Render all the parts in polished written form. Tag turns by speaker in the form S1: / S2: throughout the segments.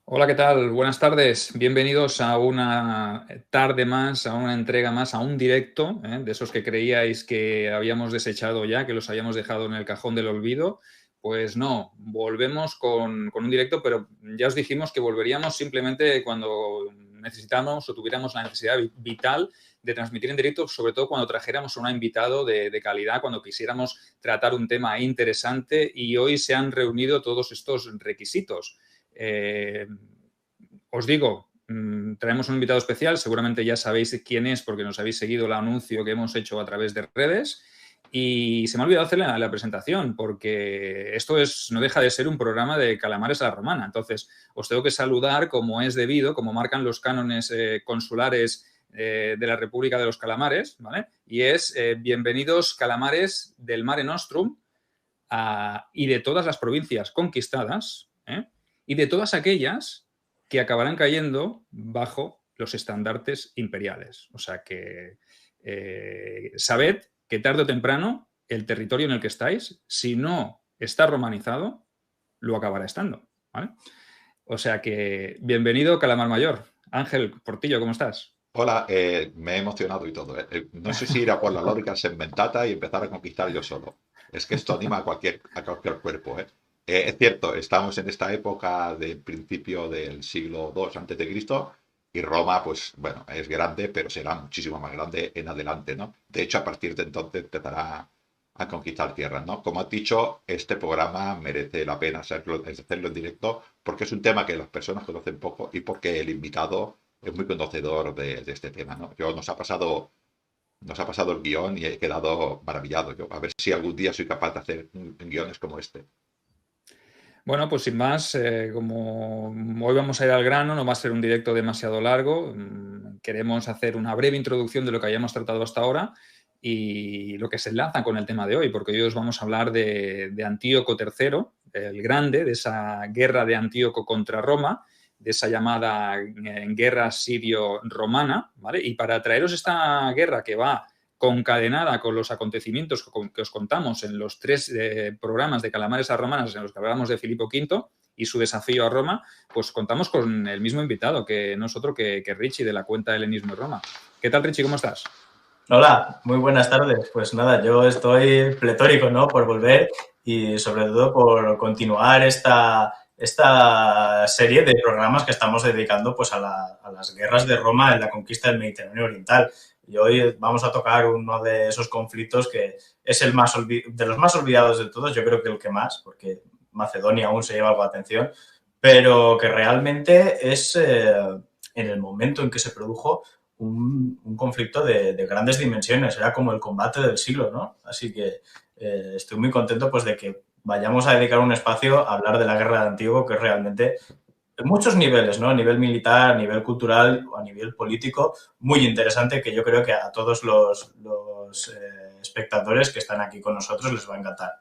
S1: Hola, ¿qué tal? Buenas tardes. Bienvenidos a una tarde más, a una entrega más, a un directo, de esos que creíais que habíamos desechado ya, que los habíamos dejado en el cajón del olvido. Pues no, volvemos con un directo, pero ya os dijimos que volveríamos simplemente cuando necesitamos o tuviéramos la necesidad vital de transmitir en directo, sobre todo cuando trajéramos a un invitado de calidad, cuando quisiéramos tratar un tema interesante, y hoy se han reunido todos estos requisitos. Eh, Os digo, traemos un invitado especial, seguramente ya sabéis quién es porque nos habéis seguido el anuncio que hemos hecho a través de redes. Y se me ha olvidado hacer la presentación porque esto no deja de ser un programa de Calamares a la Romana. Entonces, os tengo que saludar como es debido, como marcan los cánones consulares de la República de los Calamares, ¿vale? Y es bienvenidos calamares del Mare Nostrum y de todas las provincias conquistadas, y de todas aquellas que acabarán cayendo bajo los estandartes imperiales. O sea que sabed que tarde o temprano el territorio en el que estáis, si no está romanizado, lo acabará estando, ¿vale? O sea que bienvenido, Calamar Mayor. Ángel Portillo, ¿cómo estás?
S2: Hola, me he emocionado y todo, ¿eh? No sé si ir a por la lógica segmentada y empezar a conquistar yo solo. Es que esto anima a cualquier cuerpo, ¿eh? Es cierto, estamos en esta época del principio del siglo II antes de Cristo y Roma, pues bueno, es grande, pero será muchísimo más grande en adelante, ¿no? De hecho, a partir de entonces empezará a conquistar tierras, ¿no? Como has dicho, este programa merece la pena hacerlo en directo porque es un tema que las personas conocen poco y porque el invitado es muy conocedor de este tema, ¿no? Nos ha pasado el guión y he quedado maravillado. Yo, a ver si algún día soy capaz de hacer guiones como este.
S1: Bueno, pues sin más, como hoy vamos a ir al grano, no va a ser un directo demasiado largo. Queremos hacer una breve introducción de lo que hayamos tratado hasta ahora y lo que se enlaza con el tema de hoy, porque hoy os vamos a hablar de Antíoco III, el Grande, de esa guerra de Antíoco contra Roma, de esa llamada guerra sirio-romana, ¿vale? Y para traeros esta guerra que va concadenada con los acontecimientos que os contamos en los tres programas de Calamares a Romanas en los que hablamos de Filipo V y su desafío a Roma, pues contamos con el mismo invitado, que no es otro que Richie de la cuenta Helenismo y Roma. ¿Qué tal, Richie? ¿Cómo estás?
S3: Hola, muy buenas tardes. Pues nada, yo estoy pletórico, ¿no? Por volver y sobre todo por continuar esta serie de programas que estamos dedicando pues a las guerras de Roma en la conquista del Mediterráneo Oriental. Y hoy vamos a tocar uno de esos conflictos que es el más de los más olvidados de todos, yo creo que el que más, porque Macedonia aún se lleva algo de atención, pero que realmente es en el momento en que se produjo un conflicto de grandes dimensiones, era como el combate del siglo, ¿no? Así que estoy muy contento pues de que vayamos a dedicar un espacio a hablar de la guerra de Antíoco, que es realmente en muchos niveles, ¿no? A nivel militar, a nivel cultural o a nivel político, muy interesante, que yo creo que a todos los espectadores que están aquí con nosotros les va a encantar.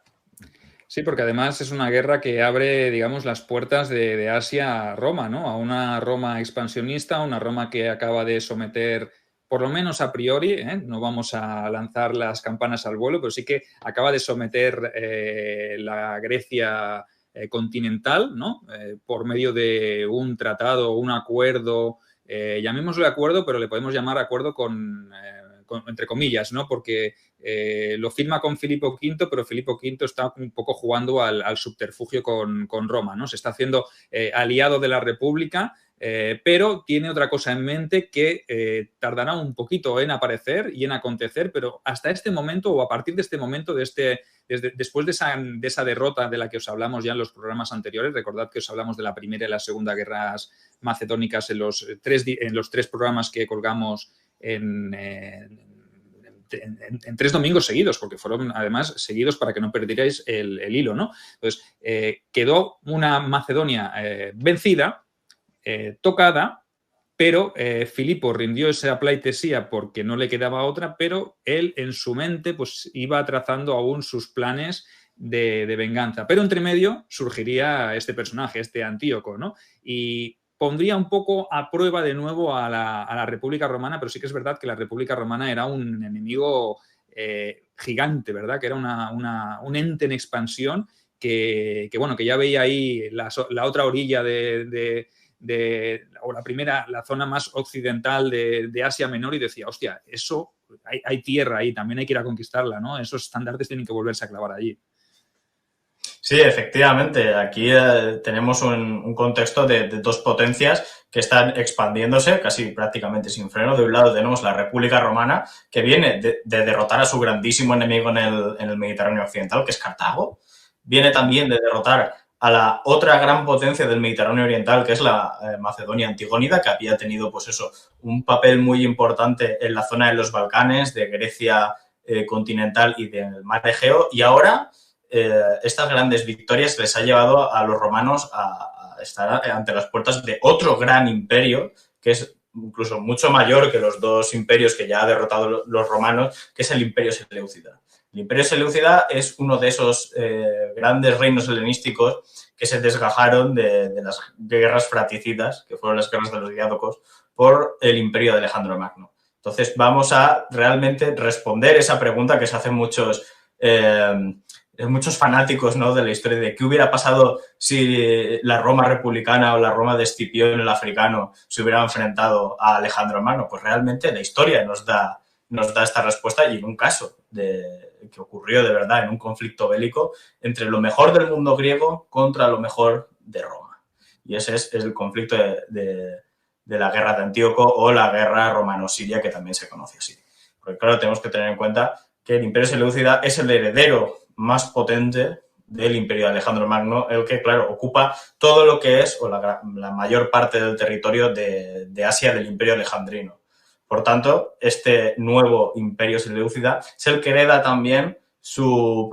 S1: Sí, porque además es una guerra que abre, digamos, las puertas de Asia a Roma, ¿no? A una Roma expansionista, una Roma que acaba de someter, por lo menos a priori, no vamos a lanzar las campanas al vuelo, pero sí que acaba de someter la Grecia continental, ¿no? Por medio de un tratado, un acuerdo, llamémosle acuerdo, pero le podemos llamar acuerdo entre comillas, ¿no? Porque lo firma con Filipo V, pero Filipo V está un poco jugando al subterfugio con Roma, ¿no? Se está haciendo aliado de la República, pero tiene otra cosa en mente que tardará un poquito en aparecer y en acontecer, pero hasta este momento o a partir de este momento, después de esa derrota de la que os hablamos ya en los programas anteriores, recordad que os hablamos de la Primera y la Segunda Guerras Macedónicas en los tres programas que colgamos en 3 domingos seguidos, porque fueron además seguidos para que no perdierais el hilo, ¿no? Entonces, quedó una Macedonia vencida, tocada, pero Filipo rindió esa pleitesía porque no le quedaba otra, pero él en su mente pues iba trazando aún sus planes de venganza. Pero entre medio surgiría este personaje, este Antíoco, ¿no? Y pondría un poco a prueba de nuevo a la República Romana, pero sí que es verdad que la República Romana era un enemigo gigante, ¿verdad? Que era un ente en expansión que, bueno, que ya veía ahí la otra orilla o la zona más occidental de Asia Menor y decía, hostia, eso, hay tierra ahí, también hay que ir a conquistarla, ¿no? Esos estandartes tienen que volverse a clavar allí.
S3: Sí, efectivamente. Aquí tenemos un contexto de dos potencias que están expandiéndose casi prácticamente sin freno. De un lado tenemos la República Romana, que viene de derrotar a su grandísimo enemigo en el Mediterráneo occidental, que es Cartago. Viene también de derrotar a la otra gran potencia del Mediterráneo oriental, que es la Macedonia Antigónida, que había tenido, pues eso, un papel muy importante en la zona de los Balcanes, de Grecia continental y del Mar Egeo. Y ahora estas grandes victorias les ha llevado a los romanos a estar ante las puertas de otro gran imperio, que es incluso mucho mayor que los dos imperios que ya ha derrotado los romanos, que es el Imperio Seleucida. El Imperio Seleucida es uno de esos grandes reinos helenísticos que se desgajaron de las guerras fratricidas, que fueron las guerras de los diádocos, por el imperio de Alejandro Magno. Entonces vamos a realmente responder esa pregunta que se hacen muchos fanáticos, ¿no?, de la historia de qué hubiera pasado si la Roma republicana o la Roma de Escipión el africano se hubiera enfrentado a Alejandro Magno. Pues realmente la historia nos da esta respuesta, y en un caso que ocurrió de verdad en un conflicto bélico entre lo mejor del mundo griego contra lo mejor de Roma. Y ese es el conflicto de la guerra de Antíoco o la guerra romano-siria, que también se conoce así. Porque claro, tenemos que tener en cuenta que el Imperio Seleucida es el heredero más potente del Imperio de Alejandro Magno, el que, claro, ocupa todo lo que es, o la mayor parte del territorio de Asia del Imperio Alejandrino. Por tanto, este nuevo Imperio Seleucida es el que hereda también su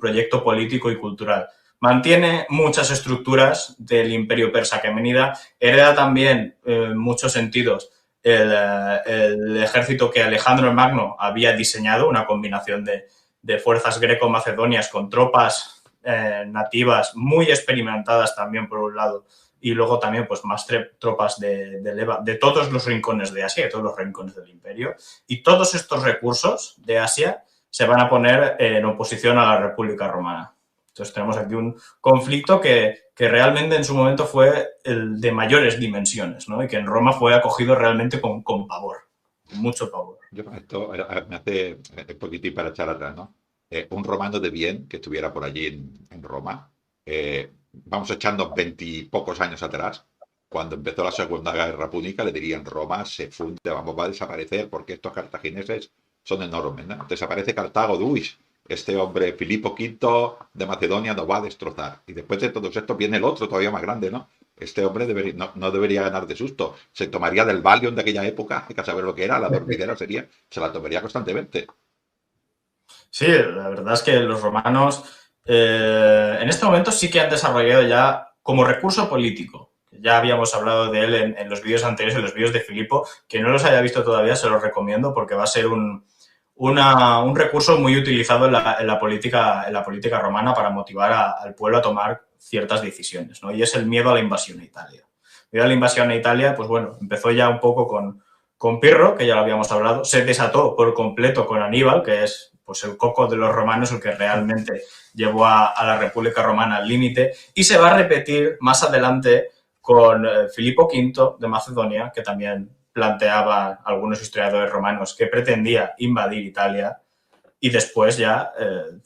S3: proyecto político y cultural. Mantiene muchas estructuras del Imperio Persa Aqueménida, hereda también, en muchos sentidos, el ejército que Alejandro Magno había diseñado, una combinación de fuerzas greco-macedonias con tropas nativas muy experimentadas también, por un lado, y luego también pues más tropas de todos los rincones de Asia, de todos los rincones del imperio. Y todos estos recursos de Asia se van a poner en oposición a la República Romana. Entonces tenemos aquí un conflicto que realmente en su momento fue el de mayores dimensiones, ¿no? Y que en Roma fue acogido realmente con pavor, con mucho pavor.
S2: Esto me hace un poquitín para echar atrás, ¿no? Un romano de bien que estuviera por allí en Roma, vamos echando 20 y pocos años atrás, cuando empezó la Segunda Guerra Púnica, le dirían: Roma se funde, vamos, va a desaparecer porque estos cartagineses son enormes, ¿no? Desaparece Cartago, uy, este hombre Filipo V de Macedonia nos va a destrozar. Y después de todo esto viene el otro todavía más grande, ¿no? Este hombre no debería ganar de susto. Se tomaría del Valium de aquella época, hay que saber lo que era, la dormidera se la tomaría constantemente.
S3: Sí, la verdad es que los romanos en este momento sí que han desarrollado ya como recurso político. Ya habíamos hablado de él en los vídeos anteriores, en los vídeos de Filipo. Quien no los haya visto todavía se los recomiendo, porque va a ser un recurso muy utilizado en la política romana para motivar al pueblo a tomar ciertas decisiones, ¿no? Y es el miedo a la invasión a Italia. El miedo a la invasión a Italia, pues bueno, empezó ya un poco con Pirro, que ya lo habíamos hablado, se desató por completo con Aníbal, que es pues el coco de los romanos, el que realmente llevó a la República Romana al límite, y se va a repetir más adelante con Filipo V de Macedonia, que también planteaba algunos historiadores romanos que pretendía invadir Italia. Y después ya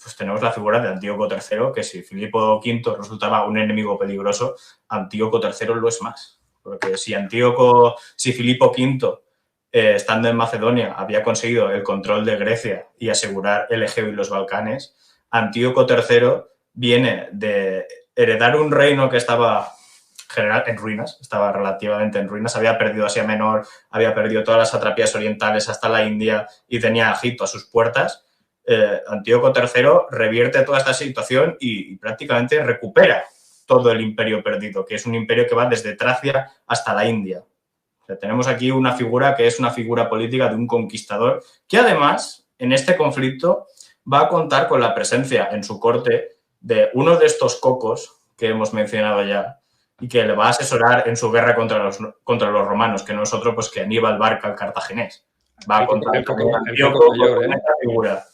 S3: pues tenemos la figura de Antíoco III, que si Filipo V resultaba un enemigo peligroso, Antíoco III lo es más. Porque si Filipo V, estando en Macedonia, había conseguido el control de Grecia y asegurar el Egeo y los Balcanes, Antíoco III viene de heredar un reino que estaba en ruinas, estaba relativamente en ruinas, había perdido Asia Menor, había perdido todas las satrapías orientales hasta la India y tenía a Egipto a sus puertas. Antíoco III revierte toda esta situación y prácticamente recupera todo el imperio perdido, que es un imperio que va desde Tracia hasta la India. O sea, tenemos aquí una figura que es una figura política de un conquistador que además en este conflicto va a contar con la presencia en su corte de uno de estos cocos que hemos mencionado ya y que le va a asesorar en su guerra contra los romanos, que no es otro pues que Aníbal Barca, el cartaginés. Va a contar con esta figura.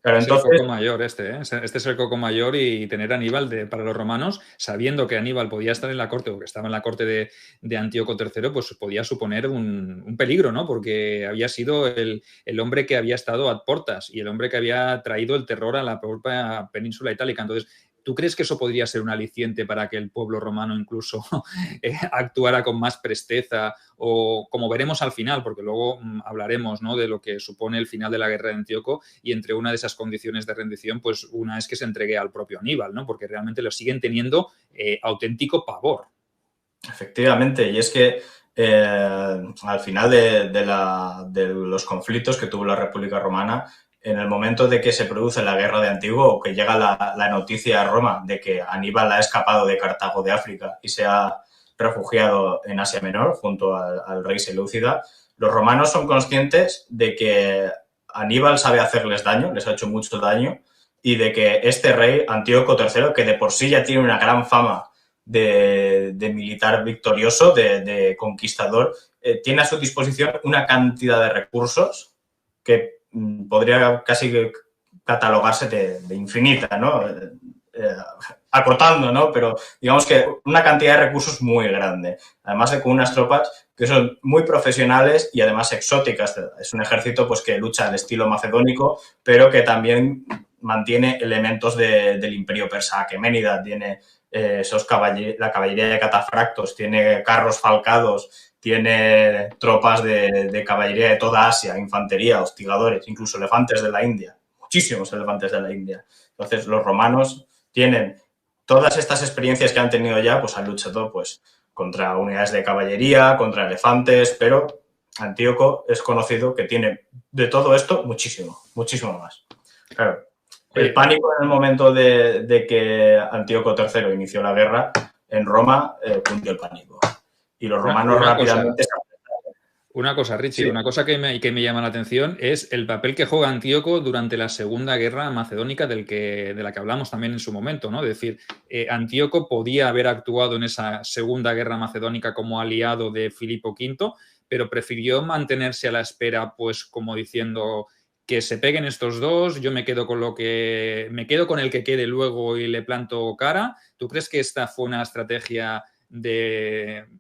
S3: Claro,
S1: Es el
S3: entonces,
S1: coco mayor ¿eh? Este es el coco mayor y tener a Aníbal para los romanos, sabiendo que Aníbal podía estar en la corte o que estaba en la corte de Antíoco III, pues podía suponer un peligro, ¿no? Porque había sido el hombre que había estado ad portas y el hombre que había traído el terror a la propia península itálica. Entonces, ¿tú crees que eso podría ser un aliciente para que el pueblo romano incluso actuara con más presteza o como veremos al final, porque luego hablaremos, ¿no?, de lo que supone el final de la guerra de Antíoco y entre una de esas condiciones de rendición, pues una es que se entregue al propio Aníbal, ¿no?, porque realmente lo siguen teniendo auténtico pavor.
S3: Efectivamente, y es que al final de los conflictos que tuvo la República Romana, en el momento de que se produce la guerra de Antíoco o que llega la noticia a Roma de que Aníbal ha escapado de Cartago de África y se ha refugiado en Asia Menor junto al rey Seleucida, los romanos son conscientes de que Aníbal sabe hacerles daño, les ha hecho mucho daño, y de que este rey, Antíoco III, que de por sí ya tiene una gran fama de militar victorioso, de conquistador, tiene a su disposición una cantidad de recursos que podría casi catalogarse de infinita, ¿no? Acotando, ¿no? Pero digamos que una cantidad de recursos muy grande. Además de con unas tropas que son muy profesionales y además exóticas. Es un ejército pues que lucha al estilo macedónico, pero que también mantiene elementos del imperio persa aqueménida, tiene la caballería de catafractos, tiene carros falcados, tiene tropas de caballería de toda Asia, infantería, hostigadores, incluso elefantes de la India, muchísimos elefantes de la India. Entonces los romanos tienen todas estas experiencias que han tenido ya, pues han luchado pues contra unidades de caballería, contra elefantes, pero Antíoco es conocido que tiene de todo esto muchísimo, muchísimo más. Claro, el pánico en el momento de que Antíoco III inició la guerra en Roma, cundió el pánico. Y los romanos rápidamente...
S1: Una cosa, Richie, sí. Una cosa que me llama la atención es el papel que juega Antíoco durante la Segunda Guerra Macedónica de la que hablamos también en su momento, ¿no? Es decir, Antíoco podía haber actuado en esa Segunda Guerra Macedónica como aliado de Filipo V, pero prefirió mantenerse a la espera, pues como diciendo que se peguen estos dos, yo me quedo con el que quede luego y le planto cara. ¿Tú crees que esta fue una estrategia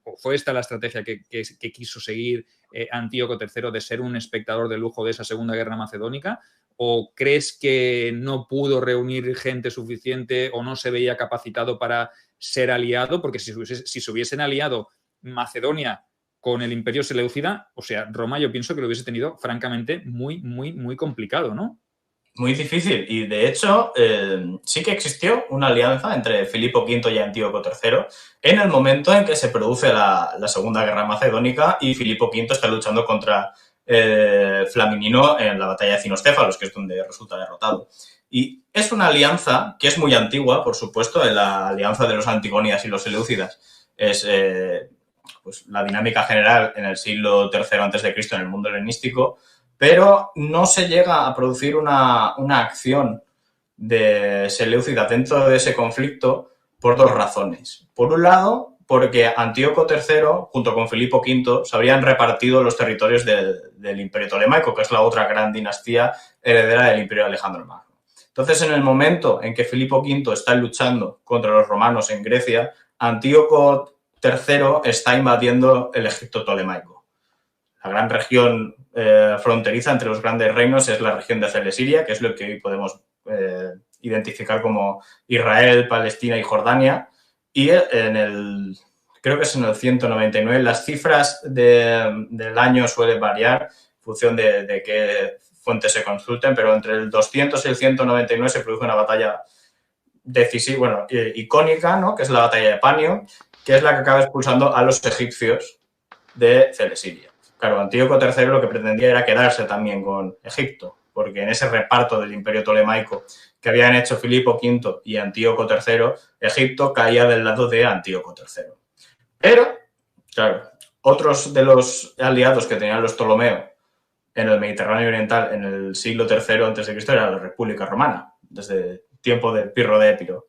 S1: o fue esta la estrategia que quiso seguir Antíoco III de ser un espectador de lujo de esa Segunda Guerra Macedónica? ¿O crees que no pudo reunir gente suficiente o no se veía capacitado para ser aliado? Porque si se hubiesen aliado Macedonia con el Imperio Seleucida, o sea, Roma yo pienso que lo hubiese tenido francamente muy, muy, muy complicado, ¿no?
S3: Muy difícil. Y de hecho, sí que existió una alianza entre Filipo V y Antíoco III en el momento en que se produce la Segunda Guerra Macedónica y Filipo V está luchando contra Flaminino en la batalla de Cinostéfalos, que es donde resulta derrotado. Y es una alianza que es muy antigua, por supuesto, en la alianza de los Antigonias y los Seleucidas. Es pues, la dinámica general en el siglo III a.C. en el mundo helenístico, pero no se llega a producir una acción de Seleucida dentro de ese conflicto por dos razones. Por un lado, porque Antíoco III, junto con Filipo V, se habrían repartido los territorios del Imperio Ptolemaico, que es la otra gran dinastía heredera del Imperio de Alejandro el Magno. Entonces, en el momento en que Filipo V está luchando contra los romanos en Grecia, Antíoco III está invadiendo el Egipto Ptolemaico. La gran región fronteriza entre los grandes reinos es la región de Celesiria, que es lo que hoy podemos identificar como Israel, Palestina y Jordania. Y creo que es en el 199, las cifras del año suelen variar en función de qué fuentes se consulten, pero entre el 200 y el 199 se produce una batalla decisiva, icónica, ¿no? Que es la batalla de Panio, que es la que acaba expulsando a los egipcios de Celesiria. Claro, Antíoco III lo que pretendía era quedarse también con Egipto, porque en ese reparto del Imperio Ptolemaico que habían hecho Filipo V y Antíoco III, Egipto caía del lado de Antíoco III. Pero, claro, otros de los aliados que tenían los Ptolomeos en el Mediterráneo Oriental en el siglo III a.C. era la República Romana, desde tiempo de Pirro de Épiro.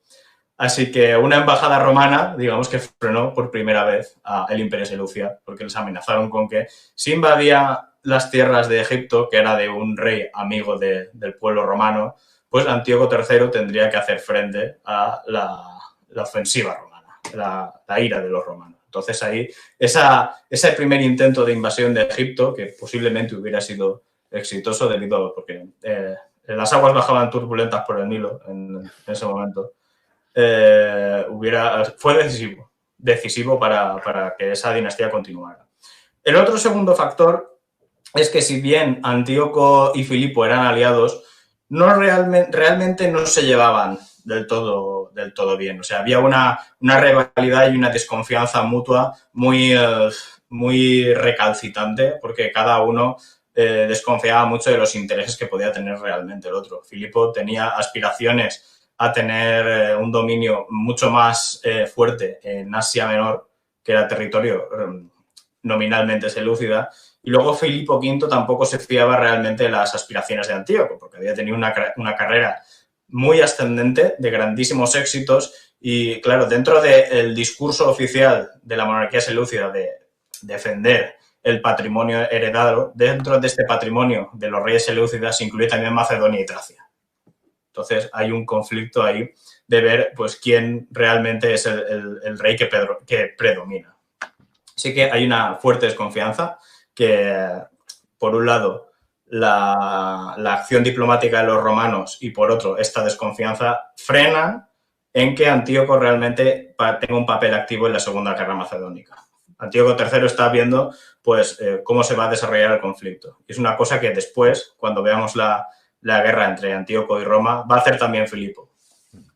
S3: Así que una embajada romana, digamos que frenó por primera vez al Imperio Seleucida, porque les amenazaron con que si invadía las tierras de Egipto, que era de un rey amigo del pueblo romano, pues Antíoco III tendría que hacer frente a la ofensiva romana, la ira de los romanos. Entonces ahí, ese primer intento de invasión de Egipto, que posiblemente hubiera sido exitoso porque las aguas bajaban turbulentas por el Nilo en ese momento, fue decisivo para que esa dinastía continuara. El otro segundo factor es que si bien Antíoco y Filipo eran aliados, realmente no se llevaban del todo bien. O sea, había una rivalidad y una desconfianza mutua muy recalcitrante, porque cada uno desconfiaba mucho de los intereses que podía tener realmente el otro. Filipo tenía aspiraciones a tener un dominio mucho más fuerte en Asia Menor, que era territorio nominalmente selúcida, y luego Filipo V tampoco se fiaba realmente de las aspiraciones de Antíoco, porque había tenido una carrera muy ascendente, de grandísimos éxitos, y claro, dentro del discurso oficial de la monarquía selúcida de defender el patrimonio heredado, dentro de este patrimonio de los reyes selúcidas se incluye también Macedonia y Tracia. Entonces hay un conflicto ahí de ver pues quién realmente es el rey que predomina. Así que hay una fuerte desconfianza que, por un lado, la acción diplomática de los romanos y, por otro, esta desconfianza frenan en que Antíoco realmente tenga un papel activo en la Segunda Guerra Macedónica. Antíoco III está viendo pues, cómo se va a desarrollar el conflicto. Y es una cosa que después, cuando veamos la guerra entre Antíoco y Roma, va a hacer también Filipo.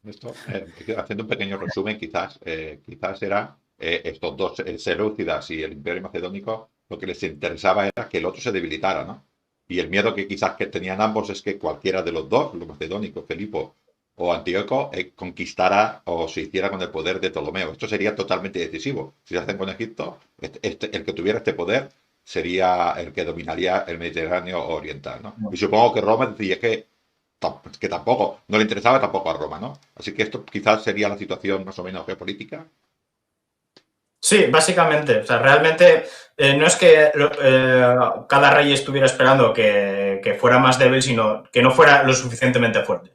S2: Esto, haciendo un pequeño resumen, quizás era estos dos, selúcidas y el Imperio Macedónico, lo que les interesaba era que el otro se debilitara, ¿no? Y el miedo que quizás que tenían ambos es que cualquiera de los dos, los macedónicos, Filipo o Antíoco, conquistara o se hiciera con el poder de Ptolomeo. Esto sería totalmente decisivo. Si se hacen con Egipto, el que tuviera este poder sería el que dominaría el Mediterráneo oriental, ¿no? Y supongo que Roma decía que tampoco, no le interesaba tampoco a Roma, ¿no? Así que esto quizás sería la situación más o menos geopolítica.
S3: Sí, básicamente. O sea, realmente no es que cada rey estuviera esperando que fuera más débil, sino que no fuera lo suficientemente fuerte.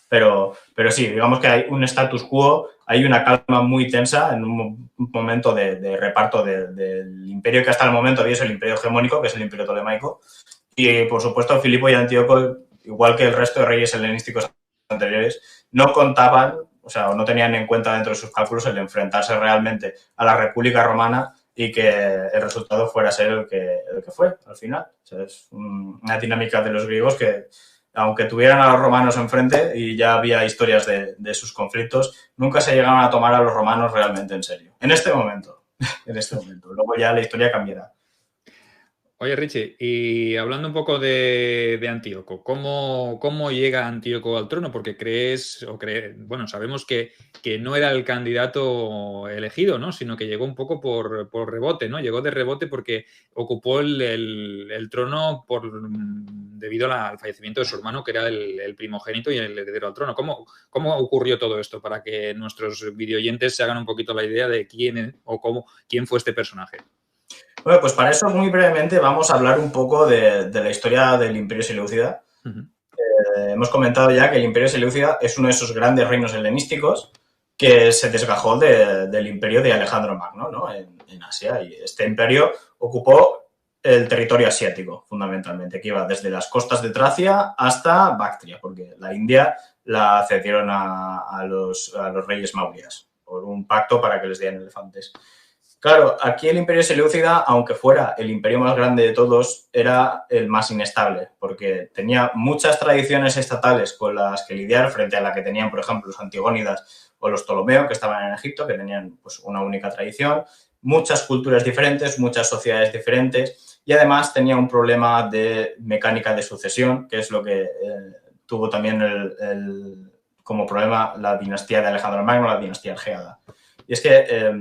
S3: Pero sí, digamos que hay un status quo, hay una calma muy tensa en un momento de reparto del imperio que hasta el momento había sido el imperio hegemónico, que es el imperio ptolemaico. Y, por supuesto, Filipo y Antíoco, igual que el resto de reyes helenísticos anteriores, no contaban, o sea, no tenían en cuenta dentro de sus cálculos el enfrentarse realmente a la República Romana y que el resultado fuera a ser el que fue al final. O sea, es una dinámica de los griegos que, aunque tuvieran a los romanos enfrente y ya había historias de sus conflictos, nunca se llegaron a tomar a los romanos realmente en serio. En este momento. Luego ya la historia cambiará.
S1: Oye, Richie, y hablando un poco de Antíoco, ¿cómo llega Antíoco al trono? Porque bueno, sabemos que no era el candidato elegido, ¿no? Sino que llegó un poco por rebote, ¿no? Llegó de rebote porque ocupó el trono debido al fallecimiento de su hermano, que era el primogénito y el heredero al trono. ¿Cómo ocurrió todo esto? Para que nuestros videoyentes se hagan un poquito la idea de quién fue este personaje.
S3: Bueno, pues para eso muy brevemente vamos a hablar un poco de la historia del Imperio Seleucida. Uh-huh. Hemos comentado ya que el Imperio Seleucida es uno de esos grandes reinos helenísticos que se desgajó del imperio de Alejandro Magno, ¿no? en Asia. Y este imperio ocupó el territorio asiático, fundamentalmente, que iba desde las costas de Tracia hasta Bactria, porque la India la cedieron a los reyes maurya's por un pacto para que les dieran elefantes. Claro, aquí el Imperio Seleucida, aunque fuera el imperio más grande de todos, era el más inestable, porque tenía muchas tradiciones estatales con las que lidiar frente a la que tenían, por ejemplo, los antigónidas o los Ptolomeo, que estaban en Egipto, que tenían pues, una única tradición, muchas culturas diferentes, muchas sociedades diferentes, y además tenía un problema de mecánica de sucesión, que es lo que tuvo también como problema la dinastía de Alejandro Magno, la dinastía argeada. Y es que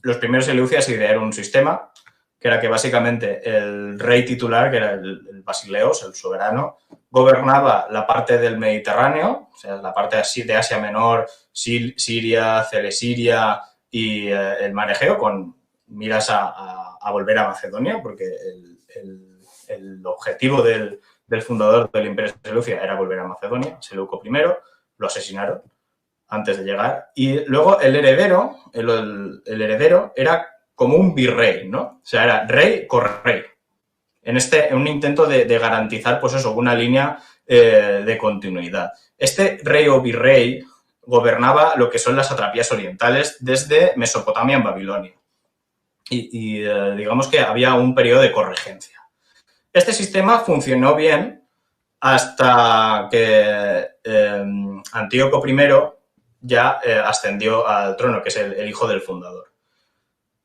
S3: los primeros seleucidas idearon un sistema que era que básicamente el rey titular, que era el Basileos, el soberano, gobernaba la parte del Mediterráneo, o sea, la parte de Asia Menor, Siria, Celesiria y el Mar Egeo, con miras a volver a Macedonia, porque el objetivo del fundador del Imperio Seleucida era volver a Macedonia, Seleuco I, lo asesinaron antes de llegar. Y luego el heredero era como un virrey, ¿no? O sea, era rey, correy. En un intento de garantizar, pues eso, una línea de continuidad. Este rey o virrey gobernaba lo que son las satrapías orientales desde Mesopotamia en Babilonia. Y digamos que había un periodo de corregencia. Este sistema funcionó bien hasta que Antíoco I ya ascendió al trono, que es el hijo del fundador.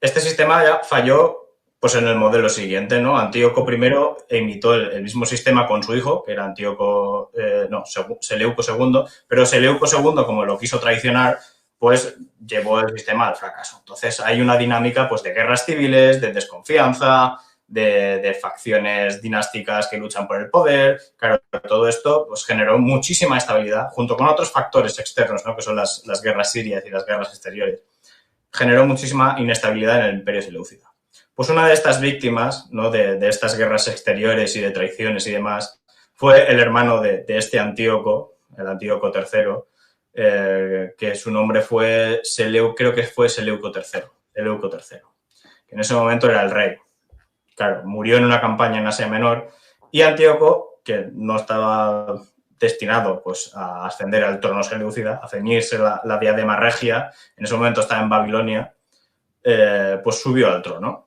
S3: Este sistema ya falló pues en el modelo siguiente, ¿no? Antíoco I imitó el mismo sistema con su hijo, que era Seleuco II, pero Seleuco II, como lo quiso traicionar, pues llevó el sistema al fracaso. Entonces hay una dinámica pues de guerras civiles, de desconfianza, de facciones dinásticas que luchan por el poder. Claro, todo esto pues generó muchísima estabilidad, junto con otros factores externos, ¿no? Que son las guerras sirias y las guerras exteriores. Generó muchísima inestabilidad en el Imperio Seleucida. Pues una de estas víctimas, ¿no? de estas guerras exteriores y de traiciones y demás, fue el hermano de este Antíoco, el Antíoco III, que su nombre fue creo que fue Seleuco III, que en ese momento era el rey. Claro, murió en una campaña en Asia Menor y Antíoco, que no estaba destinado pues, a ascender al trono seleucida, a ceñirse la diadema regia, en ese momento estaba en Babilonia, pues subió al trono.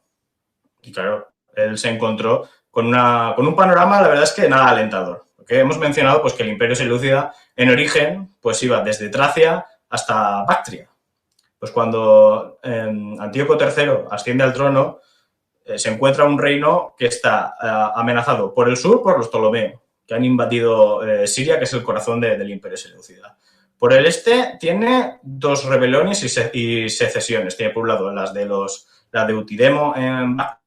S3: Y claro, él se encontró con un panorama, la verdad es que nada alentador. Porque hemos mencionado pues, que el Imperio Seleucida, en origen, pues iba desde Tracia hasta Bactria. Pues cuando Antíoco III asciende al trono, se encuentra un reino que está amenazado por el sur por los Ptolomeos, que han invadido Siria, que es el corazón del Imperio Seleucida. Por el este tiene dos rebeliones y secesiones. Tiene por un lado la de Eutidemo en Bactria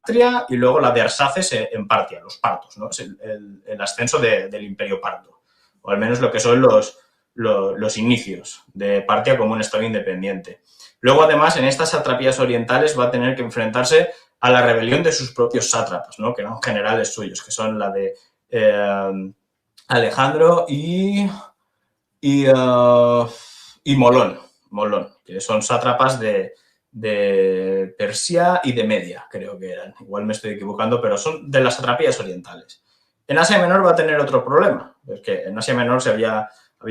S3: y luego la de Arsaces en Partia, los partos, ¿no? Es el ascenso del Imperio Parto, o al menos lo que son los inicios de Partia como un estado independiente. Luego, además, en estas satrapías orientales va a tener que enfrentarse a la rebelión de sus propios sátrapas, ¿no? Que eran generales suyos, que son la de Alejandro y Molón, que son sátrapas de Persia y de Media, creo que eran. Igual me estoy equivocando, pero son de las satrapías orientales. En Asia Menor va a tener otro problema, es que en Asia Menor había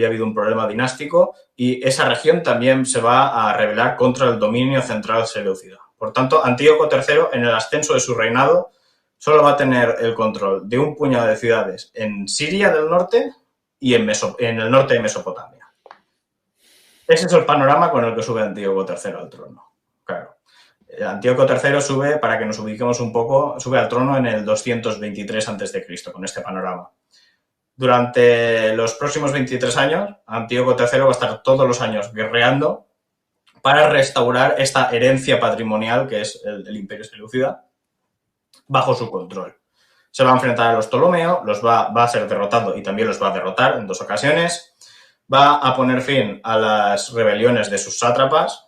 S3: habido un problema dinástico y esa región también se va a rebelar contra el dominio central seleucida. Por tanto, Antíoco III, en el ascenso de su reinado, solo va a tener el control de un puñado de ciudades en Siria del norte y en el norte de Mesopotamia. Ese es el panorama con el que sube Antíoco III al trono. Claro. Antíoco III sube, para que nos ubiquemos un poco, sube al trono en el 223 a.C., con este panorama. Durante los próximos 23 años, Antíoco III va a estar todos los años guerreando para restaurar esta herencia patrimonial que es el Imperio Seleucida bajo su control. Se va a enfrentar a los Ptolomeos, va a ser derrotado y también los va a derrotar en 2 ocasiones. Va a poner fin a las rebeliones de sus sátrapas,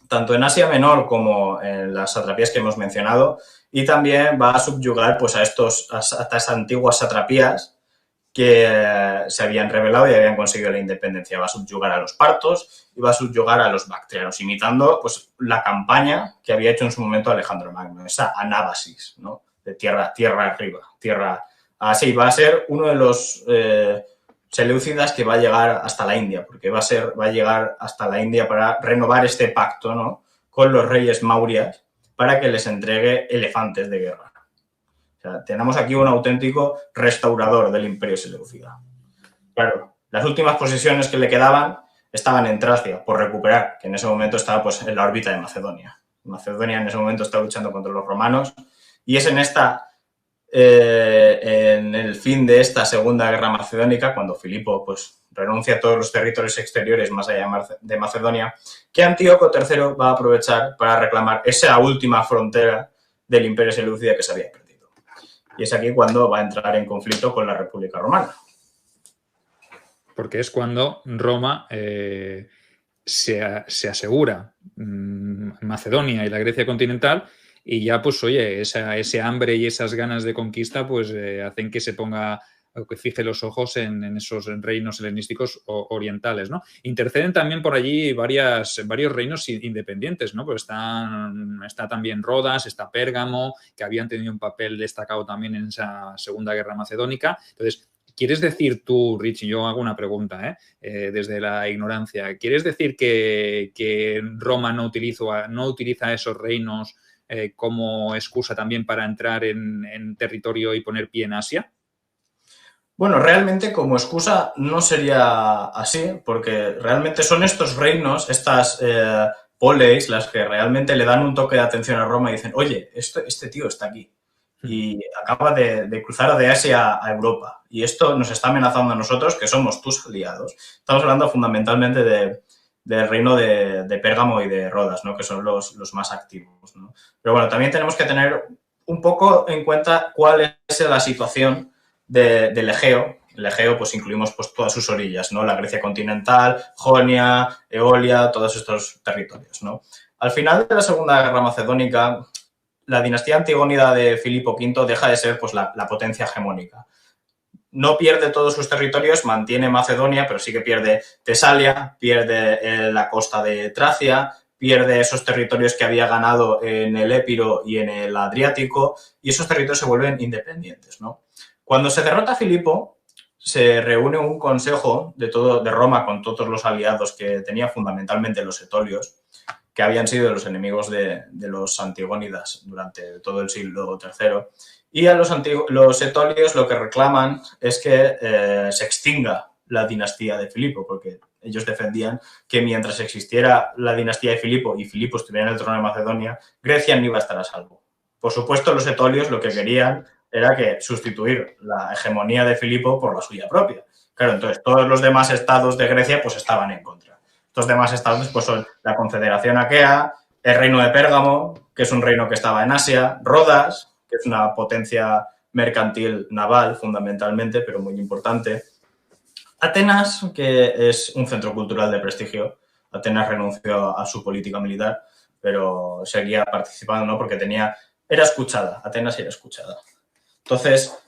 S3: tanto en Asia Menor como en las satrapías que hemos mencionado, y también va a subyugar pues, a estas antiguas satrapías que se habían rebelado y habían conseguido la independencia. Va a subyugar a los partos y va a subyugar a los bactrianos, imitando pues, la campaña que había hecho en su momento Alejandro Magno, esa anábasis, ¿no? De tierra arriba, tierra así. Va a ser uno de los seleucidas que va a llegar hasta la India, porque va a llegar hasta la India para renovar este pacto, ¿no? Con los reyes maurias para que les entregue elefantes de guerra. O sea, tenemos aquí un auténtico restaurador del Imperio Seleucida. Claro, las últimas posesiones que le quedaban estaban en Tracia por recuperar, que en ese momento estaba pues, en la órbita de Macedonia. Macedonia en ese momento está luchando contra los romanos y es en el fin de esta Segunda Guerra Macedónica, cuando Filipo pues, renuncia a todos los territorios exteriores más allá de Macedonia, que Antíoco III va a aprovechar para reclamar esa última frontera del Imperio Seleucida que se había perdido. Y es aquí cuando va a entrar en conflicto con la República Romana.
S1: Porque es cuando Roma se asegura Macedonia y la Grecia continental y ya pues oye, ese hambre y esas ganas de conquista pues hacen que se ponga o que fije los ojos en esos reinos helenísticos orientales, ¿no? Interceden también por allí varios reinos independientes, ¿no? Pues está también Rodas, está Pérgamo, que habían tenido un papel destacado también en esa Segunda Guerra Macedónica. Entonces, ¿quieres decir tú, Rich, y yo hago una pregunta desde la ignorancia, ¿quieres decir que Roma no utiliza esos reinos como excusa también para entrar en territorio y poner pie en Asia?
S3: Bueno, realmente como excusa no sería así, porque realmente son estos reinos, estas poleis, las que realmente le dan un toque de atención a Roma y dicen, oye, este tío está aquí y acaba de cruzar de Asia a Europa y esto nos está amenazando a nosotros, que somos tus aliados. Estamos hablando fundamentalmente del reino de Pérgamo y de Rodas, ¿no? Que son los más activos, ¿no? Pero bueno, también tenemos que tener un poco en cuenta cuál es la situación del Egeo. El Egeo, pues incluimos pues, todas sus orillas, ¿no? La Grecia continental, Jonia, Eolia, todos estos territorios, ¿no? Al final de la Segunda Guerra Macedónica, la dinastía antigónida de Filipo V deja de ser pues, la potencia hegemónica. No pierde todos sus territorios, mantiene Macedonia, pero sí que pierde Tesalia, pierde la costa de Tracia, pierde esos territorios que había ganado en el Épiro y en el Adriático, y esos territorios se vuelven independientes, ¿no? Cuando se derrota a Filipo, se reúne un consejo de Roma con todos los aliados que tenía, fundamentalmente los etolios, que habían sido los enemigos de los antigónidas durante todo el siglo III. Y a los etolios lo que reclaman es que se extinga la dinastía de Filipo, porque ellos defendían que mientras existiera la dinastía de Filipo y Filipo estuviera en el trono de Macedonia, Grecia no iba a estar a salvo. Por supuesto, los etolios lo que querían era que sustituir la hegemonía de Filipo por la suya propia. Claro, entonces todos los demás estados de Grecia pues estaban en contra. Estos demás estados pues, son la Confederación Aquea, el reino de Pérgamo, que es un reino que estaba en Asia, Rodas, que es una potencia mercantil naval fundamentalmente, pero muy importante. Atenas, que es un centro cultural de prestigio. Atenas renunció a su política militar, pero seguía participando, ¿no? Porque era escuchada. Atenas era escuchada. Entonces,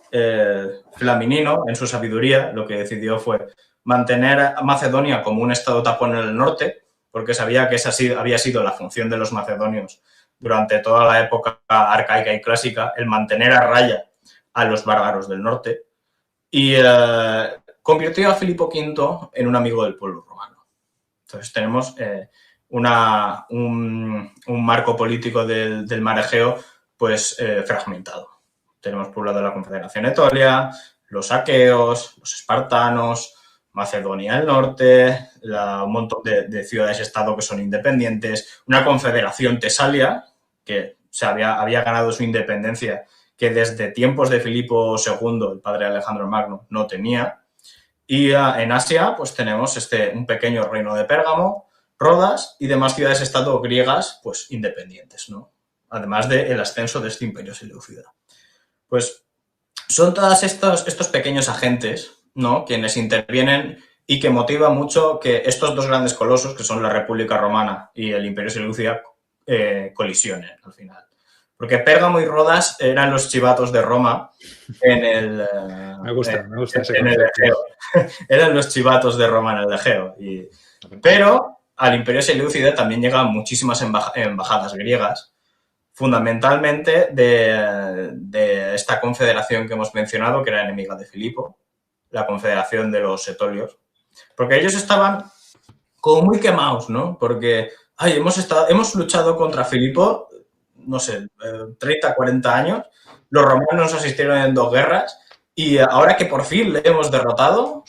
S3: Flaminino, en su sabiduría, lo que decidió fue mantener a Macedonia como un estado tapón en el norte, porque sabía que esa había sido la función de los macedonios durante toda la época arcaica y clásica, el mantener a raya a los bárbaros del norte, y convirtió a Filipo V en un amigo del pueblo romano. Entonces tenemos un marco político del mar Egeo pues, fragmentado. Tenemos por un lado la Confederación Etolia, los aqueos, los espartanos, Macedonia del Norte, un montón de ciudades-estado que son independientes, una confederación Tesalia, que había ganado su independencia, que desde tiempos de Filipo II, el padre de Alejandro Magno, no tenía. Y en Asia, pues tenemos un pequeño reino de Pérgamo, Rodas y demás ciudades-estado griegas, pues independientes, ¿no? Además del ascenso de este imperio seleucida. Pues son todos estos pequeños agentes, ¿no? Quienes intervienen y que motiva mucho que estos dos grandes colosos, que son la República Romana y el Imperio Seleucida, colisionen al final. Porque Pérgamo y Rodas eran los chivatos de Roma en el...
S1: Me gusta ese
S3: en el Egeo. Eran los chivatos de Roma en el Egeo. Pero al Imperio Seleucida también llegaban muchísimas embajadas griegas, fundamentalmente de esta confederación que hemos mencionado, que era enemiga de Filipo, la confederación de los etolios, porque ellos estaban como muy quemados, ¿no? Porque hemos luchado contra Filipo, no sé, 30, 40 años, los romanos nos asistieron en 2 guerras y ahora que por fin le hemos derrotado,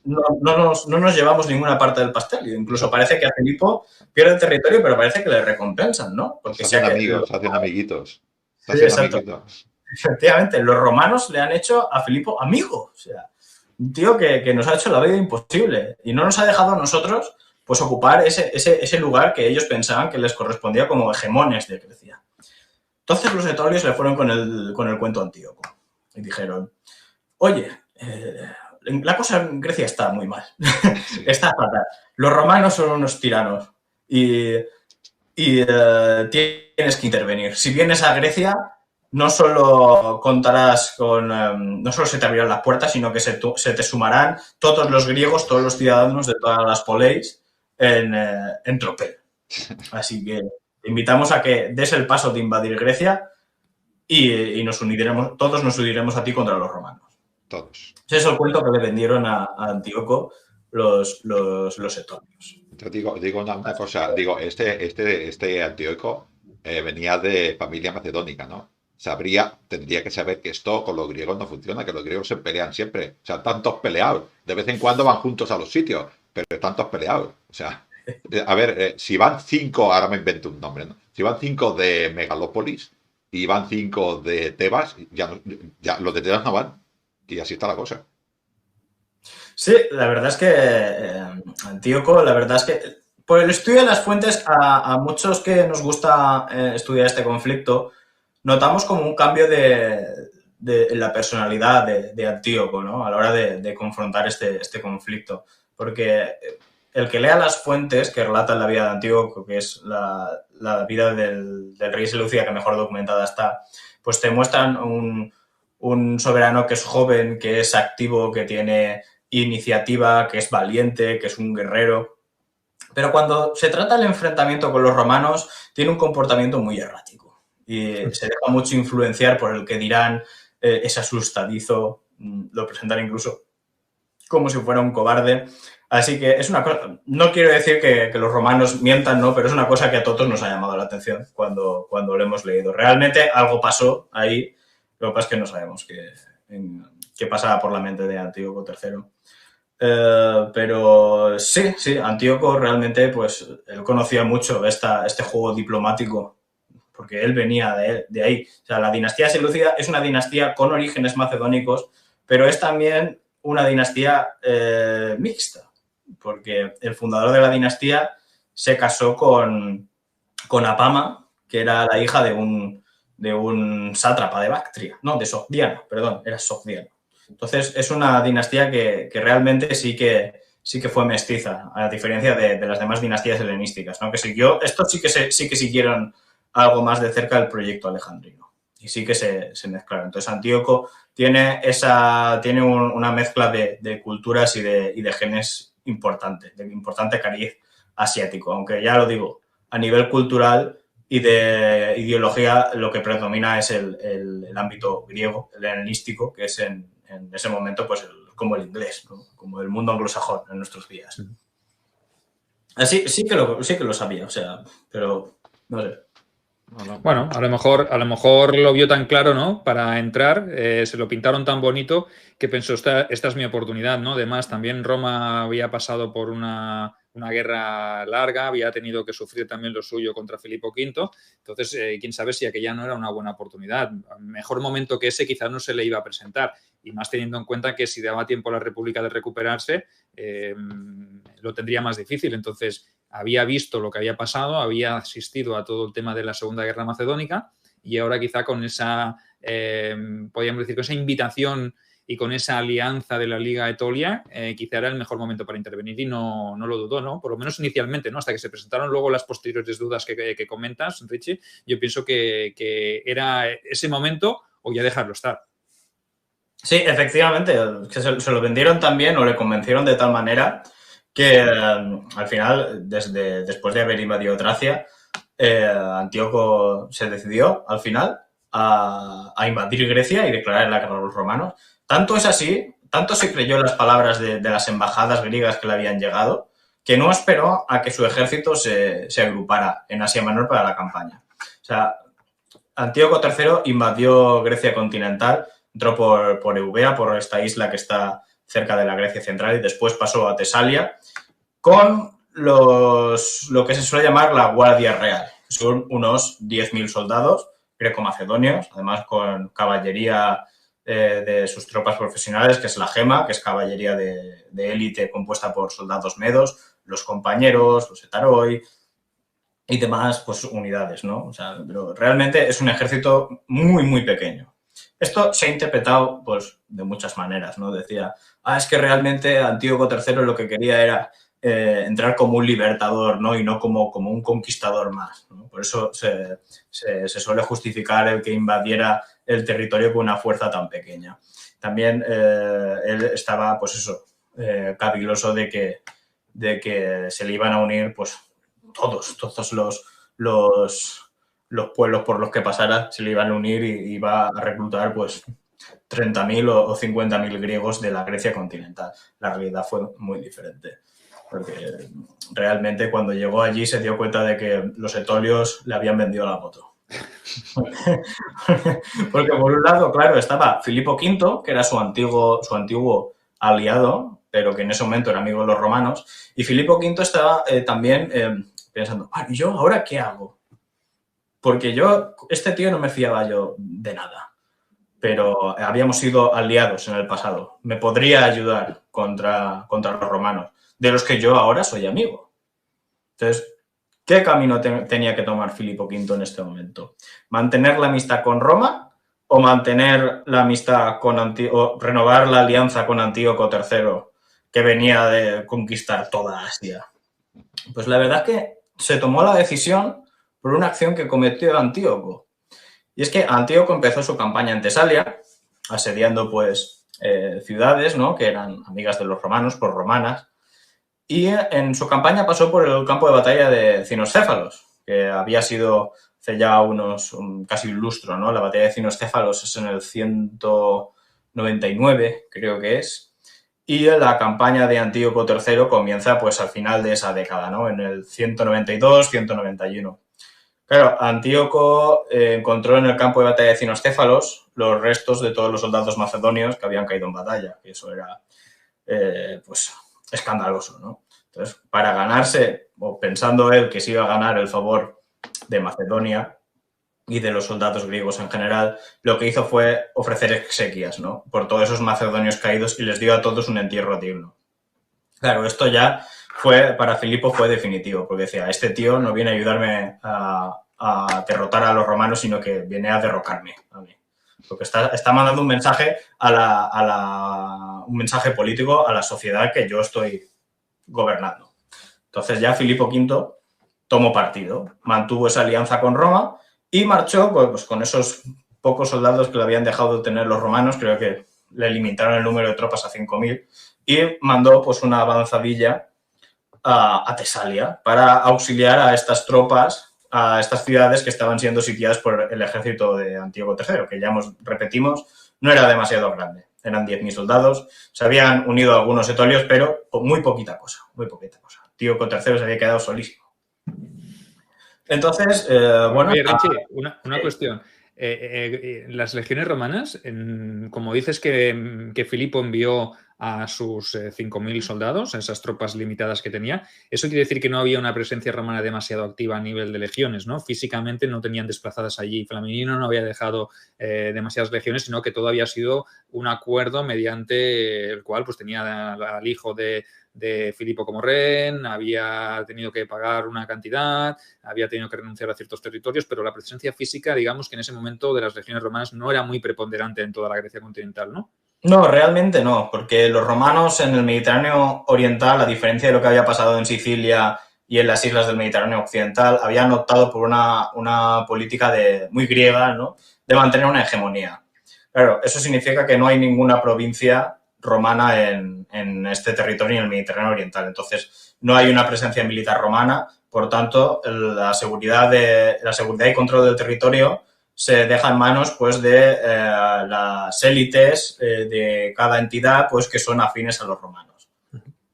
S3: no nos llevamos ninguna parte del pastel. Incluso parece que a Filipo pierde territorio, pero parece que le recompensan, ¿no?
S2: Porque se hacen amigos, hacen amiguitos.
S3: Sí, exacto. Efectivamente, los romanos le han hecho a Filipo amigo. O sea, un tío que nos ha hecho la vida imposible y no nos ha dejado a nosotros pues ocupar ese lugar que ellos pensaban que les correspondía como hegemones de Grecia. Entonces los etolios le fueron con el cuento Antíoco y dijeron, oye, la cosa en Grecia está muy mal, sí. Está fatal. Los romanos son unos tiranos y y tienes que intervenir. Si vienes a Grecia, no solo contarás con, no solo se te abrirán las puertas, sino que se te sumarán todos los griegos, todos los ciudadanos de todas las poleis en tropel. Así que te invitamos a que des el paso de invadir Grecia y todos nos uniremos a ti contra los romanos.
S2: Todos.
S3: Ese es el cuento que le vendieron a Antíoco los etolios.
S2: Yo digo una cosa, digo, este Antíoco venía de familia macedónica, ¿no? Tendría que saber que esto con los griegos no funciona, que los griegos se pelean siempre. O sea, tantos peleados. De vez en cuando van juntos a los sitios, pero tantos peleados. O sea, a ver, si van 5, ahora me invento un nombre, ¿no? Si van 5 de Megalópolis y van 5 de Tebas, ya los de Tebas no van. Y así está la cosa.
S3: Sí, la verdad es que Antíoco, la verdad es que por el estudio de las fuentes, a muchos que nos gusta estudiar este conflicto, notamos como un cambio en la personalidad de Antíoco, ¿no? A la hora de confrontar este conflicto. Porque el que lea las fuentes que relatan la vida de Antíoco, que es la vida del rey Seleucida que mejor documentada está, pues te muestran un soberano que es joven, que es activo, que tiene iniciativa, que es valiente, que es un guerrero. Pero cuando se trata del enfrentamiento con los romanos, tiene un comportamiento muy errático y se deja mucho influenciar por el que dirán, es asustadizo, lo presentan incluso como si fuera un cobarde. Así que es una cosa, no quiero decir que los romanos mientan, ¿no? Pero es una cosa que a todos nos ha llamado la atención cuando lo hemos leído. Realmente algo pasó ahí, lo que pasa es que no sabemos qué pasaba por la mente de Antíoco III. Pero sí, Antíoco realmente, pues, él conocía mucho este juego diplomático, porque él venía de ahí. O sea, la dinastía seleucida es una dinastía con orígenes macedónicos, pero es también una dinastía mixta, porque el fundador de la dinastía se casó con Apama, que era la hija de un sátrapa de Bactria, no, de Sogdiano, perdón, era Sogdiano. Entonces, es una dinastía que realmente sí que fue mestiza, a diferencia de las demás dinastías helenísticas, ¿no? Estos sí que siguieron algo más de cerca el proyecto alejandrino y sí que se mezclaron. Entonces, Antíoco tiene una mezcla de culturas y de genes importante, de importante cariz asiático, aunque ya lo digo, a nivel cultural y de ideología lo que predomina es el ámbito griego, el helenístico, que es en ese momento pues como el inglés, ¿no? Como el mundo anglosajón en nuestros días. Así sí que lo sabía, o sea, pero no sé.
S1: Bueno, a lo mejor lo vio tan claro, ¿no? Para entrar, se lo pintaron tan bonito que pensó, esta es mi oportunidad, ¿no? Además, también Roma había pasado por una guerra larga, había tenido que sufrir también lo suyo contra Filipo V, entonces, quién sabe si aquella no era una buena oportunidad. Mejor momento que ese quizás no se le iba a presentar, y más teniendo en cuenta que si daba tiempo a la República de recuperarse, lo tendría más difícil. Entonces, había visto lo que había pasado, había asistido a todo el tema de la Segunda Guerra Macedónica y ahora quizá con esa, podríamos decir, con esa invitación y con esa alianza de la Liga Etolia, quizá era el mejor momento para intervenir y no lo dudó, ¿no? Por lo menos inicialmente, ¿no? Hasta que se presentaron luego las posteriores dudas que comentas, Richie, yo pienso que era ese momento o ya dejarlo estar.
S3: Sí, efectivamente, que se lo vendieron también o le convencieron de tal manera que al final, después de haber invadido Tracia, Antíoco se decidió al final a invadir Grecia y declarar la guerra a los romanos. Tanto es así, tanto se creyó en las palabras de las embajadas griegas que le habían llegado, que no esperó a que su ejército se agrupara en Asia Menor para la campaña. O sea, Antíoco III invadió Grecia continental, entró por Eubea, por esta isla que está cerca de la Grecia central, y después pasó a Tesalia con lo que se suele llamar la Guardia Real. Son unos 10.000 soldados greco-macedonios, además con caballería de sus tropas profesionales, que es la Gema, que es caballería de élite compuesta por soldados medos, los compañeros, los hetaroi y demás pues, unidades, ¿no? O sea, pero realmente es un ejército muy, muy pequeño. Esto se ha interpretado pues, de muchas maneras, ¿no? Decía, es que realmente Antíoco III lo que quería era entrar como un libertador, ¿no? Y no como un conquistador más, ¿no? Por eso se suele justificar el que invadiera el territorio con una fuerza tan pequeña. También él estaba, pues eso, caviloso de que se le iban a unir pues todos los pueblos por los que pasara, se le iban a unir y iba a reclutar pues 30.000 o 50.000 griegos de la Grecia continental. La realidad fue muy diferente, porque realmente cuando llegó allí se dio cuenta de que los etolios le habían vendido la moto. Porque por un lado, claro, estaba Filipo V, que era su antiguo aliado, pero que en ese momento era amigo de los romanos, y Filipo V estaba también pensando, ¿y yo ahora qué hago? Porque este tío no me fiaba yo de nada, pero habíamos sido aliados en el pasado. Me podría ayudar contra los romanos, de los que yo ahora soy amigo. Entonces, ¿qué camino tenía que tomar Filipo V en este momento? ¿Mantener la amistad con Roma o mantener la amistad o renovar la alianza con Antíoco III, que venía de conquistar toda Asia? Pues la verdad es que se tomó la decisión por una acción que cometió Antíoco. Y es que Antíoco empezó su campaña en Tesalia, asediando pues ciudades, ¿no? Que eran amigas de los romanos, por romanas. Y en su campaña pasó por el campo de batalla de Cinoscéfalos, que había sido hace ya casi un lustro, ¿no? La batalla de Cinoscéfalos es en el 199, creo que es. Y la campaña de Antíoco III comienza pues al final de esa década, ¿no? En el 192, 191. Claro, Antíoco encontró en el campo de batalla de Cinoscéfalos los restos de todos los soldados macedonios que habían caído en batalla. Y eso era, pues, escandaloso, ¿no? Entonces, para ganarse, o pensando él que se iba a ganar el favor de Macedonia y de los soldados griegos en general, lo que hizo fue ofrecer exequias, ¿no? Por todos esos macedonios caídos y les dio a todos un entierro digno. Claro, esto ya para Filipo fue definitivo, porque decía, este tío no viene a ayudarme a derrotar a los romanos, sino que viene a derrocarme a mí. Porque está mandando un mensaje un mensaje político a la sociedad que yo estoy gobernando. Entonces ya Filipo V tomó partido, mantuvo esa alianza con Roma y marchó pues con esos pocos soldados que le habían dejado de tener los romanos, creo que le limitaron el número de tropas a 5.000, y mandó pues una avanzadilla a Tesalia para auxiliar a estas tropas, a estas ciudades que estaban siendo sitiadas por el ejército de Antíoco III, que ya repetimos, no era demasiado grande. Eran 10.000 soldados, se habían unido algunos etolios, pero con muy poquita cosa, muy poquita cosa. Antíoco III se había quedado solísimo. Entonces, bueno...
S1: Oye, Renchi, una cuestión. Las legiones romanas, como dices que Filipo envió a sus 5.000 soldados, a esas tropas limitadas que tenía, eso quiere decir que no había una presencia romana demasiado activa a nivel de legiones, ¿no? Físicamente no tenían desplazadas allí. Flaminino no había dejado demasiadas legiones, sino que todo había sido un acuerdo mediante el cual pues tenía al hijo de Filipo como rehén, había tenido que pagar una cantidad, había tenido que renunciar a ciertos territorios, pero la presencia física, digamos que en ese momento de las legiones romanas no era muy preponderante en toda la Grecia continental, ¿no?
S3: No, realmente no, porque los romanos en el Mediterráneo oriental, a diferencia de lo que había pasado en Sicilia y en las islas del Mediterráneo occidental, habían optado por una política muy griega, ¿no? De mantener una hegemonía. Claro, eso significa que no hay ninguna provincia romana en este territorio, en el Mediterráneo oriental. Entonces, no hay una presencia militar romana, por tanto, la seguridad y control del territorio se deja en manos pues de las élites de cada entidad pues que son afines a los romanos.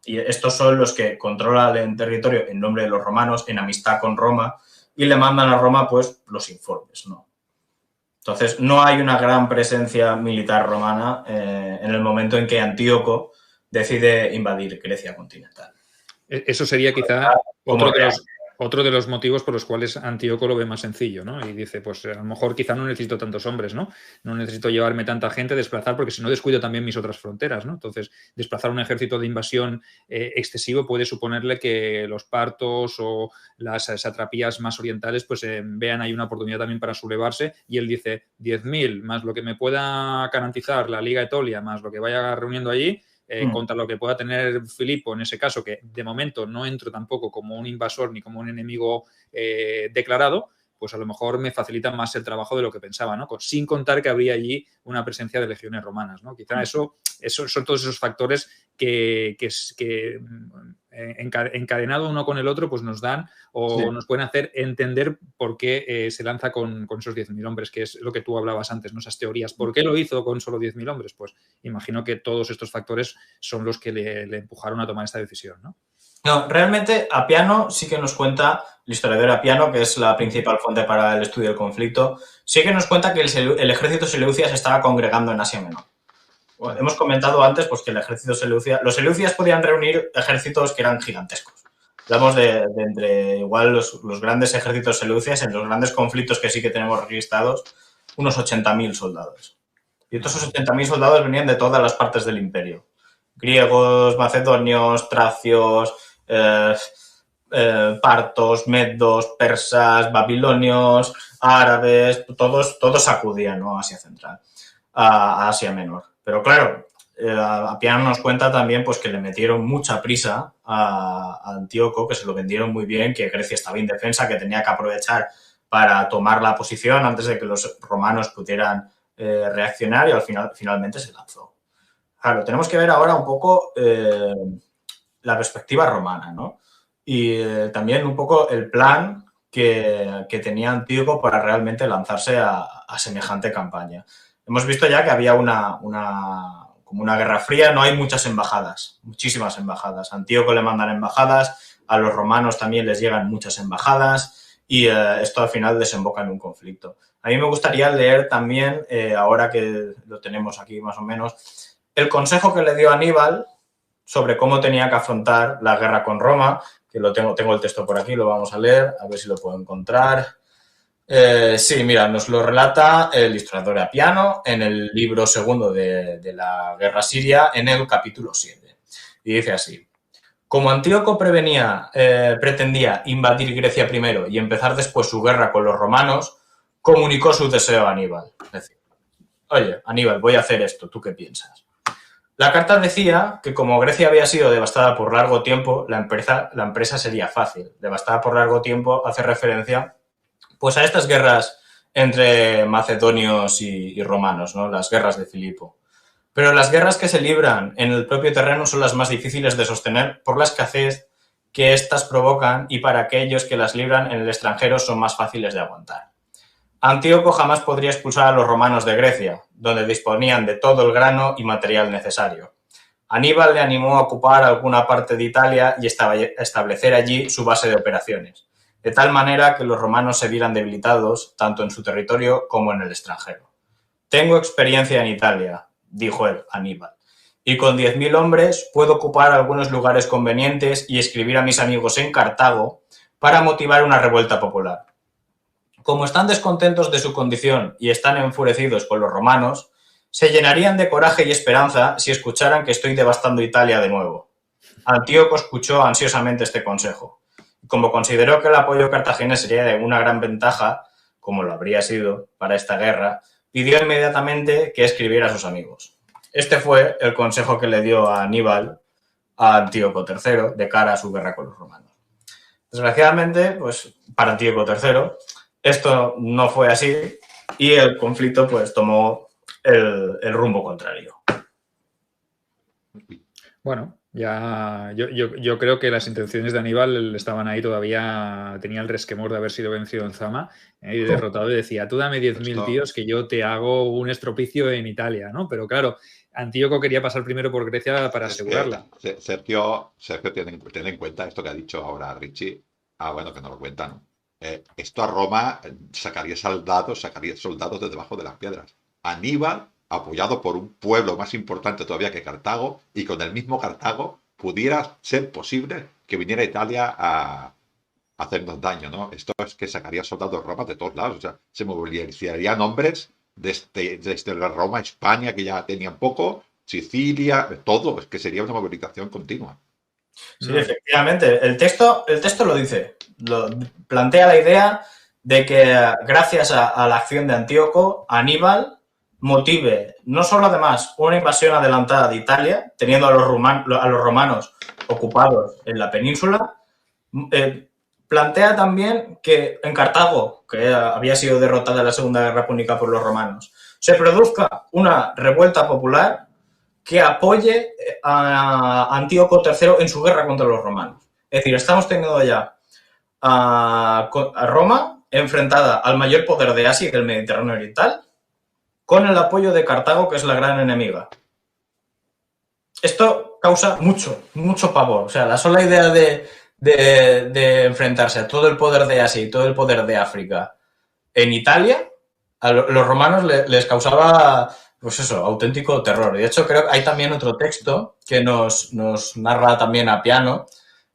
S3: Y estos son los que controlan el territorio en nombre de los romanos, en amistad con Roma, y le mandan a Roma pues los informes, ¿no? Entonces, no hay una gran presencia militar romana en el momento en que Antíoco decide invadir Grecia continental.
S1: Eso sería quizá otro de los motivos por los cuales Antíoco lo ve más sencillo, ¿no? Y dice, pues a lo mejor quizá no necesito tantos hombres, ¿no? No necesito llevarme tanta gente, desplazar, porque si no descuido también mis otras fronteras, ¿no? Entonces, desplazar un ejército de invasión excesivo puede suponerle que los partos o las satrapías más orientales pues vean ahí una oportunidad también para sublevarse, y él dice, 10.000 más lo que me pueda garantizar la Liga Etolia, más lo que vaya reuniendo allí, contra lo que pueda tener Filipo, en ese caso, que de momento no entro tampoco como un invasor ni como un enemigo declarado, pues a lo mejor me facilita más el trabajo de lo que pensaba, ¿no? Sin contar que habría allí una presencia de legiones romanas, ¿no? Quizá eso son todos esos factores que encadenado uno con el otro, pues nos dan o nos pueden hacer entender por qué se lanza con esos 10.000 hombres, que es lo que tú hablabas antes, ¿no? Esas teorías. ¿Por qué lo hizo con solo 10.000 hombres? Pues imagino que todos estos factores son los que le empujaron a tomar esta decisión, ¿no?
S3: No, realmente Apiano sí que nos cuenta, el historiador Apiano, que es la principal fuente para el estudio del conflicto, sí que nos cuenta que el ejército seleucia se estaba congregando en Asia Menor. Bueno, hemos comentado antes pues, que el ejército seleucia, los seleucias podían reunir ejércitos que eran gigantescos. Hablamos de entre igual los grandes ejércitos seleucias, en los grandes conflictos que sí que tenemos registrados, unos 80.000 soldados. Y todos esos 80.000 soldados venían de todas las partes del imperio. Griegos, macedonios, tracios, partos, medos, persas, babilonios, árabes, todos acudían, ¿no? a Asia Central, a Asia Menor. Pero claro, Apiano nos cuenta también pues, que le metieron mucha prisa a Antíoco, que se lo vendieron muy bien, que Grecia estaba indefensa, que tenía que aprovechar para tomar la posición antes de que los romanos pudieran reaccionar y finalmente se lanzó. Claro, tenemos que ver ahora un poco la perspectiva romana, ¿no? Y también un poco el plan que tenía Antíoco para realmente lanzarse a semejante campaña. Hemos visto ya que había como una guerra fría, no hay muchas embajadas, muchísimas embajadas. A Antíoco le mandan embajadas, a los romanos también les llegan muchas embajadas y esto al final desemboca en un conflicto. A mí me gustaría leer también, ahora que lo tenemos aquí más o menos, el consejo que le dio Aníbal sobre cómo tenía que afrontar la guerra con Roma, que tengo el texto por aquí, lo vamos a leer, a ver si lo puedo encontrar. Sí, mira, nos lo relata el historiador Apiano en el libro segundo de la guerra siria, en el capítulo 7. Y dice así: como Antíoco pretendía invadir Grecia primero y empezar después su guerra con los romanos, comunicó su deseo a Aníbal. Es decir, oye, Aníbal, voy a hacer esto, ¿tú qué piensas? La carta decía que como Grecia había sido devastada por largo tiempo, la empresa sería fácil. Devastada por largo tiempo hace referencia pues a estas guerras entre macedonios y romanos, ¿no? Las guerras de Filipo. Pero las guerras que se libran en el propio terreno son las más difíciles de sostener por la escasez que éstas provocan y para aquellos que las libran en el extranjero son más fáciles de aguantar. Antíoco jamás podría expulsar a los romanos de Grecia, donde disponían de todo el grano y material necesario. Aníbal le animó a ocupar alguna parte de Italia y establecer allí su base de operaciones, de tal manera que los romanos se vieran debilitados tanto en su territorio como en el extranjero. Tengo experiencia en Italia, dijo él, Aníbal, y con 10.000 hombres puedo ocupar algunos lugares convenientes y escribir a mis amigos en Cartago para motivar una revuelta popular. Como están descontentos de su condición y están enfurecidos con los romanos, se llenarían de coraje y esperanza si escucharan que estoy devastando Italia de nuevo. Antíoco escuchó ansiosamente este consejo. Como consideró que el apoyo cartaginés sería de una gran ventaja, como lo habría sido para esta guerra, pidió inmediatamente que escribiera a sus amigos. Este fue el consejo que le dio a Aníbal a Antíoco III de cara a su guerra con los romanos. Desgraciadamente, pues para Antíoco III, esto no fue así y el conflicto pues tomó el rumbo contrario.
S1: Bueno, ya yo creo que las intenciones de Aníbal estaban ahí todavía, tenía el resquemor de haber sido vencido en Zama y derrotado y decía, tú dame 10.000 tíos que yo te hago un estropicio en Italia, ¿no? Pero claro, Antíoco quería pasar primero por Grecia para asegurarla.
S2: Sergio, ten en cuenta esto que ha dicho ahora Richie. Bueno, que no lo cuenta, ¿no? Esto a Roma sacaría soldados de debajo de las piedras. Aníbal, apoyado por un pueblo más importante todavía que Cartago, y con el mismo Cartago pudiera ser posible que viniera a Italia a hacernos daño, ¿no? Esto es que sacaría soldados de Roma de todos lados, o sea, se movilizarían hombres desde la Roma, España, que ya tenían poco, Sicilia, todo, es que sería una movilización continua.
S3: Sí, efectivamente. El texto lo dice, plantea la idea de que gracias a la acción de Antíoco, Aníbal motive no solo además una invasión adelantada de Italia, teniendo a los romanos ocupados en la península, plantea también que en Cartago, que había sido derrotada en la Segunda Guerra Púnica por los romanos, se produzca una revuelta popular que apoye a Antíoco III en su guerra contra los romanos. Es decir, estamos teniendo ya a Roma enfrentada al mayor poder de Asia y del Mediterráneo Oriental, con el apoyo de Cartago, que es la gran enemiga. Esto causa mucho pavor. O sea, la sola idea de enfrentarse a todo el poder de Asia y todo el poder de África en Italia, a los romanos les causaba, pues eso, auténtico terror. Y de hecho, creo que hay también otro texto que nos narra también Apiano,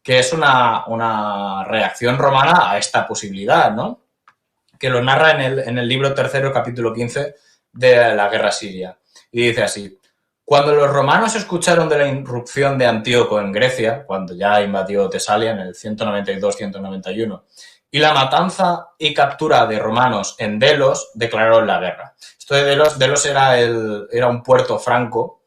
S3: que es una reacción romana a esta posibilidad, ¿no? Que lo narra en el libro 3, capítulo 15 de la guerra siria. Y dice así: cuando los romanos escucharon de la irrupción de Antíoco en Grecia, cuando ya invadió Tesalia en el 192-191, y la matanza y captura de romanos en Delos, declararon la guerra. Esto de Delos era un puerto franco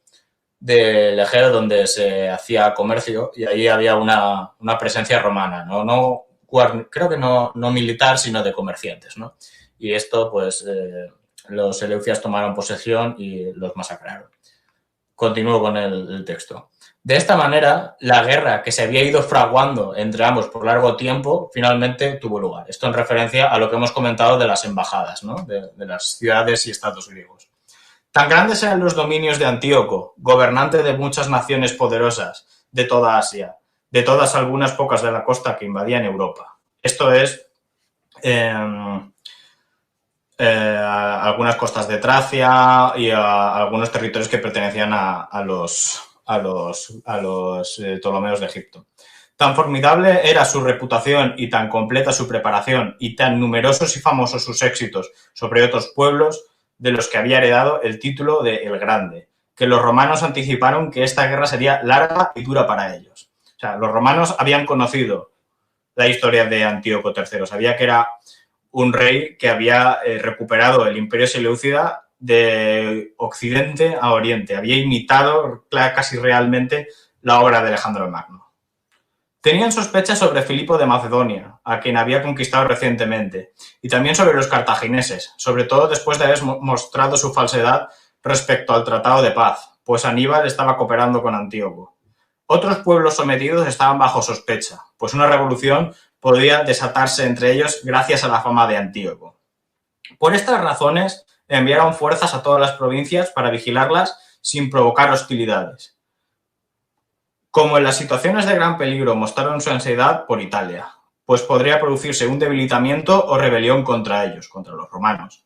S3: del Egeo donde se hacía comercio y ahí había una presencia romana, ¿no? Creo que no militar, sino de comerciantes, ¿no? Y esto, pues, los seleucidas tomaron posesión y los masacraron. Continúo con el texto. De esta manera, la guerra que se había ido fraguando entre ambos por largo tiempo, finalmente tuvo lugar. Esto en referencia a lo que hemos comentado de las embajadas, ¿no? De las ciudades y estados griegos. Tan grandes eran los dominios de Antíoco, gobernante de muchas naciones poderosas de toda Asia, de todas algunas pocas de la costa que invadían Europa. Esto es algunas costas de Tracia y algunos territorios que pertenecían a los Ptolomeos de Egipto. Tan formidable era su reputación y tan completa su preparación y tan numerosos y famosos sus éxitos sobre otros pueblos de los que había heredado el título de El Grande, que los romanos anticiparon que esta guerra sería larga y dura para ellos. O sea, los romanos habían conocido la historia de Antíoco III, sabía que era un rey que había recuperado el imperio seleucida de Occidente a Oriente, había imitado casi realmente la obra de Alejandro el Magno. Tenían sospechas sobre Filipo de Macedonia, a quien había conquistado recientemente, y también sobre los cartagineses, sobre todo después de haber mostrado su falsedad respecto al tratado de paz, pues Aníbal estaba cooperando con Antíoco. Otros pueblos sometidos estaban bajo sospecha, pues una revolución podía desatarse entre ellos gracias a la fama de Antíoco. Por estas razones, enviaron fuerzas a todas las provincias para vigilarlas sin provocar hostilidades. Como en las situaciones de gran peligro mostraron su ansiedad por Italia, pues podría producirse un debilitamiento o rebelión contra ellos, contra los romanos.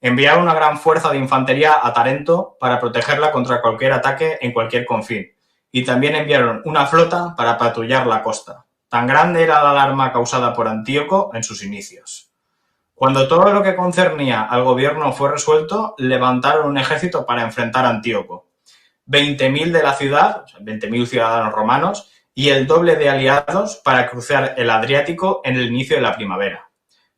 S3: Enviaron una gran fuerza de infantería a Tarento para protegerla contra cualquier ataque en cualquier confín, y también enviaron una flota para patrullar la costa. Tan grande era la alarma causada por Antíoco en sus inicios. Cuando todo lo que concernía al gobierno fue resuelto, levantaron un ejército para enfrentar a Antíoco. 20.000 de la ciudad, o sea, 20.000 ciudadanos romanos, y el doble de aliados para cruzar el Adriático en el inicio de la primavera.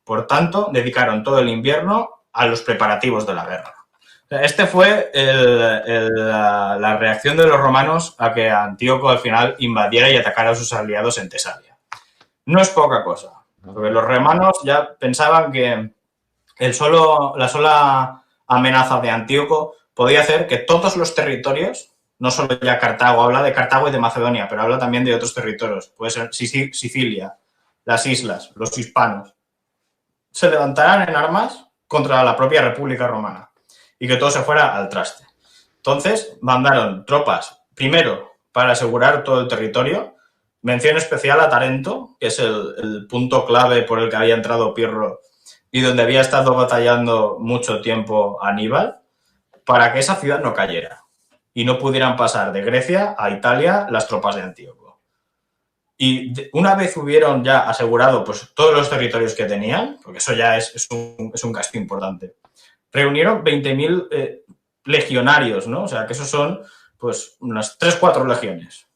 S3: Por tanto, dedicaron todo el invierno a los preparativos de la guerra. Este fue la reacción de los romanos a que Antíoco al final invadiera y atacara a sus aliados en Tesalia. No es poca cosa, porque los romanos ya pensaban que la sola amenaza de Antíoco podía hacer que todos los territorios, no solo ya Cartago, habla de Cartago y de Macedonia, pero habla también de otros territorios, puede ser Sicilia, las islas, los hispanos, se levantaran en armas contra la propia República Romana y que todo se fuera al traste. Entonces mandaron tropas, primero, para asegurar todo el territorio, mención especial a Tarento, que es el punto clave por el que había entrado Pirro y donde había estado batallando mucho tiempo Aníbal, para que esa ciudad no cayera y no pudieran pasar de Grecia a Italia las tropas de Antíoco. Y una vez hubieron ya asegurado pues, todos los territorios que tenían, porque eso ya es un gasto importante, reunieron 20.000 legionarios, ¿no? O sea, que esos son pues unas 3-4 legiones.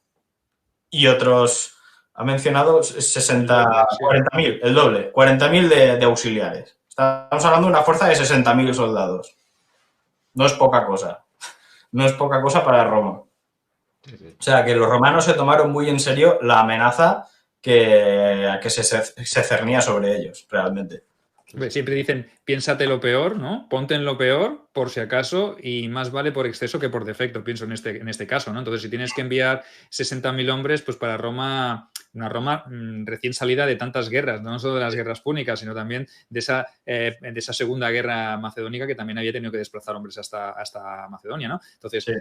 S3: Y otros, ha mencionado 40.000, el doble, 40.000 de auxiliares. Estamos hablando de una fuerza de 60.000 soldados. No es poca cosa. No es poca cosa para Roma.
S2: Sí, sí.
S3: O sea, que los romanos se tomaron muy en serio la amenaza que se cernía sobre ellos, realmente.
S1: Siempre dicen, piénsate lo peor, ¿no? Ponte en lo peor, por si acaso, y más vale por exceso que por defecto, pienso en este caso, ¿no? Entonces, si tienes que enviar 60.000 hombres, pues para Roma, una Roma recién salida de tantas guerras, no solo de las guerras púnicas, sino también de esa segunda guerra macedónica que también había tenido que desplazar hombres hasta Macedonia, ¿no? Entonces,
S3: Sí.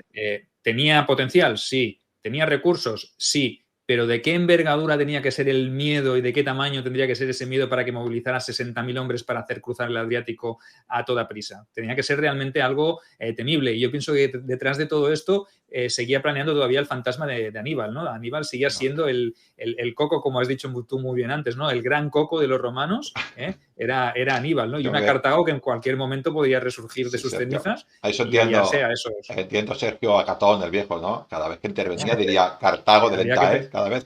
S1: ¿tenía potencial? Sí. ¿Tenía recursos? Sí. Pero ¿de qué envergadura tenía que ser el miedo y de qué tamaño tendría que ser ese miedo para que movilizara 60.000 hombres para hacer cruzar el Adriático a toda prisa? Tenía que ser realmente algo temible. Y yo pienso que detrás de todo esto seguía planeando todavía el fantasma de Aníbal, ¿no? Aníbal seguía siendo el coco, como has dicho tú muy bien antes, ¿no? El gran coco de los romanos era Aníbal, ¿no? Y una Cartago que en cualquier momento podía resurgir de sus cenizas
S2: eso
S1: y hallarse a esos.
S2: Entiendo Sergio Acatón, el viejo, ¿no? Cada vez que intervenía diría Cartago de lenta, ¿eh? Cada vez.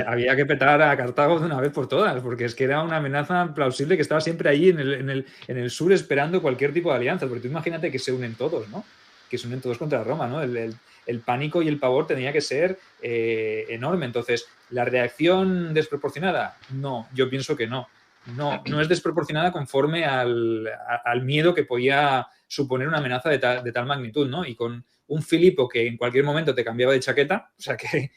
S1: Había que petar a Cartago de una vez por todas, porque es que era una amenaza plausible que estaba siempre allí en el sur esperando cualquier tipo de alianza. Porque tú imagínate que se unen todos, ¿no? Que se unen todos contra Roma, ¿no? El pánico y el pavor tenía que ser enorme. Entonces, ¿la reacción desproporcionada? No, yo pienso que no. No es desproporcionada conforme al miedo que podía suponer una amenaza de tal magnitud, ¿no? Y con un Filipo que en cualquier momento te cambiaba de chaqueta, o sea que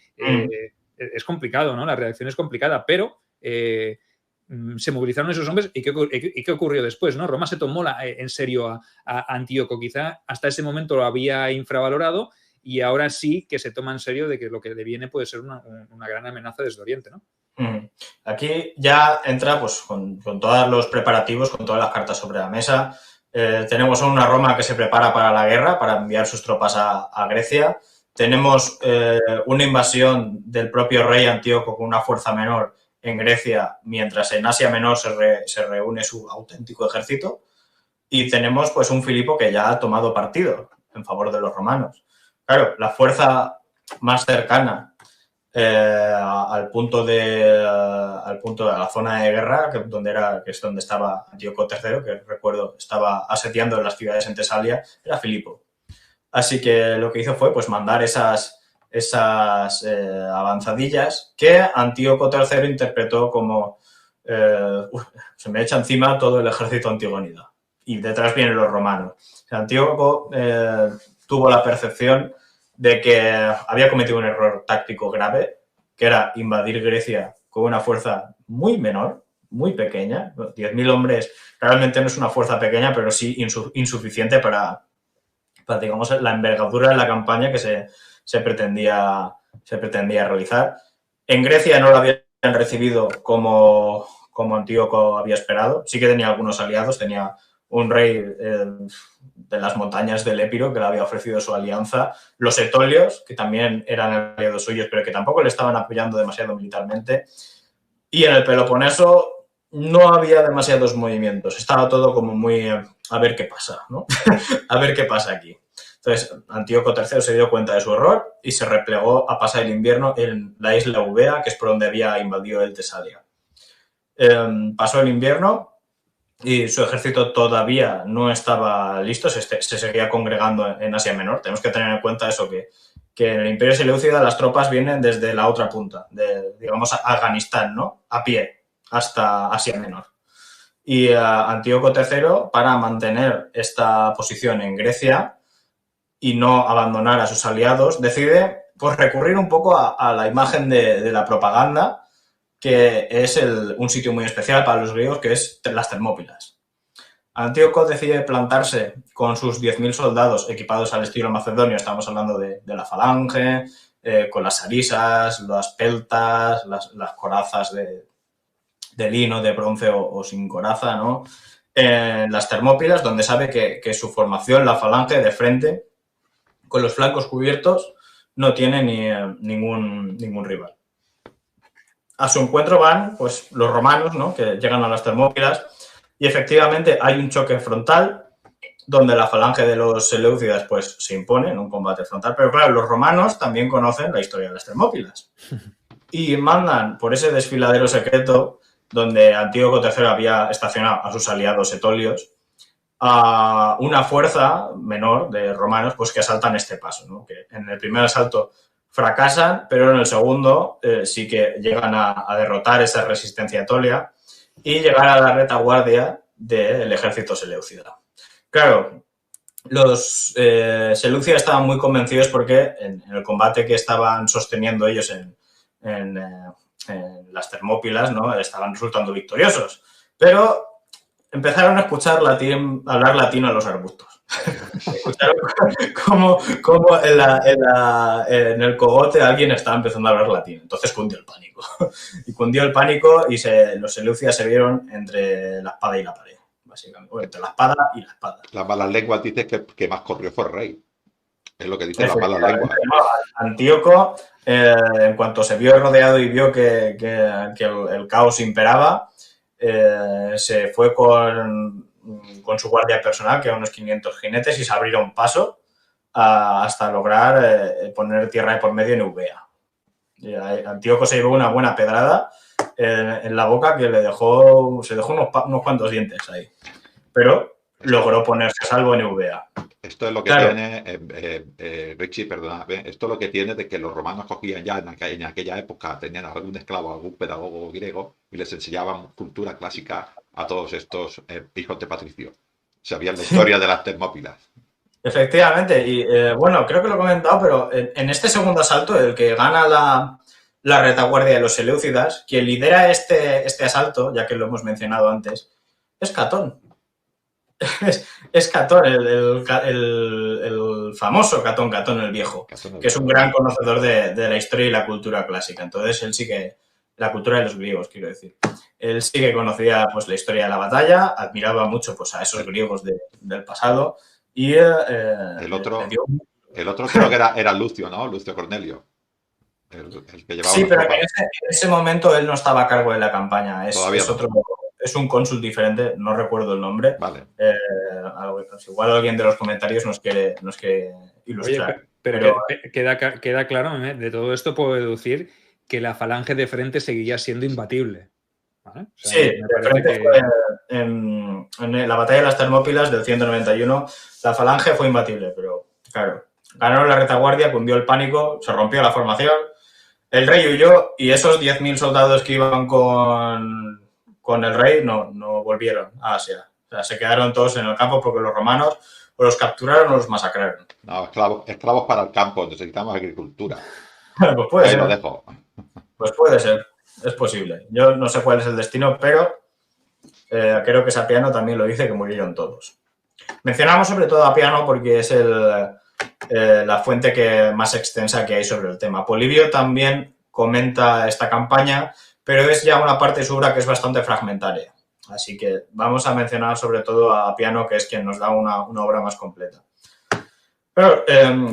S1: es complicado, ¿no? La reacción es complicada, pero se movilizaron esos hombres y ¿qué ocurrió después, ¿no? Roma se tomó en serio a Antíoco, quizá hasta ese momento lo había infravalorado y ahora sí que se toma en serio de que lo que le viene puede ser una gran amenaza desde Oriente, ¿no?
S3: Aquí ya entra pues con todos los preparativos, con todas las cartas sobre la mesa. Tenemos a una Roma que se prepara para la guerra, para enviar sus tropas a Grecia. Tenemos una invasión del propio rey Antíoco con una fuerza menor en Grecia, mientras en Asia Menor se reúne su auténtico ejército. Y tenemos pues un Filipo que ya ha tomado partido en favor de los romanos. Claro, la fuerza más cercana al punto de la zona de guerra, que es donde estaba Antíoco III, que recuerdo estaba asediando las ciudades en Tesalia, era Filipo. Así que lo que hizo fue pues mandar esas avanzadillas que Antíoco III interpretó como se me echa encima todo el ejército antigonida y detrás vienen los romanos. O sea, Antíoco tuvo la percepción de que había cometido un error táctico grave, que era invadir Grecia con una fuerza muy menor, muy pequeña. 10.000 hombres realmente no es una fuerza pequeña, pero sí insuficiente para digamos, la envergadura de la campaña que se pretendía realizar. En Grecia no lo habían recibido como Antíoco había esperado. Sí que tenía algunos aliados, tenía un rey de las montañas del Épiro que le había ofrecido su alianza, los etolios, que también eran aliados suyos, pero que tampoco le estaban apoyando demasiado militarmente, y en el Peloponeso no había demasiados movimientos, estaba todo como muy a ver qué pasa, ¿no? A ver qué pasa aquí. Entonces, Antíoco III se dio cuenta de su error y se replegó a pasar el invierno en la isla Eubea, que es por donde había invadido el Tesalia. Pasó el invierno y su ejército todavía no estaba listo, se seguía congregando en Asia Menor. Tenemos que tener en cuenta eso, que en el Imperio Seleucida las tropas vienen desde la otra punta, digamos, Afganistán, ¿no? A pie, hasta Asia Menor. Y Antíoco III, para mantener esta posición en Grecia y no abandonar a sus aliados, decide pues, recurrir un poco a la imagen de la propaganda, que es un sitio muy especial para los griegos, que es las Termópilas. Antíoco decide plantarse con sus 10.000 soldados equipados al estilo macedonio, estamos hablando de la falange, con las arisas, las peltas, las corazas de lino, de bronce o sin coraza, ¿no? Las Termópilas, donde sabe que su formación, la falange de frente, con los flancos cubiertos, no tiene ningún rival. A su encuentro van pues, los romanos, ¿no? Que llegan a las Termópilas y efectivamente hay un choque frontal donde la falange de los seleucidas pues, se impone en un combate frontal. Pero claro, los romanos también conocen la historia de las Termópilas y mandan por ese desfiladero secreto donde Antíoco III había estacionado a sus aliados etolios a una fuerza menor de romanos pues que asaltan este paso, ¿no? Que en el primer asalto fracasan, pero en el segundo sí que llegan a derrotar esa resistencia etolia y llegar a la retaguardia del ejército seleucida. Claro, los seleucidas estaban muy convencidos porque en el combate que estaban sosteniendo ellos en las Termópilas, ¿no? Estaban resultando victoriosos, pero empezaron a escuchar hablar latino a los arbustos. Escucharon como en el cogote alguien estaba empezando a hablar latino. Entonces cundió el pánico. Y cundió el pánico y los seleucidas se vieron entre la espada y la pared, básicamente. O entre la espada y la espada.
S2: Las malas lenguas dicen que más corrió fue el rey. Es lo que dicen las malas lenguas.
S3: Antíoco, en cuanto se vio rodeado y vio que el caos imperaba, se fue con su guardia personal, que eran unos 500 jinetes, y se abrieron paso hasta lograr poner tierra de por medio en Eubea. Antíoco se llevó una buena pedrada en la boca que se dejó unos cuantos dientes ahí. Pero logró ponerse a salvo en Eubea.
S2: Esto es lo que tiene, Richie, perdona, esto es lo que tiene de que los romanos cogían ya en aquella época, tenían algún esclavo, algún pedagogo griego y les enseñaban cultura clásica a todos estos hijos de Patricio. Sabían la historia de las Termópilas.
S3: Efectivamente, y bueno, creo que lo he comentado, pero en este segundo asalto, el que gana la retaguardia de los seleucidas, quien lidera este asalto, ya que lo hemos mencionado antes, es Catón. Es Catón, el famoso Catón el Viejo, que es un gran conocedor de la historia y la cultura clásica. Entonces, él sí que, la cultura de los griegos, quiero decir. Él sí que conocía pues la historia de la batalla, admiraba mucho pues a esos griegos del pasado y
S2: el otro creo que era Lucio, ¿no? Lucio Cornelio. El que llevaba
S3: sí, pero en ese momento él no estaba a cargo de la campaña. Es un cónsul diferente, no recuerdo el nombre.
S2: Vale.
S3: Igual alguien de los comentarios nos quiere ilustrar.
S1: Oye, pero queda claro, de todo esto puedo deducir que la falange de frente seguía siendo imbatible. ¿Vale? O sea,
S3: sí, de frente en la batalla de las Termópilas del 191, la falange fue imbatible, pero claro, ganaron la retaguardia, cundió el pánico, se rompió la formación, el rey huyó y esos 10.000 soldados que iban con el rey no volvieron a Asia. O sea, se quedaron todos en el campo porque los romanos o los capturaron o los masacraron.
S2: No, esclavos para el campo, necesitamos agricultura.
S3: Pues puede ser.
S2: Lo dejo.
S3: Pues puede ser, es posible. Yo no sé cuál es el destino, pero creo que Sapiano también lo dice, que murieron todos. Mencionamos sobre todo a Apiano porque es la fuente más extensa que hay sobre el tema. Polibio también comenta esta campaña, pero es ya una parte de su obra que es bastante fragmentaria. Así que vamos a mencionar sobre todo a Apiano, que es quien nos da una obra más completa. Pero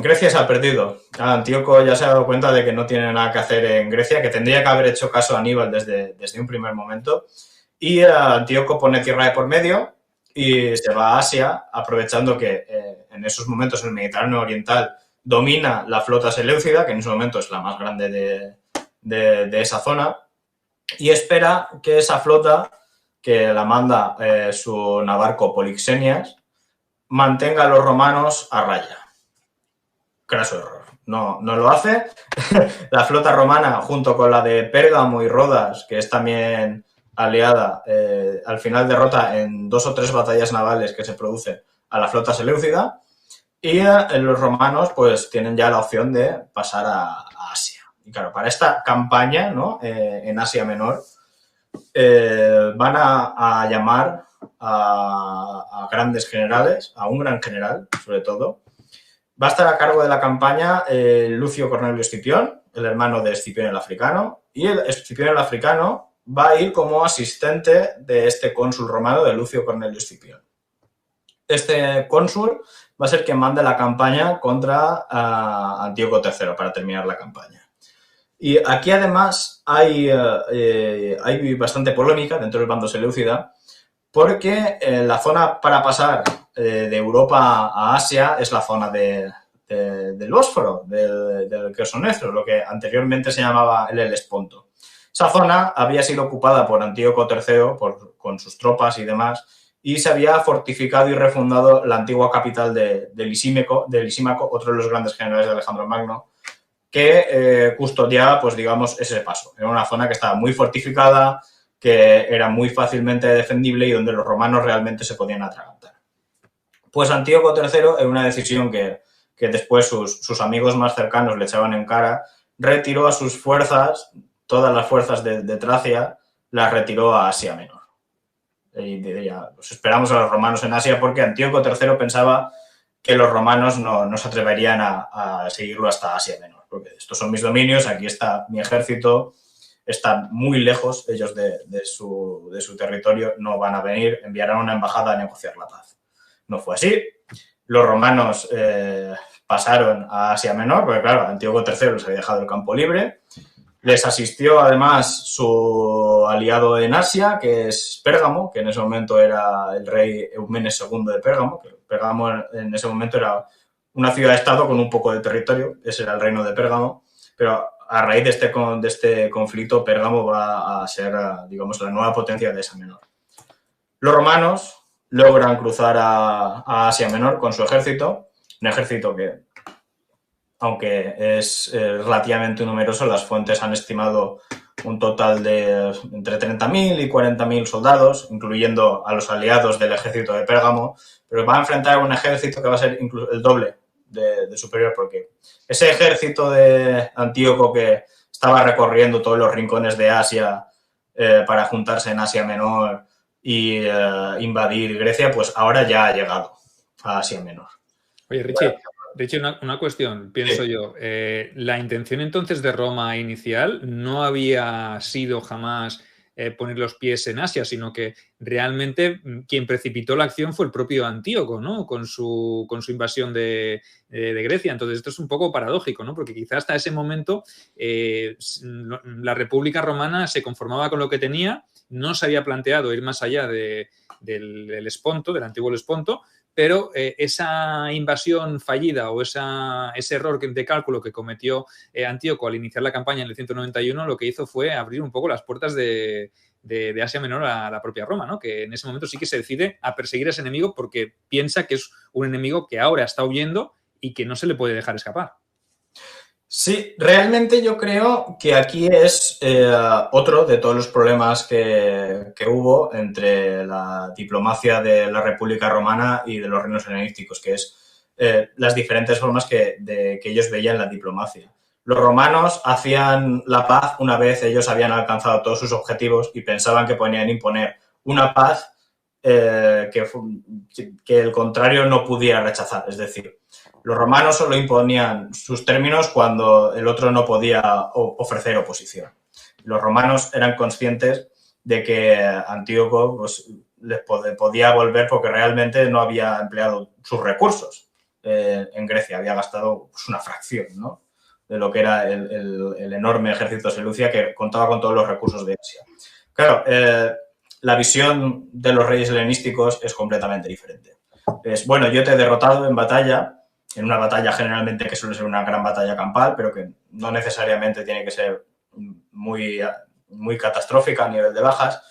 S3: Grecia se ha perdido. Antíoco ya se ha dado cuenta de que no tiene nada que hacer en Grecia, que tendría que haber hecho caso a Aníbal desde un primer momento. Y Antíoco pone tierra de por medio y se va a Asia, aprovechando que en esos momentos el Mediterráneo Oriental domina la flota seleucida, que en ese momento es la más grande de esa zona, y espera que esa flota, que la manda su navarco Polixenias, mantenga a los romanos a raya. Craso error. No lo hace. La flota romana, junto con la de Pérgamo y Rodas, que es también aliada, al final derrota en 2 o 3 batallas navales que se producen a la flota seleucida, y los romanos pues tienen ya la opción de pasar a Asia. Y claro, para esta campaña, ¿no? En Asia Menor, van a llamar a grandes generales, a un gran general, sobre todo. Va a estar a cargo de la campaña Lucio Cornelio Escipión, el hermano de Escipión el Africano, y el Escipión el Africano va a ir como asistente de este cónsul romano de Lucio Cornelio Escipión. Este cónsul va a ser quien mande la campaña contra Antíoco III para terminar la campaña. Y aquí además hay bastante polémica dentro del bando seleucida, porque la zona para pasar de Europa a Asia es la zona del Bósforo, del Quersonestro, lo que anteriormente se llamaba el Helesponto. Esa zona había sido ocupada por Antíoco III con sus tropas y demás, y se había fortificado y refundado la antigua capital de Lisímaco, otro de los grandes generales de Alejandro Magno, que custodiaba, pues digamos, ese paso. Era una zona que estaba muy fortificada, que era muy fácilmente defendible y donde los romanos realmente se podían atragantar. Pues Antíoco III, en una decisión que después sus amigos más cercanos le echaban en cara, retiró a sus fuerzas, todas las fuerzas de Tracia, las retiró a Asia Menor. Y diría, pues esperamos a los romanos en Asia porque Antíoco III pensaba que los romanos no se atreverían a seguirlo hasta Asia Menor, porque estos son mis dominios, aquí está mi ejército, está muy lejos ellos de su territorio, no van a venir, enviarán una embajada a negociar la paz. No fue así. Los romanos pasaron a Asia Menor, porque claro, Antíoco III les había dejado el campo libre. Les asistió además su aliado en Asia, que es Pérgamo, que en ese momento era el rey Eumenes II de Pérgamo, que Pérgamo en ese momento era una ciudad-estado con un poco de territorio, ese era el reino de Pérgamo, pero a raíz de este conflicto Pérgamo va a ser, digamos, la nueva potencia de Asia Menor. Los romanos logran cruzar a Asia Menor con su ejército, un ejército que, aunque es relativamente numeroso, las fuentes han estimado un total de entre 30.000 y 40.000 soldados, incluyendo a los aliados del ejército de Pérgamo, pero va a enfrentar a un ejército que va a ser incluso el doble de superior, porque ese ejército de Antíoco que estaba recorriendo todos los rincones de Asia para juntarse en Asia Menor y invadir Grecia, pues ahora ya ha llegado a Asia Menor.
S1: Oye, Richie, una cuestión, pienso yo. La intención entonces de Roma inicial no había sido jamás poner los pies en Asia, sino que realmente quien precipitó la acción fue el propio Antíoco, ¿no? Con su invasión de Grecia. Entonces esto es un poco paradójico, ¿no? Porque quizás hasta ese momento la República Romana se conformaba con lo que tenía, no se había planteado ir más allá del Esponto, del antiguo Esponto, pero esa invasión fallida o ese error de cálculo que cometió Antíoco al iniciar la campaña en el 191 lo que hizo fue abrir un poco las puertas de Asia Menor a la propia Roma, ¿no? Que en ese momento sí que se decide a perseguir a ese enemigo porque piensa que es un enemigo que ahora está huyendo y que no se le puede dejar escapar.
S3: Sí, realmente yo creo que aquí es otro de todos los problemas que hubo entre la diplomacia de la República Romana y de los reinos helenísticos, que es las diferentes formas que ellos veían la diplomacia. Los romanos hacían la paz una vez ellos habían alcanzado todos sus objetivos y pensaban que podían imponer una paz que el contrario no pudiera rechazar, es decir, los romanos solo imponían sus términos cuando el otro no podía ofrecer oposición. Los romanos eran conscientes de que Antíoco pues, les podía volver porque realmente no había empleado sus recursos en Grecia, había gastado pues, una fracción, ¿no? De lo que era el enorme ejército Seleucia que contaba con todos los recursos de Asia. Claro, la visión de los reyes helenísticos es completamente diferente. Es, bueno, yo te he derrotado en batalla, en una batalla generalmente que suele ser una gran batalla campal, pero que no necesariamente tiene que ser muy, muy catastrófica a nivel de bajas.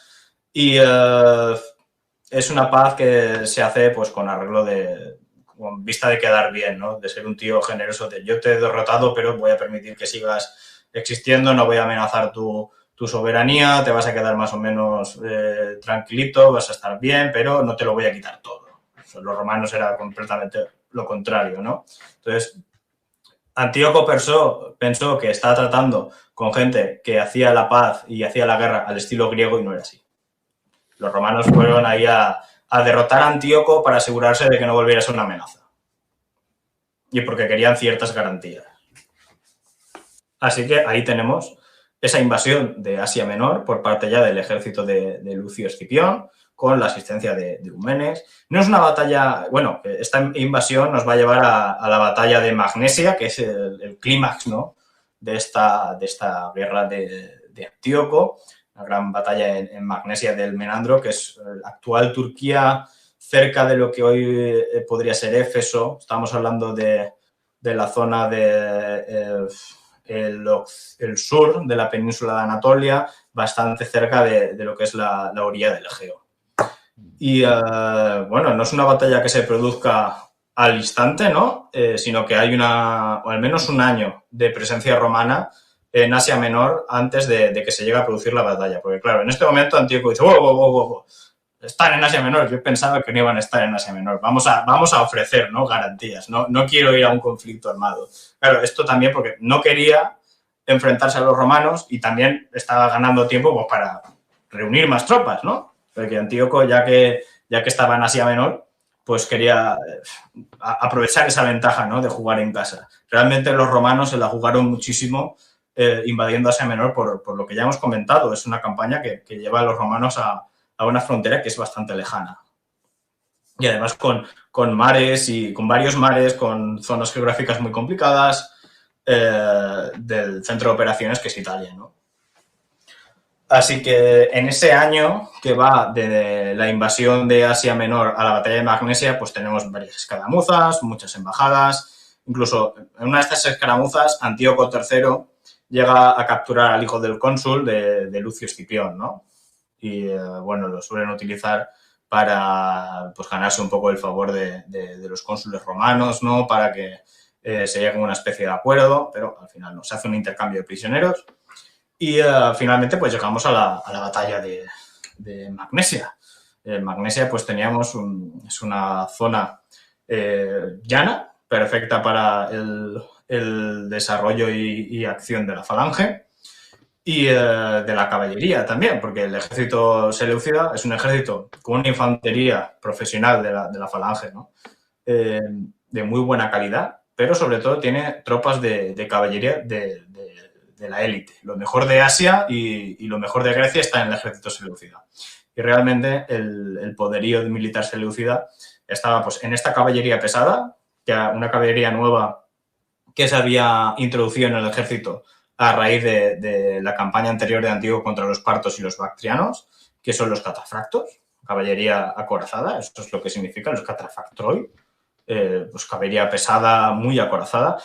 S3: Y es una paz que se hace pues con arreglo con vista de quedar bien, ¿no? De ser un tío generoso de yo te he derrotado, pero voy a permitir que sigas existiendo, no voy a amenazar tu soberanía, te vas a quedar más o menos tranquilito, vas a estar bien, pero no te lo voy a quitar todo. Los romanos era completamente lo contrario, ¿no? Entonces, Antíoco pensó que estaba tratando con gente que hacía la paz y hacía la guerra al estilo griego y no era así. Los romanos fueron ahí a derrotar a Antíoco para asegurarse de que no volviera a ser una amenaza. Y porque querían ciertas garantías. Así que ahí tenemos esa invasión de Asia Menor por parte ya del ejército de Lucio Escipión, con la asistencia de Eumenes. No es una batalla, bueno, esta invasión nos va a llevar a la batalla de Magnesia, que es el clímax, ¿no? de esta guerra de Antíoco, una gran batalla en Magnesia del Menandro, que es la actual Turquía, cerca de lo que hoy podría ser Éfeso. Estamos hablando de la zona el sur de la península de Anatolia, bastante cerca de lo que es la orilla del Egeo. Y, bueno, no es una batalla que se produzca al instante, ¿no? Sino que hay o al menos un año de presencia romana en Asia Menor antes de que se llegue a producir la batalla. Porque, claro, en este momento Antíoco dice, wow, están en Asia Menor. Yo pensaba que no iban a estar en Asia Menor. Vamos a ofrecer, ¿no?, garantías. No quiero ir a un conflicto armado. Claro, esto también porque no quería enfrentarse a los romanos y también estaba ganando tiempo pues, para reunir más tropas, ¿no? Porque Antíoco, ya que estaba en Asia Menor, pues quería aprovechar esa ventaja, ¿no?, de jugar en casa. Realmente los romanos se la jugaron muchísimo invadiendo Asia Menor por lo que ya hemos comentado. Es una campaña que lleva a los romanos a una frontera que es bastante lejana. Y además con mares y con varios mares, con zonas geográficas muy complicadas, del centro de operaciones que es Italia, ¿no? Así que en ese año que va de la invasión de Asia Menor a la batalla de Magnesia, pues tenemos varias escaramuzas, muchas embajadas. Incluso en una de estas escaramuzas, Antíoco III llega a capturar al hijo del cónsul de Lucio Escipión, ¿no? Y, bueno, lo suelen utilizar para pues, ganarse un poco el favor de los cónsules romanos, ¿no? Para que se llegue a una especie de acuerdo, pero al final no, se hace un intercambio de prisioneros. Y finalmente pues llegamos a la batalla de Magnesia. En Magnesia pues teníamos es una zona llana, perfecta para el desarrollo y acción de la falange y de la caballería también, porque el ejército seleucida es un ejército con una infantería profesional de la falange, ¿no? De muy buena calidad, pero sobre todo tiene tropas de caballería de la élite. Lo mejor de Asia y lo mejor de Grecia está en el ejército seleucida. Y realmente el poderío militar seleucida estaba pues, en esta caballería pesada, que una caballería nueva que se había introducido en el ejército a raíz de la campaña anterior de Antíoco contra los partos y los bactrianos, que son los catafractos, caballería acorazada, eso es lo que significa los catafractroi, pues caballería pesada, muy acorazada.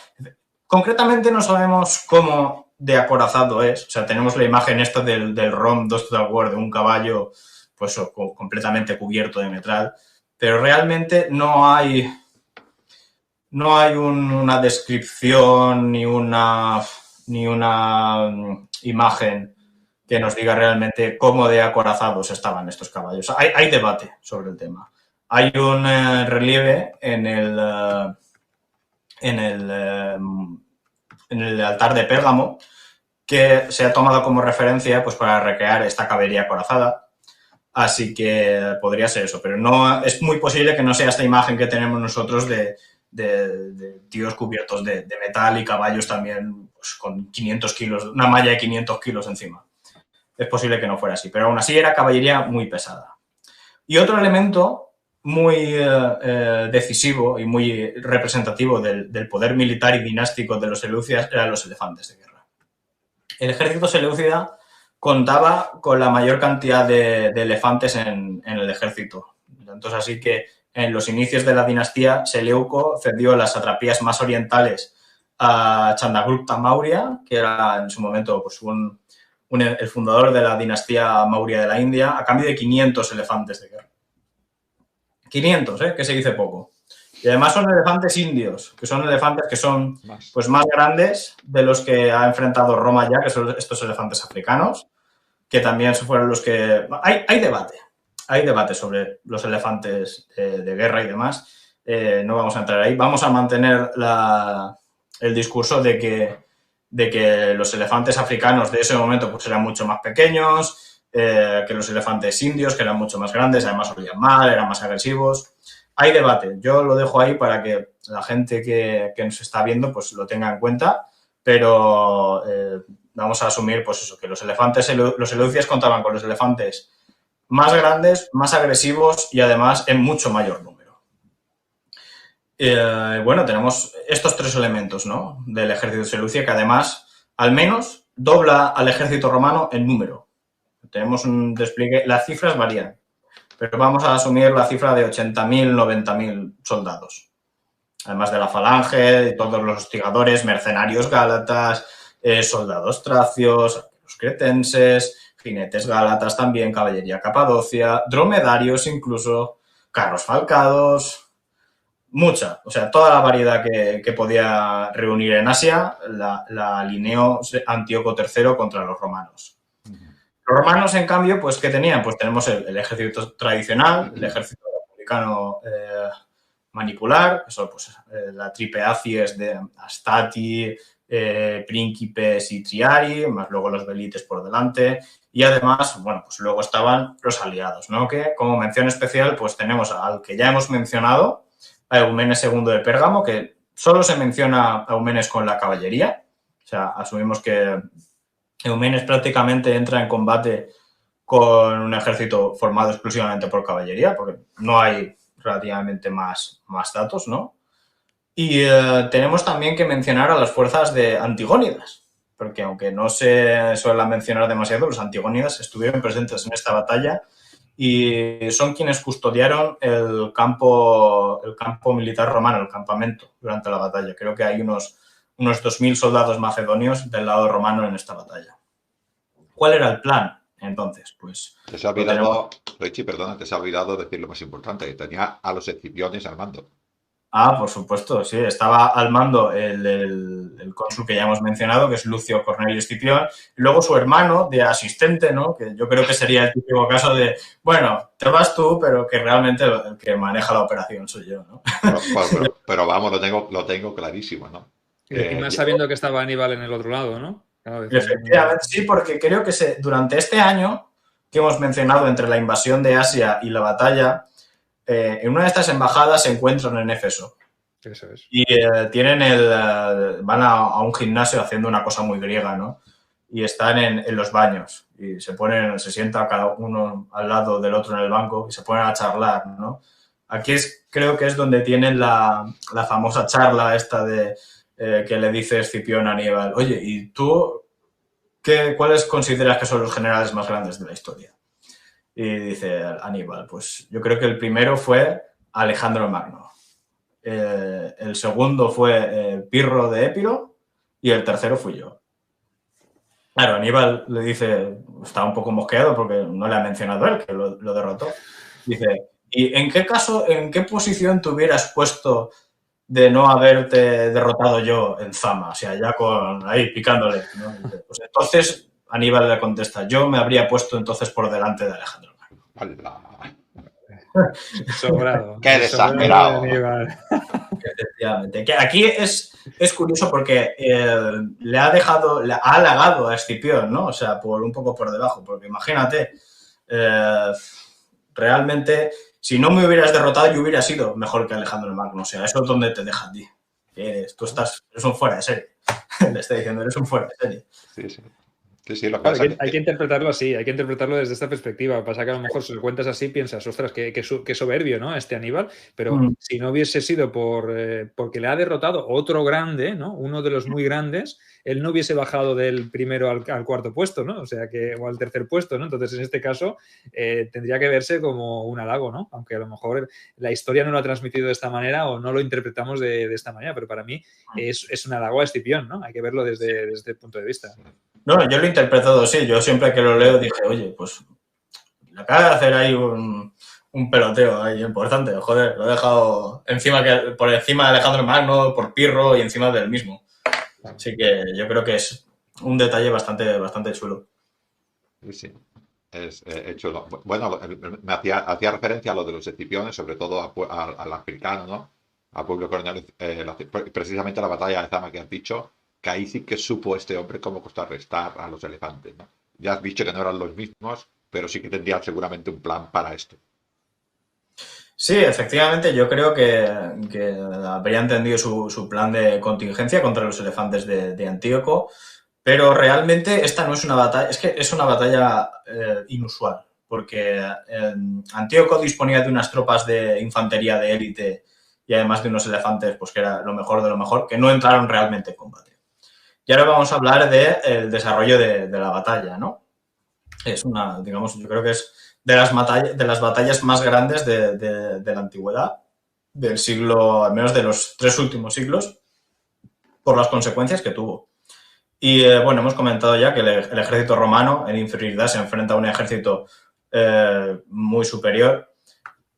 S3: Concretamente no sabemos cómo de acorazado es, o sea, tenemos la imagen esta del ROM 2 Total War de un caballo pues completamente cubierto de metal, pero realmente no hay una descripción ni una imagen que nos diga realmente cómo de acorazados estaban estos caballos. Hay debate sobre el tema. Hay un relieve en el altar de Pérgamo que se ha tomado como referencia pues, para recrear esta caballería acorazada. Así que podría ser eso, pero no es muy posible que no sea esta imagen que tenemos nosotros de tíos cubiertos de metal y caballos también pues, con 500 kilos, una malla de 500 kilos encima. Es posible que no fuera así, pero aún así era caballería muy pesada. Y otro elemento muy decisivo y muy representativo del poder militar y dinástico de los seleucidas eran los elefantes de guerra. El ejército seleucida contaba con la mayor cantidad de elefantes en el ejército. Entonces, así que en los inicios de la dinastía, Seleuco cedió las satrapías más orientales a Chandragupta Maurya, que era en su momento pues, el fundador de la dinastía Maurya de la India, a cambio de 500 elefantes de guerra. 500, que se dice poco. Y además son elefantes indios, que son elefantes que son pues, más grandes de los que ha enfrentado Roma ya, que son estos elefantes africanos, que también fueron los que... Hay debate. Hay debate sobre los elefantes de guerra y demás. No vamos a entrar ahí. Vamos a mantener el discurso de que los elefantes africanos de ese momento pues, eran mucho más pequeños, que los elefantes indios, que eran mucho más grandes, además olían mal, eran más agresivos. Hay debate. Yo lo dejo ahí para que la gente que nos está viendo pues, lo tenga en cuenta, pero vamos a asumir pues, eso, que los seleucidas contaban con los elefantes más grandes, más agresivos y además en mucho mayor número. Bueno, tenemos estos tres elementos, ¿no?, del ejército seleucida que además al menos dobla al ejército romano en número. Tenemos un despliegue, las cifras varían, pero vamos a asumir la cifra de 80.000, 90.000 soldados. Además de la falange, de todos los hostigadores, mercenarios gálatas, soldados tracios, los cretenses, jinetes gálatas también, caballería capadocia, dromedarios incluso, carros falcados, mucha. O sea, toda la variedad que podía reunir en Asia la alineó Antíoco III contra los romanos. Los romanos, en cambio, pues ¿qué tenían? Pues tenemos el ejército tradicional, el ejército republicano manipular, que son pues, la tripe Acies de Astati, Príncipes y Triari, más luego los velites por delante. Y además, bueno, pues luego estaban los aliados, ¿no? Que como mención especial, pues tenemos al que ya hemos mencionado, a Eumenes II de Pérgamo, que solo se menciona a Eumenes con la caballería. O sea, asumimos que Eumenes prácticamente entra en combate con un ejército formado exclusivamente por caballería, porque no hay relativamente más datos, ¿no? Y tenemos también que mencionar a las fuerzas de Antigónidas, porque aunque no se suele mencionar demasiado, los Antigónidas estuvieron presentes en esta batalla y son quienes custodiaron el campo militar romano, el campamento, durante la batalla. Creo que hay unos 2.000 soldados macedonios del lado romano en esta batalla. ¿Cuál era el plan? Entonces, pues...
S2: Te se ha olvidado, Richie, perdona, te se ha olvidado decir lo más importante, que tenía a los escipiones al mando.
S3: Ah, por supuesto, sí. Estaba al mando el cónsul que ya hemos mencionado, que es Lucio Cornelio Escipión, y luego su hermano de asistente, ¿no? Que yo creo que sería el típico caso de, bueno, te vas tú, pero que realmente el que maneja la operación soy yo, ¿no?
S2: Pero vamos, lo tengo clarísimo, ¿no?
S1: Y más sabiendo que estaba Aníbal en el otro lado, ¿no? Claro,
S3: efectivamente, sí, porque creo que durante este año que hemos mencionado entre la invasión de Asia y la batalla, en una de estas embajadas se encuentran en Éfeso.
S1: Eso es.
S3: Y van a un gimnasio haciendo una cosa muy griega, ¿no? Y están en los baños y se sienta cada uno al lado del otro en el banco y se ponen a charlar, ¿no? Aquí creo que es donde tienen la famosa charla esta de que le dice Escipión a Aníbal, oye, ¿y tú cuáles consideras que son los generales más grandes de la historia? Y dice Aníbal, pues yo creo que el primero fue Alejandro Magno. El segundo fue Pirro de Épiro y el tercero fui yo. Claro, Aníbal le dice, está un poco mosqueado porque no le ha mencionado él, que lo derrotó. Dice, ¿y en qué posición te hubieras puesto de no haberte derrotado yo en Zama? O sea, ya ahí picándole, ¿no? Dice, pues entonces Aníbal le contesta, yo me habría puesto entonces por delante de Alejandro Magno.
S1: Sobrado.
S2: ¡Qué desagrado!
S3: Efectivamente. Que aquí es curioso porque le ha halagado a Escipión, ¿no? O sea, un poco por debajo, porque imagínate, realmente, si no me hubieras derrotado, yo hubiera sido mejor que Alejandro Magno. O sea, eso es donde te deja a ti. Eres un fuera de serie. Le está diciendo, eres un fuera de serie.
S2: Sí, sí. Sí, lo
S1: claro, hay que interpretarlo así, hay que interpretarlo desde esta perspectiva. Lo que pasa es que a lo mejor si lo cuentas así piensas, ostras, qué soberbio, ¿no? Este Aníbal, pero si no hubiese sido porque le ha derrotado otro grande, ¿no? Uno de los muy grandes, él no hubiese bajado del primero al cuarto puesto, ¿no? O sea, o al tercer puesto, ¿no? Entonces, en este caso, tendría que verse como un halago, ¿no? Aunque a lo mejor la historia no lo ha transmitido de esta manera o no lo interpretamos de esta manera, pero para mí es un halago a Escipión, ¿no? Hay que verlo desde el punto de vista.
S3: No, yo lo he interpretado así. Yo siempre que lo leo dije, oye, pues le acaba de hacer ahí un peloteo ahí importante. Joder, lo he dejado por encima de Alejandro Magno, por Pirro y encima del mismo. Así que yo creo que es un detalle bastante chulo.
S2: Sí, es chulo. Bueno, me hacía referencia a lo de los escipiones, sobre todo al africano, ¿no? A Publio Cornelio, precisamente la batalla de Zama que has dicho, que ahí sí que supo este hombre cómo contrarrestar a los elefantes, ¿no? Ya has dicho que no eran los mismos, pero sí que tendrían seguramente un plan para esto.
S3: Sí, efectivamente, yo creo que habría entendido su plan de contingencia contra los elefantes de Antíoco, pero realmente esta no es una batalla, es que es una batalla inusual, porque Antíoco disponía de unas tropas de infantería de élite y además de unos elefantes, pues que era lo mejor de lo mejor, que no entraron realmente en combate. Y ahora vamos a hablar del desarrollo de la batalla, ¿no? Es yo creo que es de las batallas más grandes de la antigüedad, del siglo, al menos de los 3 últimos siglos, por las consecuencias que tuvo. Y bueno, hemos comentado ya que el ejército romano en inferioridad se enfrenta a un ejército muy superior,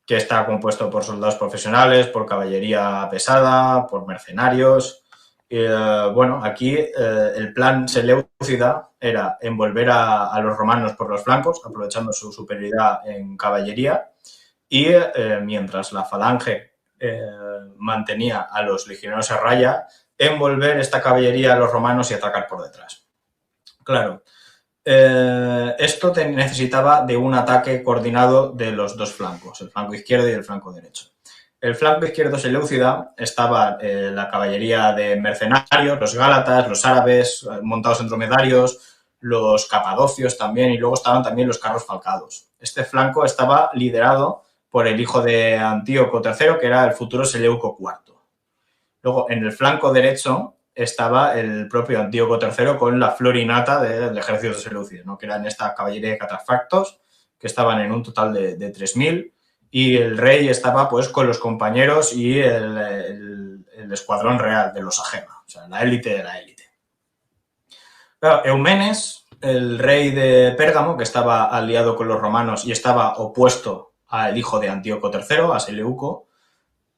S3: que está compuesto por soldados profesionales, por caballería pesada, por mercenarios. Bueno, aquí el plan seleucida era envolver a los romanos por los flancos, aprovechando su superioridad en caballería, y mientras la falange mantenía a los legionarios a raya, envolver esta caballería a los romanos y atacar por detrás. Claro, esto necesitaba de un ataque coordinado de los dos flancos, el flanco izquierdo y el flanco derecho. El flanco izquierdo seleucida estaba la caballería de mercenarios, los gálatas, los árabes montados en dromedarios, los capadocios también, y luego estaban también los carros falcados. Este flanco estaba liderado por el hijo de Antíoco III, que era el futuro Seleuco IV. Luego, en el flanco derecho estaba el propio Antíoco III con la florinata del ejército seleucida, ¿no? Que eran esta caballería de catafractos, que estaban en un total de 3.000, y el rey estaba pues con los compañeros y el escuadrón real de los agema, o sea, la élite de la élite. Pero Eumenes, el rey de Pérgamo, que estaba aliado con los romanos y estaba opuesto al hijo de Antíoco III, a Seleuco,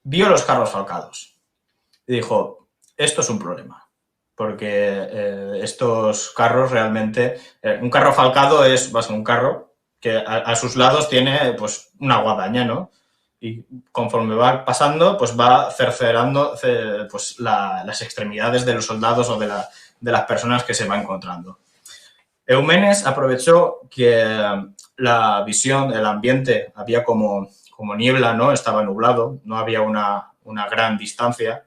S3: vio los carros falcados y dijo: esto es un problema, porque estos carros realmente... un carro falcado es un carro que a sus lados tiene pues una guadaña, ¿no? Y conforme va pasando, pues va cercenando pues, las extremidades de los soldados o de las personas que se va encontrando. Eumenes aprovechó que la visión, el ambiente, había como niebla, ¿no? Estaba nublado, no había una gran distancia,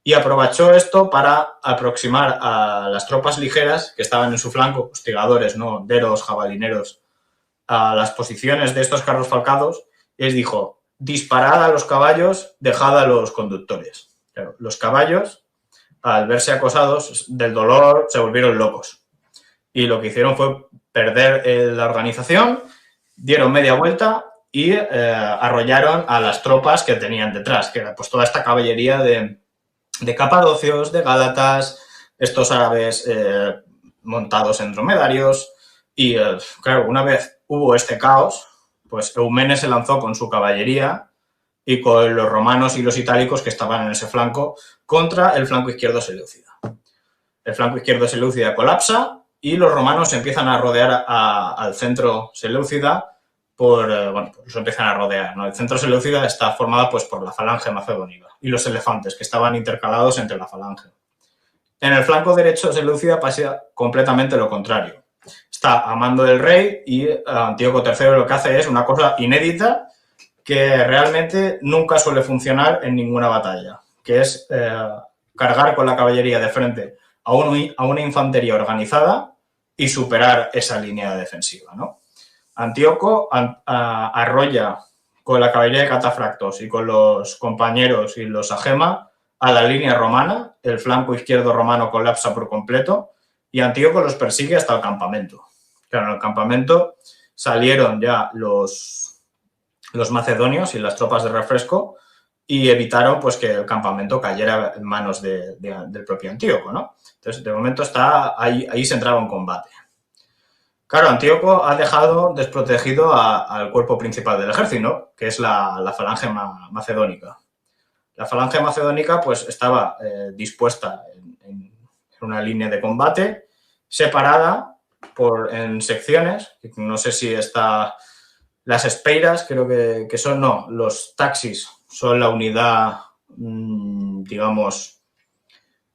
S3: y aprovechó esto para aproximar a las tropas ligeras que estaban en su flanco, hostigadores, ¿no? Deros, jabalineros, a las posiciones de estos carros falcados, y les dijo: disparad a los caballos, dejad a los conductores. Claro, los caballos, al verse acosados del dolor, se volvieron locos. Y lo que hicieron fue perder la organización, dieron media vuelta y arrollaron a las tropas que tenían detrás, que era pues toda esta caballería de capadocios, de gálatas, estos árabes montados en dromedarios. Y claro, una vez hubo este caos, pues Eumenes se lanzó con su caballería y con los romanos y los itálicos que estaban en ese flanco contra el flanco izquierdo seleucida. El flanco izquierdo seleucida colapsa y los romanos empiezan a rodear al centro seleucida bueno, pues lo empiezan a rodear, ¿no? El centro seleucida está formado pues por la falange macedónica y los elefantes que estaban intercalados entre la falange. En el flanco derecho seleucida pasa completamente lo contrario. Está a mando del rey y Antíoco III lo que hace es una cosa inédita que realmente nunca suele funcionar en ninguna batalla, que es cargar con la caballería de frente a una infantería organizada y superar esa línea defensiva, ¿no? Antíoco arrolla con la caballería de catafractos y con los compañeros y los agema a la línea romana, el flanco izquierdo romano colapsa por completo y Antíoco los persigue hasta el campamento. Claro, en el campamento salieron ya los macedonios y las tropas de refresco y evitaron pues, que el campamento cayera en manos del propio Antíoco, ¿no? Entonces, de momento está ahí se entraba en combate. Claro, Antíoco ha dejado desprotegido al cuerpo principal del ejército, ¿no? Que es la falange macedónica. La falange macedónica pues, estaba dispuesta en una línea de combate, separada en secciones, no sé si está... Las espeiras creo que son, no, los taxis son la unidad, digamos,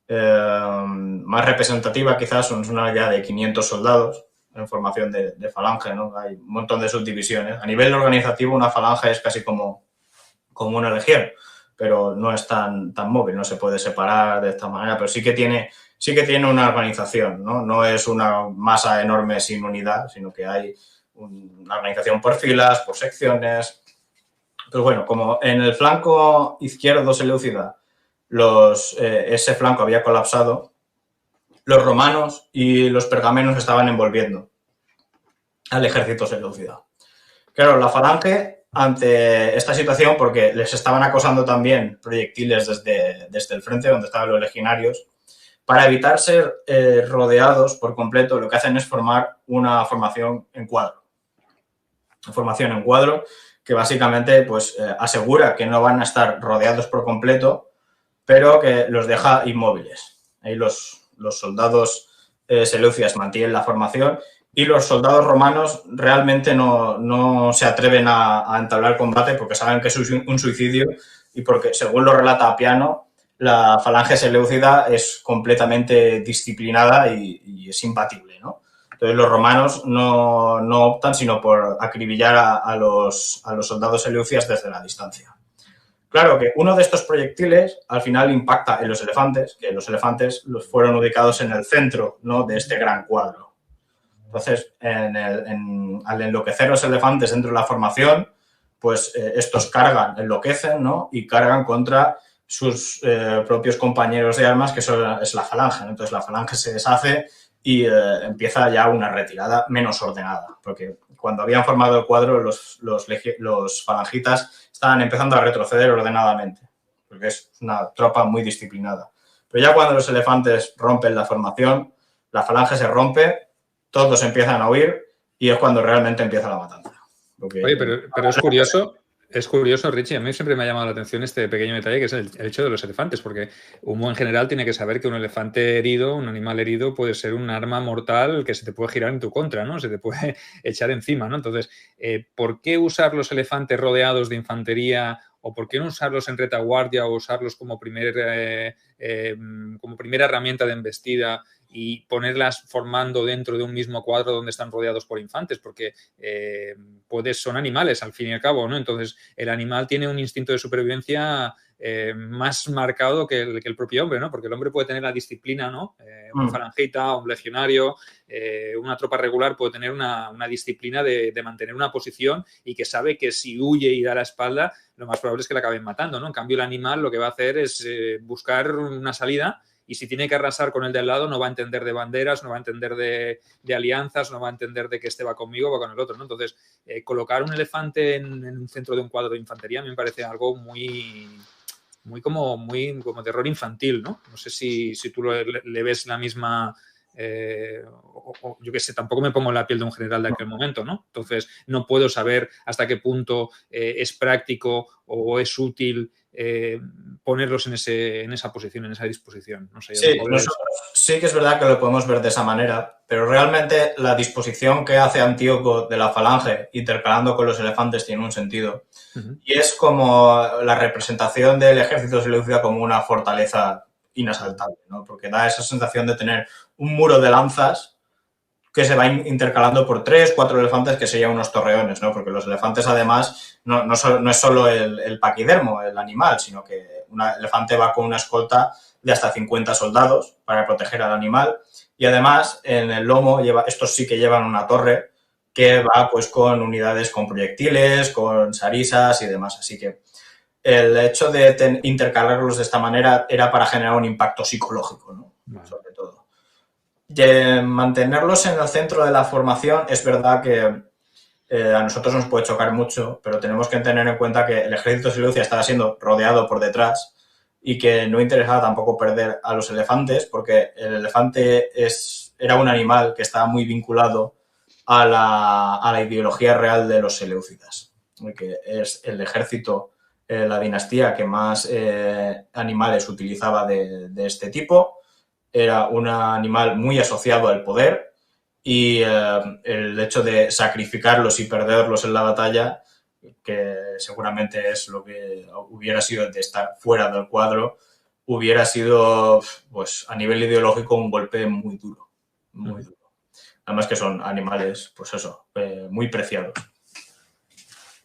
S3: más representativa quizás, son una unidad de 500 soldados en formación de falange, ¿no? Hay un montón de subdivisiones. A nivel organizativo una falange es casi como una legión, pero no es tan móvil, no se puede separar de esta manera, pero sí que tiene una organización, ¿no? No es una masa enorme sin unidad, sino que hay una organización por filas, por secciones. Pero bueno, como en el flanco izquierdo seleucida ese flanco había colapsado, los romanos y los pergamenos estaban envolviendo al ejército seleucida. Claro, la falange, ante esta situación, porque les estaban acosando también proyectiles desde el frente donde estaban los legionarios, Para evitar ser rodeados por completo, lo que hacen es formar una formación en cuadro. Una formación en cuadro que básicamente pues, asegura que no van a estar rodeados por completo, pero que los deja inmóviles. Ahí los soldados seleucidas mantienen la formación y los soldados romanos realmente no se atreven a entablar combate porque saben que es un suicidio y porque, según lo relata Apiano, la falange seleucida es completamente disciplinada y es imbatible, ¿no? Entonces los romanos no optan sino por acribillar a los soldados seleucidas desde la distancia. Claro que uno de estos proyectiles al final impacta en los elefantes, que los elefantes los fueron ubicados en el centro, ¿no?, de este gran cuadro. Entonces, al enloquecer los elefantes dentro de la formación, pues estos enloquecen, ¿no?, y cargan contra sus propios compañeros de armas, que es la falange, ¿no? Entonces la falange se deshace y empieza ya una retirada menos ordenada, porque cuando habían formado el cuadro los falangitas estaban empezando a retroceder ordenadamente, porque es una tropa muy disciplinada. Pero ya cuando los elefantes rompen la formación, la falange se rompe, todos empiezan a huir y es cuando realmente empieza la matanza. Porque,
S1: oye, pero es curioso, Richie, a mí siempre me ha llamado la atención este pequeño detalle que es el hecho de los elefantes, porque uno en general tiene que saber que un elefante herido, un animal herido, puede ser un arma mortal que se te puede girar en tu contra, ¿no? Se te puede echar encima, ¿no? Entonces, ¿por qué usar los elefantes rodeados de infantería o por qué no usarlos en retaguardia o usarlos como primera herramienta de embestida y ponerlas formando dentro de un mismo cuadro donde están rodeados por infantes? Porque son animales al fin y al cabo, ¿no? Entonces el animal tiene un instinto de supervivencia más marcado que el propio hombre, ¿no? Porque el hombre puede tener la disciplina, ¿no? Un falangita, un legionario, una tropa regular puede tener una disciplina de mantener una posición y que sabe que si huye y da la espalda, lo más probable es que la acaben matando, ¿no? En cambio, el animal lo que va a hacer es buscar una salida. Y si tiene que arrasar con el de al lado, no va a entender de banderas, no va a entender de alianzas, no va a entender de que este va conmigo o va con el otro, ¿no? Entonces, colocar un elefante en un centro de un cuadro de infantería a mí me parece algo muy como de error infantil, ¿no? No sé si tú le ves la misma... yo qué sé, tampoco me pongo en la piel de un general de aquel momento, ¿no? Entonces, no puedo saber hasta qué punto es práctico o es útil ponerlos en esa posición, en esa disposición. No sé,
S3: sí, sí que es verdad que lo podemos ver de esa manera, pero realmente la disposición que hace Antíoco de la falange intercalando con los elefantes tiene un sentido. Y es como la representación del ejército seleucida como una fortaleza inasaltable, ¿no? Porque da esa sensación de tener un muro de lanzas que se va intercalando por 3, 4 elefantes que serían unos torreones, ¿no? Porque los elefantes, además, no es solo el paquidermo, el animal, sino que un elefante va con una escolta de hasta 50 soldados para proteger al animal. Y además, en el lomo, estos sí que llevan una torre que va pues con unidades con proyectiles, con sarisas y demás. Así que el hecho de intercalarlos de esta manera era para generar un impacto psicológico, ¿no? Vale. Sobre todo. Y mantenerlos en el centro de la formación es verdad que a nosotros nos puede chocar mucho, pero tenemos que tener en cuenta que el ejército seleucida estaba siendo rodeado por detrás y que no interesaba tampoco perder a los elefantes porque el elefante era un animal que estaba muy vinculado a la ideología real de los seleucidas, que es el ejército, la dinastía que más animales utilizaba de este tipo. Era un animal muy asociado al poder y el hecho de sacrificarlos y perderlos en la batalla, que seguramente es lo que hubiera sido de estar fuera del cuadro, hubiera sido, pues, a nivel ideológico un golpe muy duro, muy duro. Además que son animales, pues eso, muy preciados.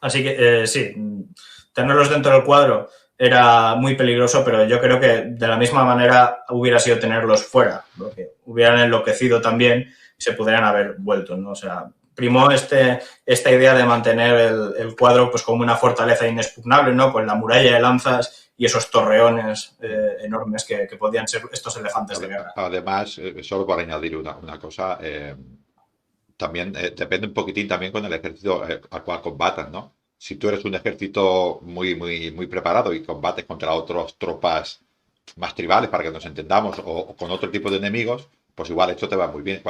S3: Así que sí, tenerlos dentro del cuadro era muy peligroso, pero yo creo que de la misma manera hubiera sido tenerlos fuera, porque hubieran enloquecido también y se pudieran haber vuelto, ¿no? O sea, primó esta idea de mantener el cuadro pues como una fortaleza inexpugnable, ¿no? Con la muralla de lanzas y esos torreones enormes que podían ser estos elefantes de guerra.
S2: Además, solo para añadir una cosa, también depende un poquitín también con el ejército al cual combatan, ¿no? Si tú eres un ejército muy preparado y combates contra otras tropas más tribales, para que nos entendamos, o con otro tipo de enemigos, pues igual esto te va muy bien.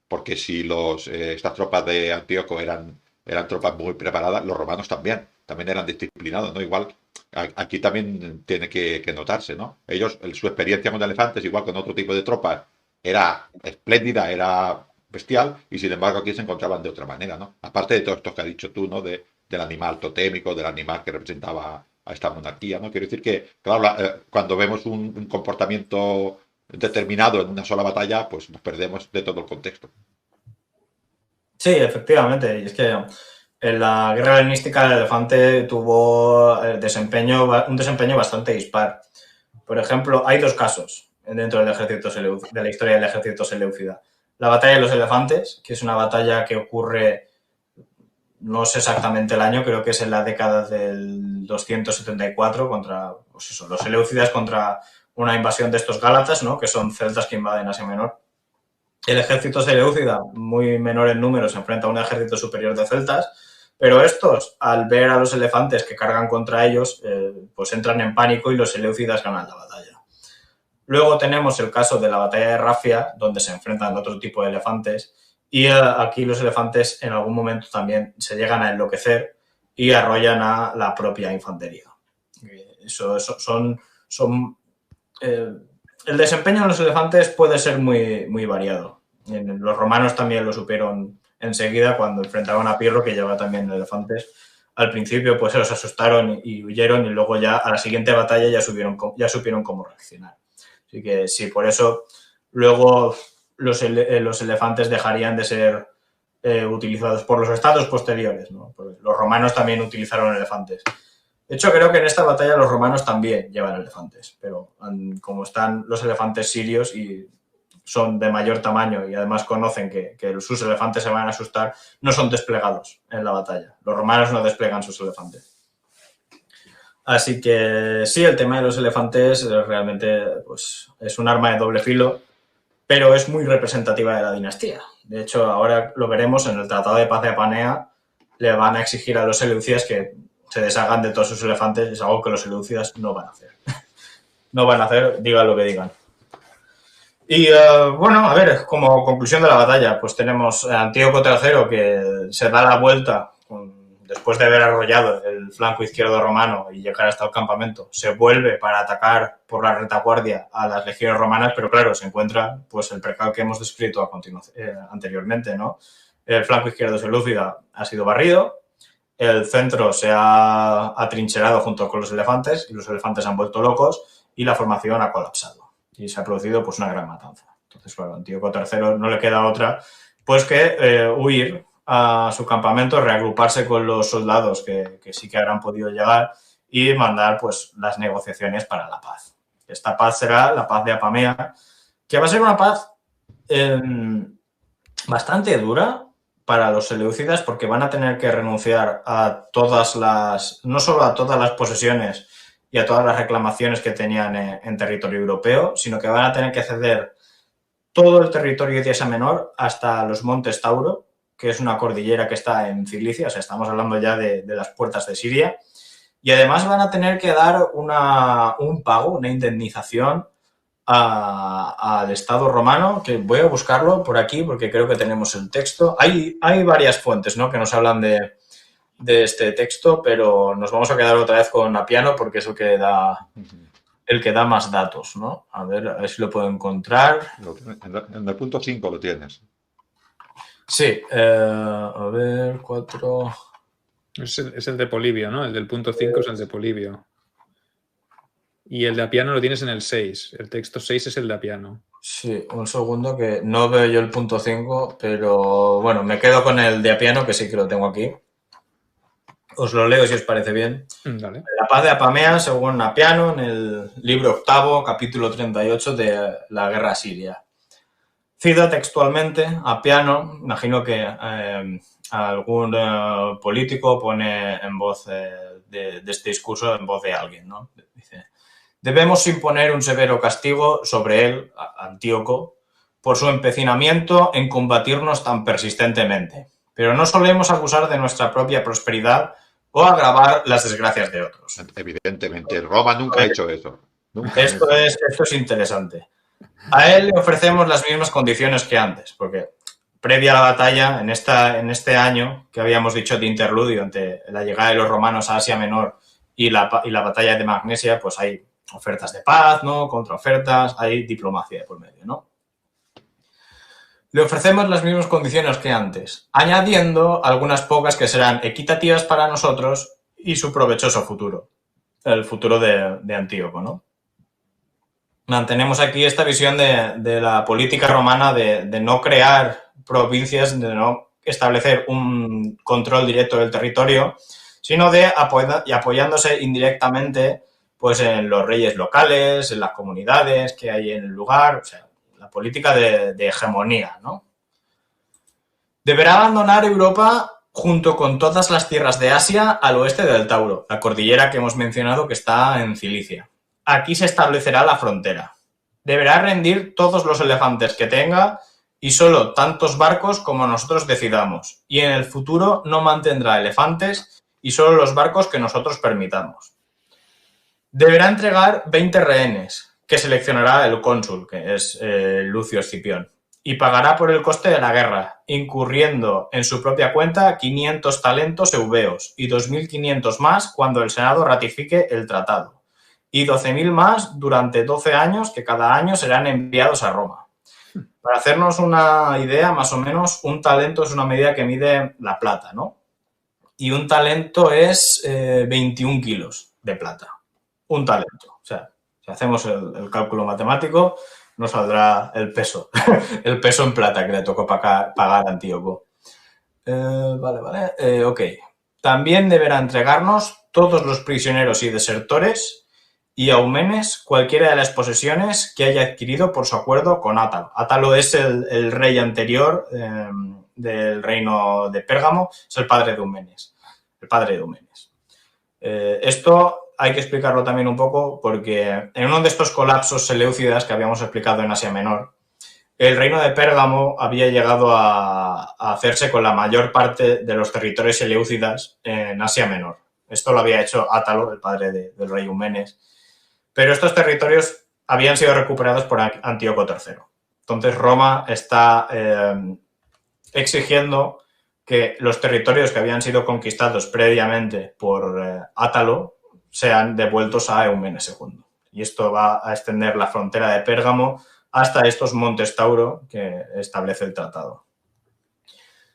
S2: Porque si estas tropas de Antíoco eran tropas muy preparadas, los romanos también eran disciplinados, ¿no? Igual aquí también tiene que notarse, ¿no? Ellos, su experiencia con elefantes, igual con otro tipo de tropas, era espléndida, era bestial, y sin embargo aquí se encontraban de otra manera, ¿no? Aparte de todo esto que has dicho tú, ¿no? Del animal totémico, del animal que representaba a esta monarquía, ¿no? Quiero decir que, claro, cuando vemos un comportamiento determinado en una sola batalla, pues nos perdemos de todo el contexto.
S3: Sí, efectivamente. Y es que en la guerra helenística el elefante tuvo un desempeño bastante dispar. Por ejemplo, hay dos casos dentro del ejército de la historia del ejército seleucida. La batalla de los elefantes, que es una batalla que ocurre, no sé exactamente el año, creo que es en la década del 274 contra, pues eso, los seleucidas contra una invasión de estos gálatas, ¿no? Que son celtas que invaden Asia Menor. El ejército seleucida, muy menor en número, se enfrenta a un ejército superior de celtas, pero estos, al ver a los elefantes que cargan contra ellos, pues entran en pánico y los seleucidas ganan la batalla. Luego tenemos el caso de la batalla de Rafia, donde se enfrentan otro tipo de elefantes, y aquí los elefantes en algún momento también se llegan a enloquecer y arrollan a la propia infantería. El desempeño de los elefantes puede ser muy variado. Los romanos también lo supieron enseguida cuando enfrentaban a Pirro, que llevaba también elefantes. Al principio pues se los asustaron y huyeron, y luego ya a la siguiente batalla ya supieron cómo reaccionar. Así que sí, por eso luego los elefantes dejarían de ser utilizados por los estados posteriores, ¿no? Los romanos también utilizaron elefantes. De hecho, creo que en esta batalla los romanos también llevan elefantes, pero como están los elefantes sirios y son de mayor tamaño y además conocen que sus elefantes se van a asustar, no son desplegados en la batalla. Los romanos no desplegan sus elefantes. Así que sí, el tema de los elefantes realmente pues, es un arma de doble filo, pero es muy representativa de la dinastía. De hecho, ahora lo veremos en el Tratado de Paz de Apanea, le van a exigir a los seleucidas que se deshagan de todos sus elefantes. Es algo que los seleucidas no van a hacer. No van a hacer, digan lo que digan. Y bueno, a ver, como conclusión de la batalla, pues tenemos a Antíoco III que se da la vuelta después de haber arrollado el flanco izquierdo romano y llegar hasta el campamento. Se vuelve para atacar por la retaguardia a las legiones romanas, pero claro, se encuentra pues el percal que hemos descrito a continuación, anteriormente, ¿no? El flanco izquierdo seleucida ha sido barrido, el centro se ha atrincherado junto con los elefantes y los elefantes han vuelto locos y la formación ha colapsado y se ha producido pues una gran matanza. Entonces, claro, a Antíoco III no le queda otra pues que huir a su campamento, reagruparse con los soldados que sí que habrán podido llegar y mandar pues las negociaciones para la paz. Esta paz será la paz de Apamea, que va a ser una paz bastante dura para los seleucidas, porque van a tener que renunciar a no solo a todas las posesiones y a todas las reclamaciones que tenían en territorio europeo, sino que van a tener que ceder todo el territorio de Asia Menor hasta los montes Tauro, que es una cordillera que está en Cilicia, o sea, estamos hablando ya de las puertas de Siria, y además van a tener que dar un pago, una indemnización al Estado romano, que voy a buscarlo por aquí porque creo que tenemos el texto. Hay varias fuentes, ¿no?, que nos hablan de este texto, pero nos vamos a quedar otra vez con Apiano porque es el que da más datos, ¿no? A ver si lo puedo encontrar.
S2: En el punto 5 lo tienes.
S3: Sí, a ver, 4...
S1: Es el de Polibio, ¿no? El del punto 5 es el de Polibio. Y el de Apiano lo tienes en el 6. El texto 6 es el de Apiano.
S3: Sí, un segundo que no veo yo el punto 5, pero bueno, me quedo con el de Apiano, que sí que lo tengo aquí. Os lo leo si os parece bien.
S1: Dale.
S3: La paz de Apamea, según Apiano, en el libro 8, capítulo 38 de la guerra siria. Cita textualmente Apiano, imagino que algún político pone en voz de este discurso en voz de alguien, ¿no? Dice: debemos imponer un severo castigo sobre él, Antíoco, por su empecinamiento en combatirnos tan persistentemente. Pero no solemos abusar de nuestra propia prosperidad o agravar las desgracias de otros.
S2: Evidentemente, Roma nunca ha hecho eso. Nunca.
S3: Esto es interesante. A él le ofrecemos las mismas condiciones que antes, porque previa a la batalla, en este año que habíamos dicho de interludio entre la llegada de los romanos a Asia Menor y la batalla de Magnesia, pues hay ofertas de paz, ¿no? Contraofertas, hay diplomacia de por medio, ¿no? Le ofrecemos las mismas condiciones que antes, añadiendo algunas pocas que serán equitativas para nosotros y su provechoso futuro, el futuro de Antíoco, ¿no? Mantenemos aquí esta visión de la política romana de no crear provincias, de no establecer un control directo del territorio, sino de apoyándose indirectamente pues, en los reyes locales, en las comunidades que hay en el lugar, o sea, la política de hegemonía, ¿no? Deberá abandonar Europa junto con todas las tierras de Asia al oeste del Tauro, la cordillera que hemos mencionado que está en Cilicia. Aquí se establecerá la frontera. Deberá rendir todos los elefantes que tenga y solo tantos barcos como nosotros decidamos. Y en el futuro no mantendrá elefantes y solo los barcos que nosotros permitamos. Deberá entregar 20 rehenes, que seleccionará el cónsul, que es Lucio Escipión, y pagará por el coste de la guerra, incurriendo en su propia cuenta 500 talentos eubeos y 2.500 más cuando el Senado ratifique el tratado, y 12.000 más durante 12 años que cada año serán enviados a Roma. Para hacernos una idea, más o menos, un talento es una medida que mide la plata, ¿no? Y un talento es 21 kilos de plata. Un talento. O sea, si hacemos el cálculo matemático, nos saldrá el peso. El peso en plata que le tocó pagar a Antíoco. Vale. Ok. También deberá entregarnos todos los prisioneros y desertores y a Eumenes cualquiera de las posesiones que haya adquirido por su acuerdo con Átalo. Átalo es el rey anterior del reino de Pérgamo, es el padre de Eumenes. Esto hay que explicarlo también un poco porque en uno de estos colapsos seleucidas que habíamos explicado en Asia Menor, el reino de Pérgamo había llegado a hacerse con la mayor parte de los territorios seleucidas en Asia Menor. Esto lo había hecho Átalo, el padre del rey Eumenes. Pero estos territorios habían sido recuperados por Antíoco III. Entonces Roma está exigiendo que los territorios que habían sido conquistados previamente por Átalo sean devueltos a Eumenes II. Y esto va a extender la frontera de Pérgamo hasta estos montes Tauro que establece el tratado.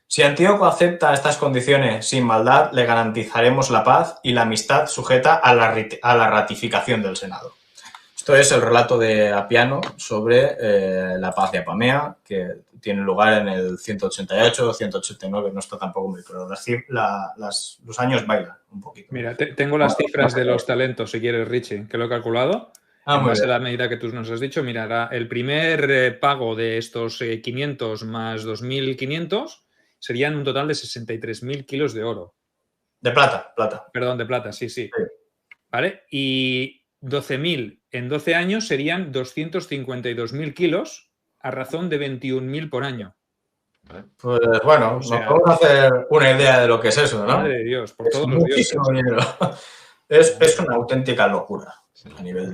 S3: Si Antíoco acepta estas condiciones sin maldad, le garantizaremos la paz y la amistad sujeta a la ratificación del Senado. Esto es el relato de Apiano sobre la paz de Apamea, que tiene lugar en el 188, 189, no está tampoco muy claro. Los años bailan un poquito.
S1: Mira, tengo las cifras de los talentos, si quieres, Richie, que lo he calculado. En base a la medida que tú nos has dicho, mira, el primer pago de estos 500 más 2.500 serían un total de 63.000 kilos de oro.
S3: De plata.
S1: Perdón, de plata, sí. ¿Vale? Y 12.000 en 12 años serían 252.000 kilos a razón de 21.000 por año.
S3: Pues bueno, nos podemos hacer una idea de lo que es eso, ¿no?
S1: Madre de Dios, por todos los dioses.
S3: Dinero. Es una auténtica locura a nivel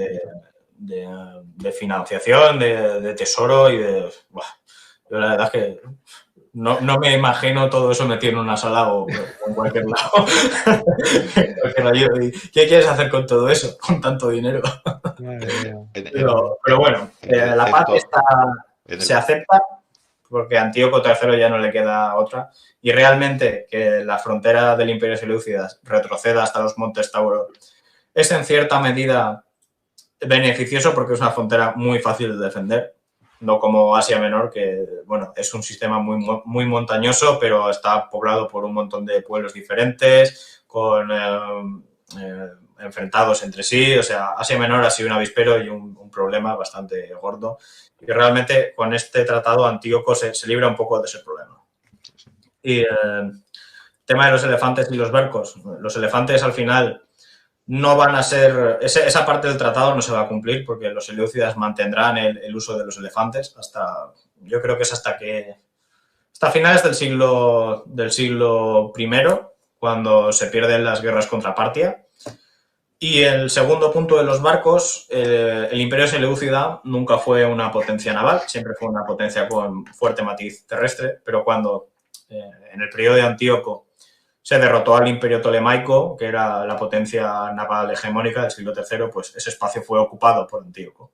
S3: de financiación, de tesoro y de... Buah, yo la verdad es que no me imagino todo eso metido en una sala o en cualquier lado. ¿Qué quieres hacer con todo eso? Con tanto dinero. Pero bueno, la paz se acepta porque a Antíoco III ya no le queda otra. Y realmente que la frontera del Imperio Seleucidas retroceda hasta los montes Tauro es en cierta medida beneficioso porque es una frontera muy fácil de defender. No como Asia Menor, que bueno, es un sistema muy montañoso, pero está poblado por un montón de pueblos diferentes, con enfrentados entre sí. O sea, Asia Menor ha sido un avispero y un problema bastante gordo. Y realmente con este tratado Antíoco se libra un poco de ese problema. Y el tema de los elefantes y los barcos. Los elefantes al final no van a ser... Esa parte del tratado no se va a cumplir porque los seleucidas mantendrán el uso de los elefantes hasta... Yo creo que es hasta finales del siglo I, cuando se pierden las guerras contra Partia. Y el segundo punto de los barcos, el Imperio Seleucida nunca fue una potencia naval, siempre fue una potencia con fuerte matiz terrestre, pero cuando en el periodo de Antíoco se derrotó al Imperio Ptolemaico, que era la potencia naval hegemónica del siglo III, pues ese espacio fue ocupado por Antíoco.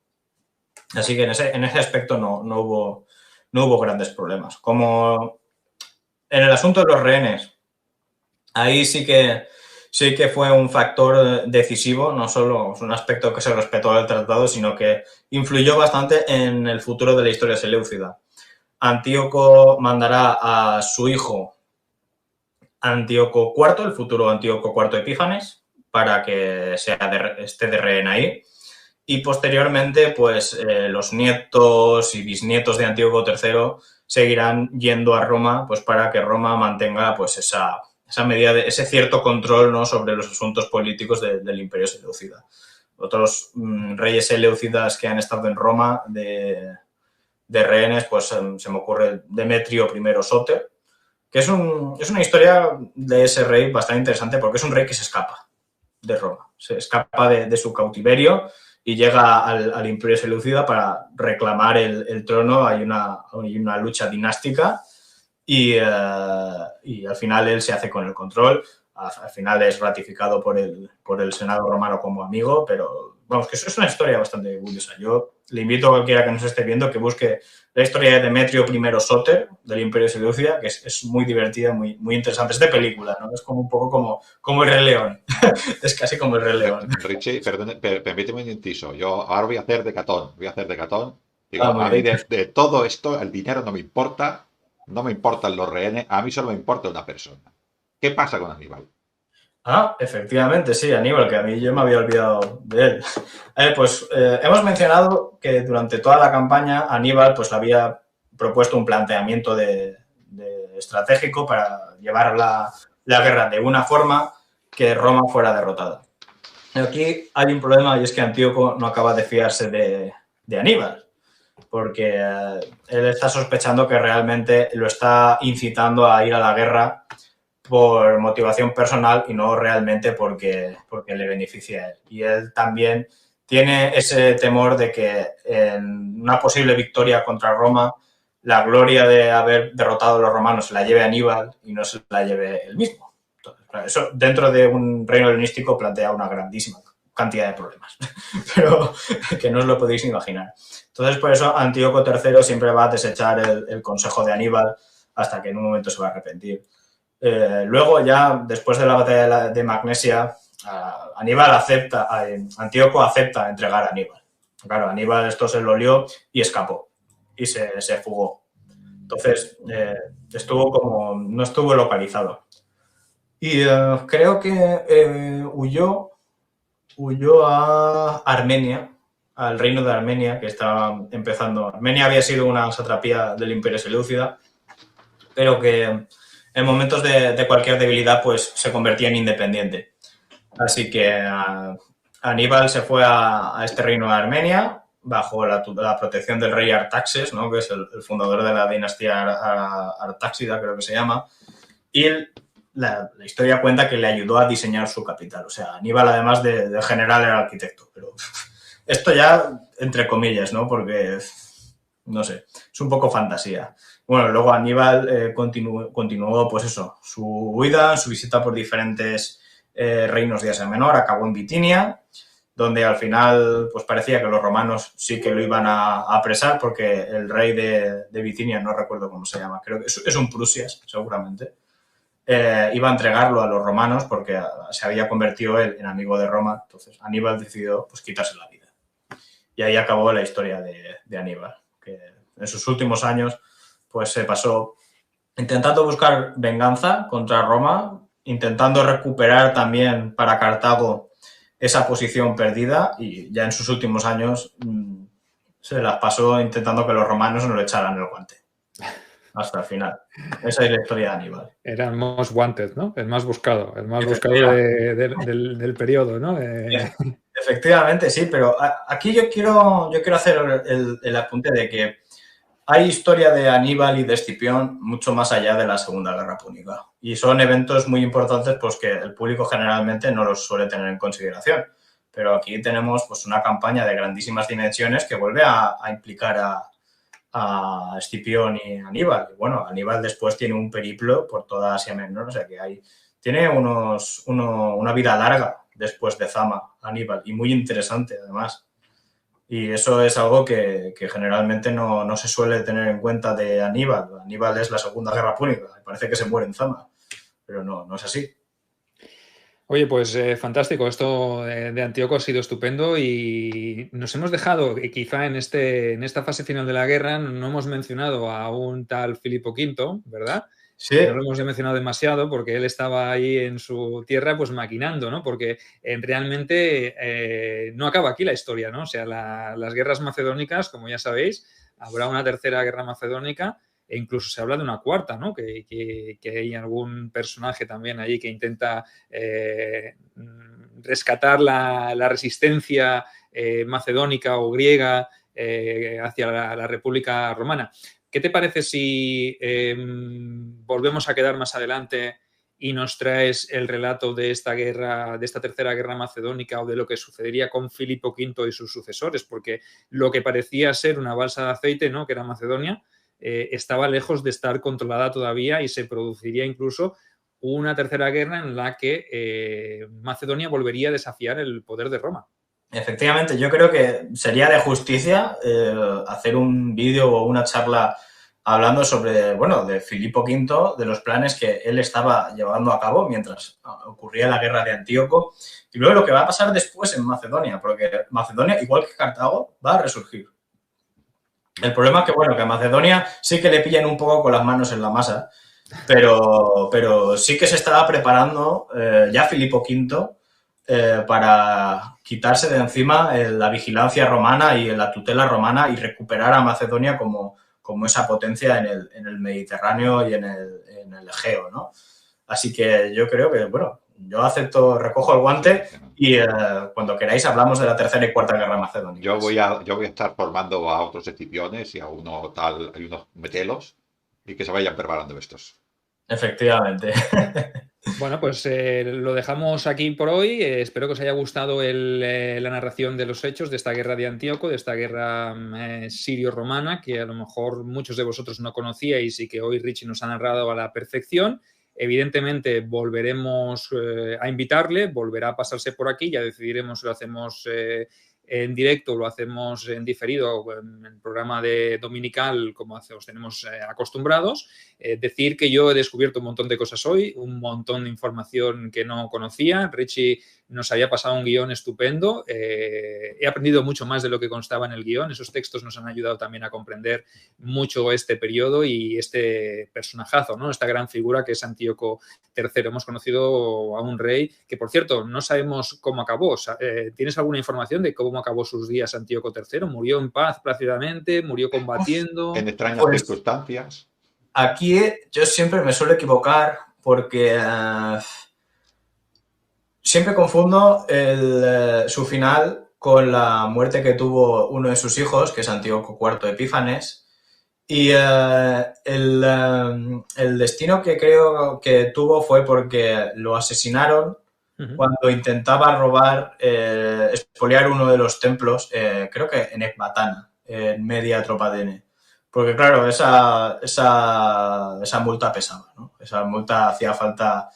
S3: Así que en ese aspecto no hubo grandes problemas. Como en el asunto de los rehenes, ahí sí que fue un factor decisivo, no solo es un aspecto que se respetó del tratado, sino que influyó bastante en el futuro de la historia seleucida. Antíoco mandará a su hijo Antíoco IV, el futuro Antíoco IV Epífanes, para que esté de rehén ahí. Y posteriormente, pues los nietos y bisnietos de Antíoco III seguirán yendo a Roma, pues para que Roma mantenga pues esa medida de ese cierto control, ¿no?, sobre los asuntos políticos del Imperio Seleucida. Otros reyes seleucidas que han estado en Roma de rehenes, pues se me ocurre Demetrio I Sóter, que es una historia de ese rey bastante interesante porque es un rey que se escapa de Roma, se escapa de su cautiverio y llega al Imperio Seleucida para reclamar el trono. Hay una lucha dinástica y al final él se hace con el control. Al final es ratificado por el Senado romano como amigo, pero vamos, que eso es una historia bastante curiosa. Yo le invito a cualquiera que nos esté viendo que busque la historia de Demetrio I Sóter del Imperio Seleucida, que es muy divertida, muy, muy interesante. Es de película, ¿no? Es como un poco como el Rey León. Es casi como el Rey León.
S2: Richie, permíteme un inciso. Yo ahora voy a hacer de Catón. Digo, a mí de todo esto, el dinero no me importa, no me importan los rehenes, a mí solo me importa una persona. ¿Qué pasa con Aníbal?
S3: Efectivamente, sí, Aníbal, que a mí yo me había olvidado de él. Pues hemos mencionado que durante toda la campaña Aníbal pues había propuesto un planteamiento de estratégico para llevar la guerra de una forma que Roma fuera derrotada. Aquí hay un problema y es que Antíoco no acaba de fiarse de Aníbal, porque él está sospechando que realmente lo está incitando a ir a la guerra por motivación personal y no realmente porque le beneficia a él. Y él también tiene ese temor de que en una posible victoria contra Roma, la gloria de haber derrotado a los romanos se la lleve Aníbal y no se la lleve él mismo. Entonces, claro, eso dentro de un reino helenístico plantea una grandísima cantidad de problemas, pero que no os lo podéis imaginar. Entonces, por eso Antíoco III siempre va a desechar el consejo de Aníbal hasta que en un momento se va a arrepentir. Luego ya, después de la batalla de Magnesia, Antíoco acepta entregar a Aníbal. Claro, Aníbal esto se lo lió y escapó y se fugó. Entonces, no estuvo localizado. Y creo que huyó a Armenia, al reino de Armenia, que estaba empezando. Armenia había sido una satrapía del Imperio Seleucida, pero que en momentos de cualquier debilidad pues se convertía en independiente. Así que Aníbal se fue a este reino de Armenia bajo la protección del rey Artaxes, ¿no?, que es el fundador de la dinastía artáxida, creo que se llama, y la historia cuenta que le ayudó a diseñar su capital. O sea, Aníbal, además de general, era arquitecto, pero esto ya entre comillas, ¿no?, porque no sé, es un poco fantasía. Bueno, luego Aníbal continuó, pues eso, su huida, su visita por diferentes reinos de Asia Menor, acabó en Bitinia, donde al final pues parecía que los romanos sí que lo iban a apresar, porque el rey de Bitinia, no recuerdo cómo se llama, creo que es un Prusias, seguramente, iba a entregarlo a los romanos porque se había convertido él en amigo de Roma. Entonces Aníbal decidió pues quitarse la vida. Y ahí acabó la historia de Aníbal, que en sus últimos años pues se pasó intentando buscar venganza contra Roma, intentando recuperar también para Cartago esa posición perdida, y ya en sus últimos años se las pasó intentando que los romanos no le echaran el guante. Hasta el final. Esa es la historia de Aníbal.
S1: Era el most wanted, ¿no? El más buscado del periodo, ¿no?
S3: Efectivamente, sí, pero aquí yo quiero hacer el apunte de que hay historia de Aníbal y de Escipión mucho más allá de la Segunda Guerra Púnica. Y son eventos muy importantes pues, que el público generalmente no los suele tener en consideración. Pero aquí tenemos pues, una campaña de grandísimas dimensiones que vuelve a implicar a Escipión y Aníbal. Y bueno, Aníbal después tiene un periplo por toda Asia Menor, o sea que tiene una vida larga después de Zama, Aníbal, y muy interesante además. Y eso es algo que generalmente no se suele tener en cuenta de Aníbal. Aníbal es la Segunda Guerra Púnica, parece que se muere en Zama, pero no es así.
S1: Oye, pues fantástico, esto de Antíoco ha sido estupendo y nos hemos dejado, quizá en esta fase final de la guerra, no hemos mencionado a un tal Filipo V, ¿verdad?
S3: Sí.
S1: No lo hemos mencionado demasiado porque él estaba ahí en su tierra pues maquinando, ¿no? Porque realmente no acaba aquí la historia, ¿no? O sea, las guerras macedónicas, como ya sabéis, habrá una tercera guerra macedónica e incluso se habla de una cuarta, ¿no? Que hay algún personaje también allí que intenta rescatar la resistencia macedónica o griega hacia la República Romana. ¿Qué te parece si volvemos a quedar más adelante y nos traes el relato de esta guerra, de esta tercera guerra macedónica o de lo que sucedería con Filipo V y sus sucesores? Porque lo que parecía ser una balsa de aceite, ¿no? Que era Macedonia, estaba lejos de estar controlada todavía y se produciría incluso una tercera guerra en la que Macedonia volvería a desafiar el poder de Roma.
S3: Efectivamente, yo creo que sería de justicia hacer un vídeo o una charla hablando sobre, bueno, de Filipo V, de los planes que él estaba llevando a cabo mientras ocurría la guerra de Antíoco y luego lo que va a pasar después en Macedonia, porque Macedonia, igual que Cartago, va a resurgir. El problema es que, bueno, que a Macedonia sí que le pillan un poco con las manos en la masa, pero sí que se estaba preparando ya Filipo V para quitarse de encima la vigilancia romana y la tutela romana y recuperar a Macedonia como esa potencia en el Mediterráneo y en el Egeo, ¿no? Así que yo creo que, bueno, yo acepto, recojo el guante y cuando queráis hablamos de la tercera y cuarta guerra macedónica.
S2: Yo voy a estar formando a otros Escipiones y a unos Metelos y que se vayan preparando estos.
S3: Efectivamente.
S1: Bueno, pues lo dejamos aquí por hoy. Espero que os haya gustado la narración de los hechos de esta guerra de Antíoco, de esta guerra sirio-romana, que a lo mejor muchos de vosotros no conocíais y que hoy Richie nos ha narrado a la perfección. Evidentemente volveremos a invitarle, volverá a pasarse por aquí, ya decidiremos si lo hacemos en directo, lo hacemos en diferido, en el programa de dominical, como os tenemos acostumbrados. Decir que yo he descubierto un montón de cosas hoy, un montón de información que no conocía. Richie nos había pasado un guión estupendo. He aprendido mucho más de lo que constaba en el guión. Esos textos nos han ayudado también a comprender mucho este periodo y este personajazo, ¿no? Esta gran figura que es Antíoco III. Hemos conocido a un rey que, por cierto, no sabemos cómo acabó. ¿Tienes alguna información de cómo acabó sus días Antíoco III? ¿Murió en paz plácidamente? ¿Murió combatiendo?
S2: En extrañas circunstancias.
S3: Aquí yo siempre me suelo equivocar porque siempre confundo su final con la muerte que tuvo uno de sus hijos, que es Antíoco IV Epífanes, y el destino que creo que tuvo fue porque lo asesinaron cuando intentaba robar, expoliar uno de los templos, creo que en Ecbatana, en Media Tropadene. Porque claro, esa multa pesaba, ¿no? Esa multa hacía falta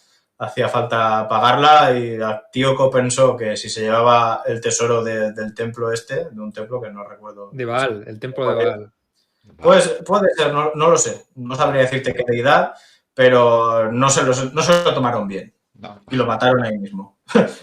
S3: pagarla y Antíoco pensó que si se llevaba el tesoro del templo de un templo que no recuerdo.
S1: De Baal, el templo de Baal.
S3: Pues puede ser, no lo sé. No sabría decirte qué deidad, pero no se lo tomaron bien. No. Y lo mataron ahí mismo.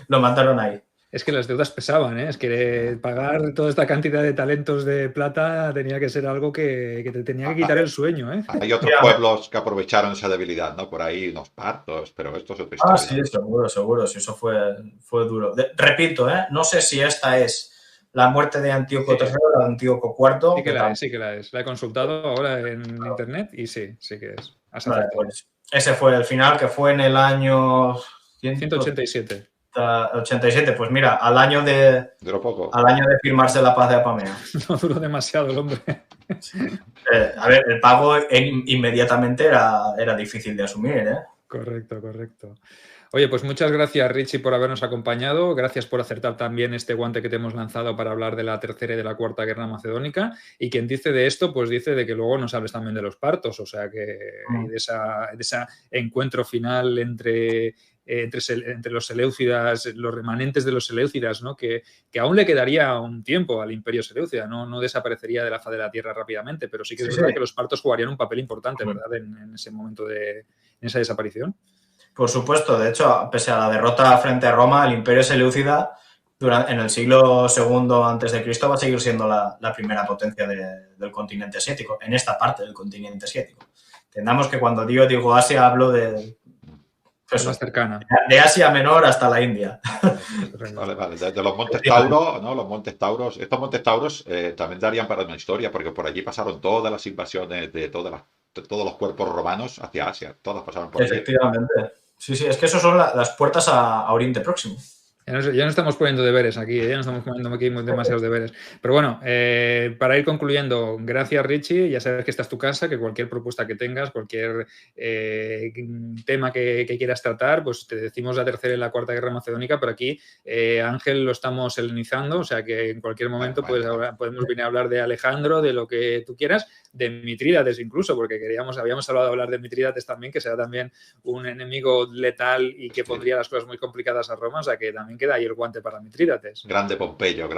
S3: Lo mataron ahí.
S1: Es que las deudas pesaban, ¿eh? Es que pagar toda esta cantidad de talentos de plata tenía que ser algo que te tenía que quitar el sueño, ¿eh?
S2: Hay otros pueblos que aprovecharon esa debilidad, ¿no? Por ahí unos partos, pero esto es otra historia.
S3: Sí, seguro. Sí, eso fue duro. Repito, no sé si esta es la muerte de Antíoco III o de Antíoco IV.
S1: Sí que la es. La he consultado ahora en internet y sí que es.
S3: Vale, pues ese fue el final, que fue en el año
S1: 187.
S3: 87, pues mira, al año de firmarse la paz de Apamea.
S1: No duró demasiado el hombre.
S3: A ver, el pago inmediatamente era difícil de asumir, ¿eh?
S1: Correcto. Oye, pues muchas gracias, Richie, por habernos acompañado. Gracias por acertar también este guante que te hemos lanzado para hablar de la Tercera y de la Cuarta Guerra Macedónica. Y quien dice de esto, pues dice de que luego nos hables también de los partos, o sea, que y de ese encuentro final entre los seleucidas, los remanentes de los seleucidas, ¿no? Que aún le quedaría un tiempo al imperio seleucida, no desaparecería de la faz de la tierra rápidamente, pero sí que es verdad que los partos jugarían un papel importante, ¿verdad?, en ese momento en esa desaparición.
S3: Por supuesto, de hecho, pese a la derrota frente a Roma, el imperio seleucida en el siglo II a.C. va a seguir siendo la primera potencia del continente asiático, en esta parte del continente asiático. Entendamos que cuando digo Asia hablo de...
S1: más cercana.
S3: De Asia Menor hasta la India.
S2: Vale. De los Montes Tauro, ¿no? Los Montes Tauros. Estos Montes Tauros también darían para una historia, porque por allí pasaron todas las invasiones de todos los cuerpos romanos hacia Asia. Todas pasaron por allí.
S3: Efectivamente. Sí, es que esos son las puertas a Oriente Próximo.
S1: Ya no estamos poniendo deberes aquí, ya no estamos poniendo aquí demasiados deberes. Pero bueno, para ir concluyendo, gracias, Richie. Ya sabes que esta es tu casa, que cualquier propuesta que tengas, cualquier tema que quieras tratar, pues te decimos la Tercera y la Cuarta Guerra Macedónica, pero aquí Ángel lo estamos helenizando, o sea que en cualquier momento podemos venir a hablar de Alejandro, de lo que tú quieras, de Mitrídates incluso, porque habíamos hablado de hablar de Mitrídates también, que será también un enemigo letal y que pondría las cosas muy complicadas a Roma, o sea que también queda ahí el guante para Mitrídates.
S2: Grande Pompeyo.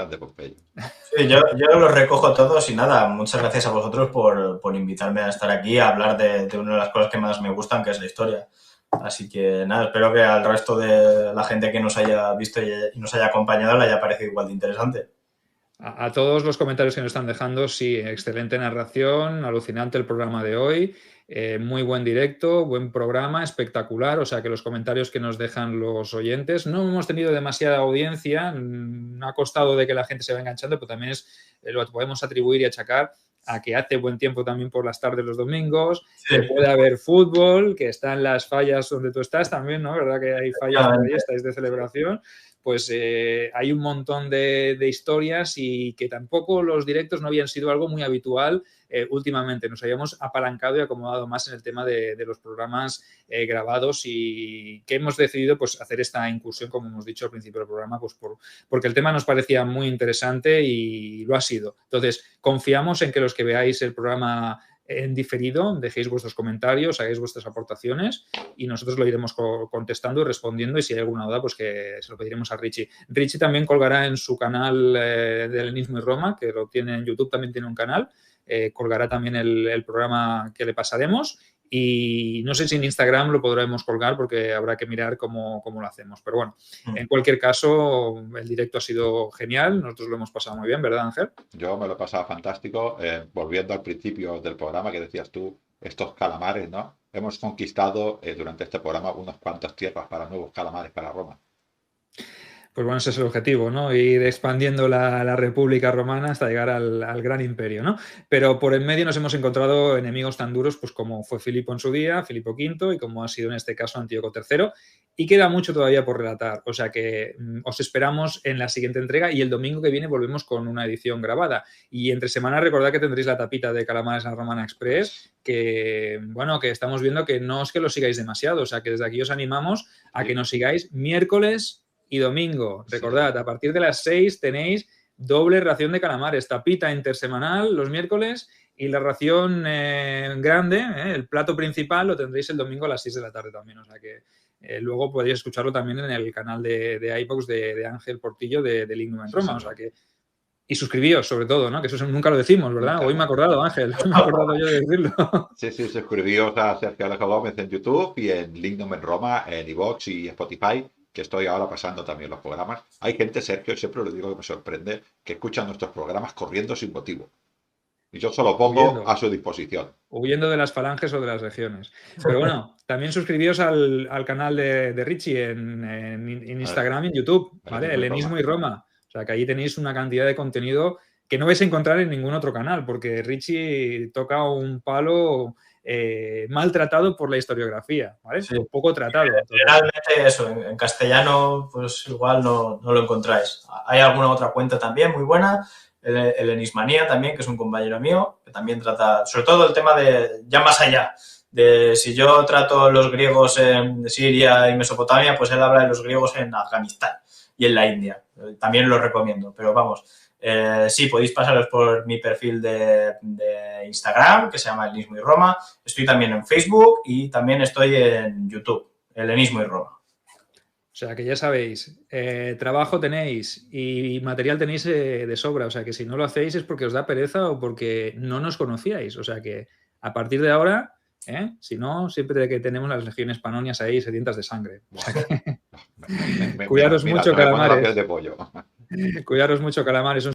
S3: Sí, yo los recojo todos y nada, muchas gracias a vosotros por invitarme a estar aquí a hablar de una de las cosas que más me gustan, que es la historia. Así que nada, espero que al resto de la gente que nos haya visto y nos haya acompañado le haya parecido igual de interesante.
S1: A todos los comentarios que nos están dejando, sí, excelente narración, alucinante el programa de hoy, muy buen directo, buen programa, espectacular, o sea que los comentarios que nos dejan los oyentes, no hemos tenido demasiada audiencia, ha costado de que la gente se vaya enganchando, pero también lo podemos atribuir y achacar a que hace buen tiempo también por las tardes los domingos, que puede haber fútbol, que están las fallas donde tú estás también, ¿no? ¿Verdad que hay fallas por ahí, estáis de celebración? Pues hay un montón de historias y que tampoco los directos no habían sido algo muy habitual últimamente. Nos habíamos apalancado y acomodado más en el tema de los programas grabados y que hemos decidido pues hacer esta incursión, como hemos dicho al principio del programa, pues porque el tema nos parecía muy interesante y lo ha sido. Entonces, confiamos en que los que veáis el programa en diferido, dejéis vuestros comentarios, hagáis vuestras aportaciones y nosotros lo iremos contestando y respondiendo, y si hay alguna duda, pues que se lo pediremos a Richie. Richie también colgará en su canal de Helenismo y Roma, que lo tiene en YouTube, también tiene un canal, colgará también el programa que le pasaremos, y no sé si en Instagram lo podremos colgar porque habrá que mirar cómo lo hacemos. Pero bueno, en cualquier caso, el directo ha sido genial, nosotros lo hemos pasado muy bien, ¿verdad, Ángel?
S2: Yo me lo he pasado fantástico. Volviendo al principio del programa que decías tú, estos calamares, ¿no? Hemos conquistado durante este programa unas cuantas tierras para nuevos calamares para Roma.
S1: Pues bueno, ese es el objetivo, ¿no? Ir expandiendo la República Romana hasta llegar al gran imperio, ¿no? Pero por en medio nos hemos encontrado enemigos tan duros pues como fue Filipo en su día, Filipo V, y como ha sido en este caso Antíoco III, y queda mucho todavía por relatar, o sea que os esperamos en la siguiente entrega y el domingo que viene volvemos con una edición grabada. Y entre semana recordad que tendréis la tapita de Calamares en Romana Express, que bueno, que estamos viendo que no es que lo sigáis demasiado, o sea que desde aquí os animamos a que nos sigáis miércoles y domingo. Recordad, a partir de las 6 tenéis doble ración de calamares, tapita intersemanal los miércoles y la ración grande, el plato principal, lo tendréis el domingo a las 6 de la tarde también. O sea que luego podéis escucharlo también en el canal de iVoox de Ángel Portillo de Lignum en Roma. O sea que... Y suscribíos, sobre todo, ¿no? Que eso nunca lo decimos, ¿verdad? Hoy me he acordado, Ángel. Me he acordado yo de decirlo.
S2: Sí, suscribíos a Sergio Alejo Gómez en YouTube y en Lignum en Roma, en iVoox y Spotify, que estoy ahora pasando también los programas. Hay gente, Sergio, siempre lo digo que me sorprende, que escucha nuestros programas corriendo sin motivo. Y yo solo pongo a su disposición.
S1: Huyendo de las falanges o de las regiones. Pero bueno, también suscribíos al canal de Richie en Instagram y en YouTube, ¿vale? Helenismo y Roma. O sea, que ahí tenéis una cantidad de contenido que no vais a encontrar en ningún otro canal, porque Richie toca un palo maltratado por la historiografía, ¿vale?
S3: Sí.
S1: Un poco tratado.
S3: Generalmente eso, en castellano pues igual no lo encontráis. Hay alguna otra cuenta también muy buena, el Enismanía también, que es un compañero mío, que también trata, sobre todo el tema de, ya más allá, de si yo trato los griegos en Siria y Mesopotamia, pues él habla de los griegos en Afganistán y en la India. También lo recomiendo, pero vamos, sí, podéis pasaros por mi perfil de Instagram, que se llama Helenismo y Roma. Estoy también en Facebook y también estoy en YouTube, Helenismo y Roma.
S1: O sea, que ya sabéis, trabajo tenéis y material tenéis de sobra. O sea, que si no lo hacéis es porque os da pereza o porque no nos conocíais. O sea, que a partir de ahora, si no, siempre que tenemos las legiones panonias ahí sedientas de sangre. O sea que... Cuidaros mucho, calamares.
S2: De pollo.
S1: Cuidaros mucho, calamares.